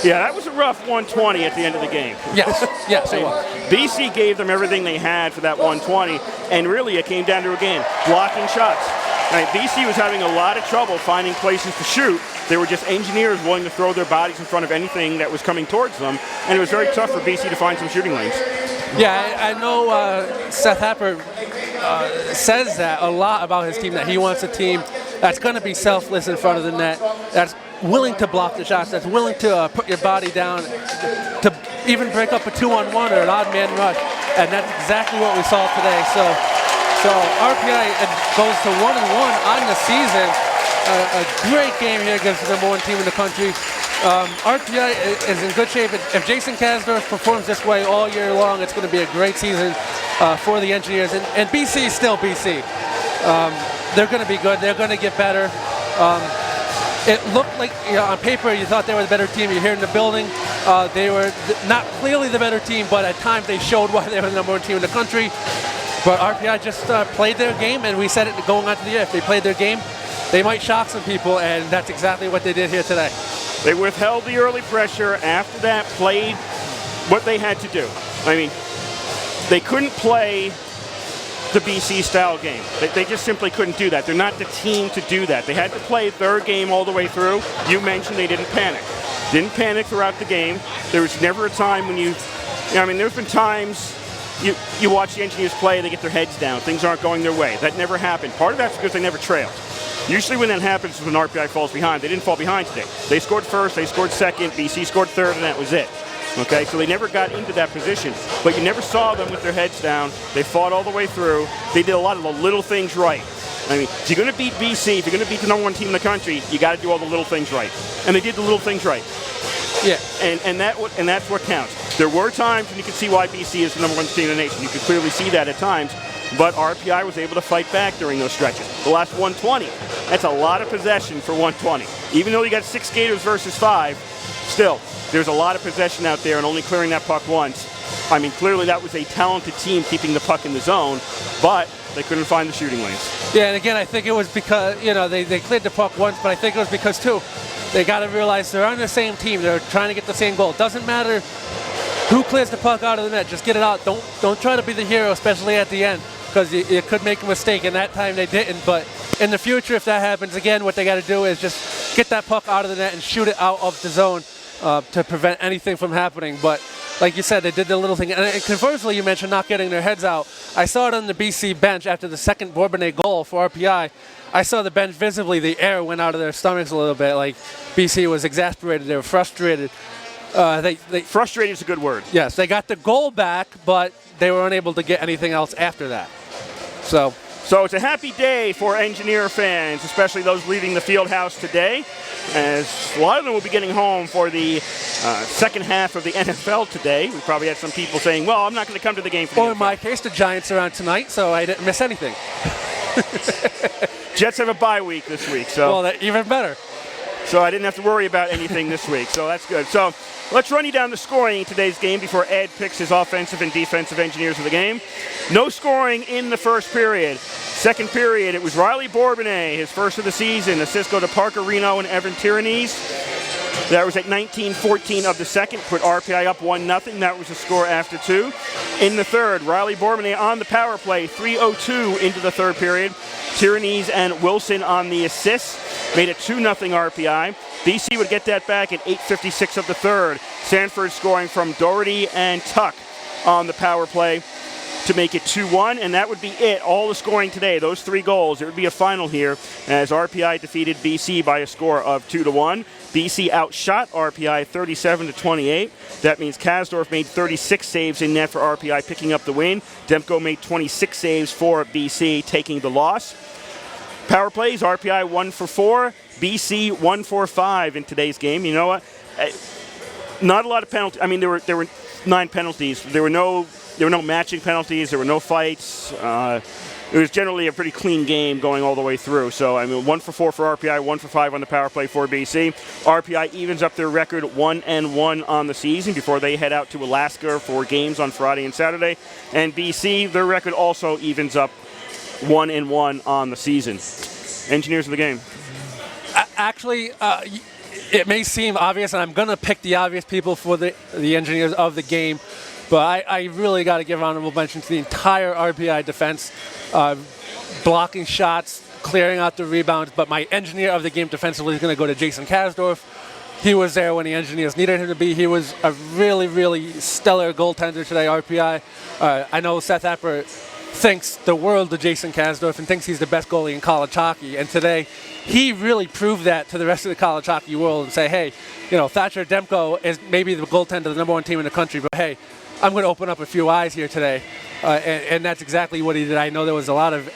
Yeah, that was a rough 120 at the end of the game. Yes, yes, it was. BC gave them everything they had for that 120, and really it came down to, again, blocking shots. Right, BC was having a lot of trouble finding places to shoot. They were just Engineers willing to throw their bodies in front of anything that was coming towards them, and it was very tough for BC to find some shooting lanes. Yeah, I know Seth Happer says that a lot about his team, that he wants a team that's going to be selfless in front of the net, that's willing to block the shots, that's willing to put your body down, to even break up a 2-on-1 or an odd man rush, and that's exactly what we saw today. So RPI goes to 1-1 on the season. A great game here against the #1 team in the country. RPI is in good shape. If Jason Kasdorf performs this way all year long, it's going to be a great season for the Engineers. And BC is still BC. They're going to be good. They're going to get better. It looked like, on paper, you thought they were the better team. You're here in the building. They were not clearly the better team, but at times they showed why they were the #1 team in the country. But RPI just played their game, and we said it going on to the year. If they played their game, they might shock some people, and that's exactly what they did here today. They withheld the early pressure. After that, played what they had to do. I mean, they couldn't play the BC style game. They just simply couldn't do that. They're not the team to do that. They had to play their game all the way through. You mentioned they didn't panic. Didn't panic throughout the game. There was never a time when there's been times you watch the Engineers play, they get their heads down. Things aren't going their way. That never happened. Part of that's because they never trailed. Usually when that happens is when RPI falls behind. They didn't fall behind today. They scored first, they scored second, BC scored third, and that was it. Okay, so they never got into that position. But you never saw them with their heads down. They fought all the way through. They did a lot of the little things right. I mean, if you're going to beat BC, if you're going to beat the #1 team in the country, you got to do all the little things right. And they did the little things right. Yeah. And that's what counts. There were times when you could see why BC is the #1 team in the nation. You could clearly see that at times. but RPI was able to fight back during those stretches. The last 120, that's a lot of possession for 120. Even though you got 6 skaters versus 5, still, there's a lot of possession out there and only clearing that puck once. I mean, clearly that was a talented team keeping the puck in the zone, but they couldn't find the shooting lanes. Yeah, and again, I think it was because, they cleared the puck once, but I think it was because, too, they got to realize they're on the same team. They're trying to get the same goal. It doesn't matter who clears the puck out of the net. Just get it out. Don't try to be the hero, especially at the end, because you could make a mistake, and that time they didn't. But in the future, if that happens again, what they got to do is just get that puck out of the net and shoot it out of the zone to prevent anything from happening. But like you said, they did the little thing. And conversely, you mentioned not getting their heads out. I saw it on the BC bench after the second Bourbonnais goal for RPI. I saw the bench visibly, the air went out of their stomachs a little bit. Like BC was exasperated, they were frustrated. Frustrated is a good word. Yes, they got the goal back, but they were unable to get anything else after that. So it's a happy day for Engineer fans, especially those leaving the field house today, as a lot of them will be getting home for the second half of the NFL today. We probably had some people saying, well, I'm not going to come to the game for the Or in my case, the Giants are on tonight, so I didn't miss anything. Jets have a bye week this week, so well, even better. So I didn't have to worry about anything this week, so that's good. So let's run you down the scoring in today's game before Ed picks his offensive and defensive engineers of the game. No scoring in the first period. Second period, it was Riley Bourbonnais, his first of the season. Assists go to Parker Reno and Evan Tyranese. That was at 19-14 of the second, put RPI up 1-0. That was the score after 2. In the third, Riley Bourbonnais on the power play, 3:02 into the third period. Tyranese and Wilson on the assists, made it 2-0 RPI. BC would get that back at 8:56 of the third. Sanford scoring from Doherty and Tuck on the power play to make it 2-1, and that would be it. All the scoring today, those 3 goals. It would be a final here as RPI defeated BC by a score of 2-1. BC outshot RPI 37-28. That means Kasdorf made 36 saves in net for RPI, picking up the win. Demko made 26 saves for BC, taking the loss. Power plays, RPI 1 for 4, BC 1 for 5 in today's game. You know what? Not a lot of penalties. I mean, there were 9 penalties. There were no matching penalties. There were no fights. It was generally a pretty clean game going all the way through. So, I mean, 1 for 4 for RPI, 1 for 5 on the power play for BC. RPI evens up their record 1-1 on the season before they head out to Alaska for games on Friday and Saturday. And BC, their record also evens up 1-1 on the season. Engineers of the game. Actually, it may seem obvious, and I'm going to pick the obvious people for the engineers of the game, but I really got to give honorable mention to the entire RPI defense, blocking shots, clearing out the rebounds, but my engineer of the game defensively is going to go to Jason Kasdorf. He was there when the engineers needed him to be. He was a really, really stellar goaltender today, RPI. I know Seth Epper thinks the world of Jason Kasdorf and thinks he's the best goalie in college hockey. And today, he really proved that to the rest of the college hockey world and say, hey, Thatcher Demko is maybe the goaltender of the number 1 team in the country, but hey, I'm going to open up a few eyes here today. And that's exactly what he did. I know there was a lot of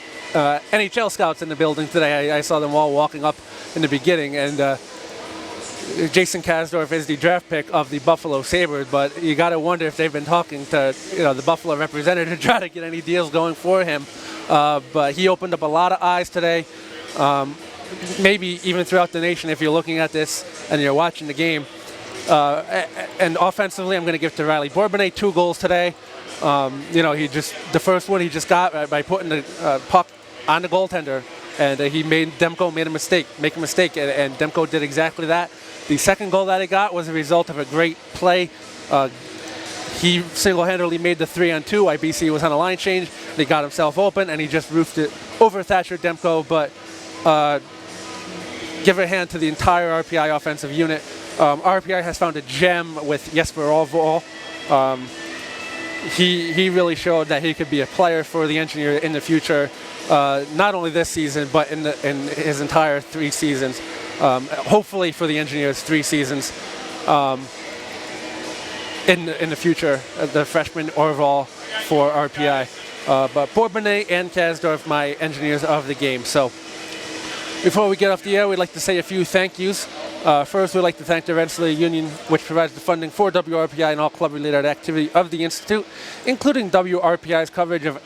NHL scouts in the building today. I saw them all walking up in the beginning. And Jason Kasdorf is the draft pick of the Buffalo Sabres, but you got to wonder if they've been talking to the Buffalo representative to try to get any deals going for him. But he opened up a lot of eyes today, maybe even throughout the nation if you're looking at this and you're watching the game. And offensively, I'm going to give to Riley Bourbonnais 2 goals today. The first one he just got by putting the puck on the goaltender, and Demko made a mistake, and Demko did exactly that. The second goal that he got was a result of a great play. He single-handedly made the 3-on-2. IBC was on a line change. He got himself open, and he just roofed it over Thatcher Demko. But give a hand to the entire RPI offensive unit. RPI has found a gem with Jesper Ahlvall. He really showed that he could be a player for the Engineer in the future, not only this season, but in his entire 3 seasons. Hopefully for the Engineers, 3 seasons in the future, the freshman Ahlvall for RPI. But Bourbonnais and Kasdorf, my engineers of the game. So before we get off the air, we'd like to say a few thank yous. First, we'd like to thank the Rensselaer Union, which provides the funding for WRPI and all club-related activity of the Institute, including WRPI's coverage of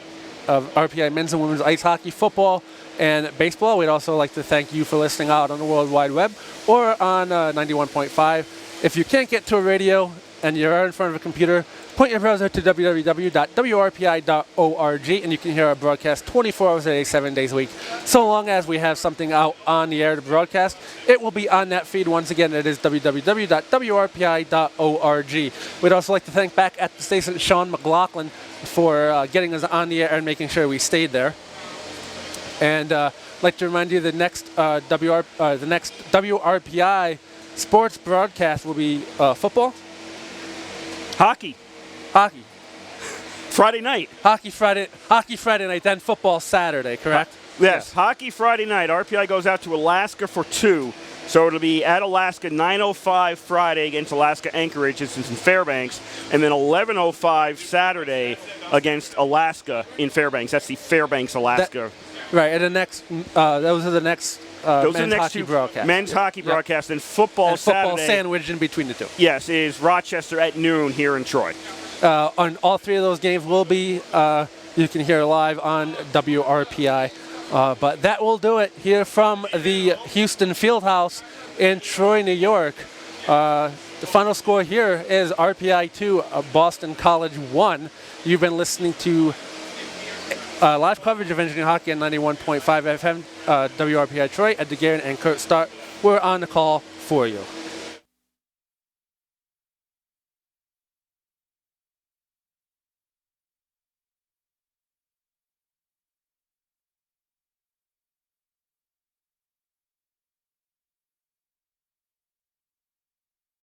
of RPI men's and women's ice hockey, football, and baseball. We'd also like to thank you for listening out on the World Wide Web or on 91.5. If you can't get to a radio and you're in front of a computer, point your browser to www.wrpi.org and you can hear our broadcast 24 hours a day, 7 days a week. So long as we have something out on the air to broadcast, it will be on that feed. Once again, it is www.wrpi.org. We'd also like to thank back at the station Sean McLaughlin for getting us on the air and making sure we stayed there. And I'd like to remind you the next WRPI sports broadcast will be football. Hockey. Friday night. Hockey Friday night, then football Saturday, correct? Yes, hockey Friday night. RPI goes out to Alaska for 2. So it'll be at Alaska 9:05 Friday against Alaska Anchorage. It's in Fairbanks. And then 11:05 Saturday against Alaska in Fairbanks. That's the Fairbanks, Alaska. Right, and the next, those are the next men's hockey broadcast. Men's hockey broadcast and football football Saturday. sandwiched in between the two. Yes, is Rochester at noon here in Troy. On all 3 of those games will be, you can hear live on WRPI. But that will do it here from the Houston Fieldhouse in Troy, New York. The final score here is RPI 2, Boston College 1. You've been listening to live coverage of engineering hockey on 91.5 FM, WRPI Troy. Ed DeGuerin and Kurt Stark. We're on the call for you.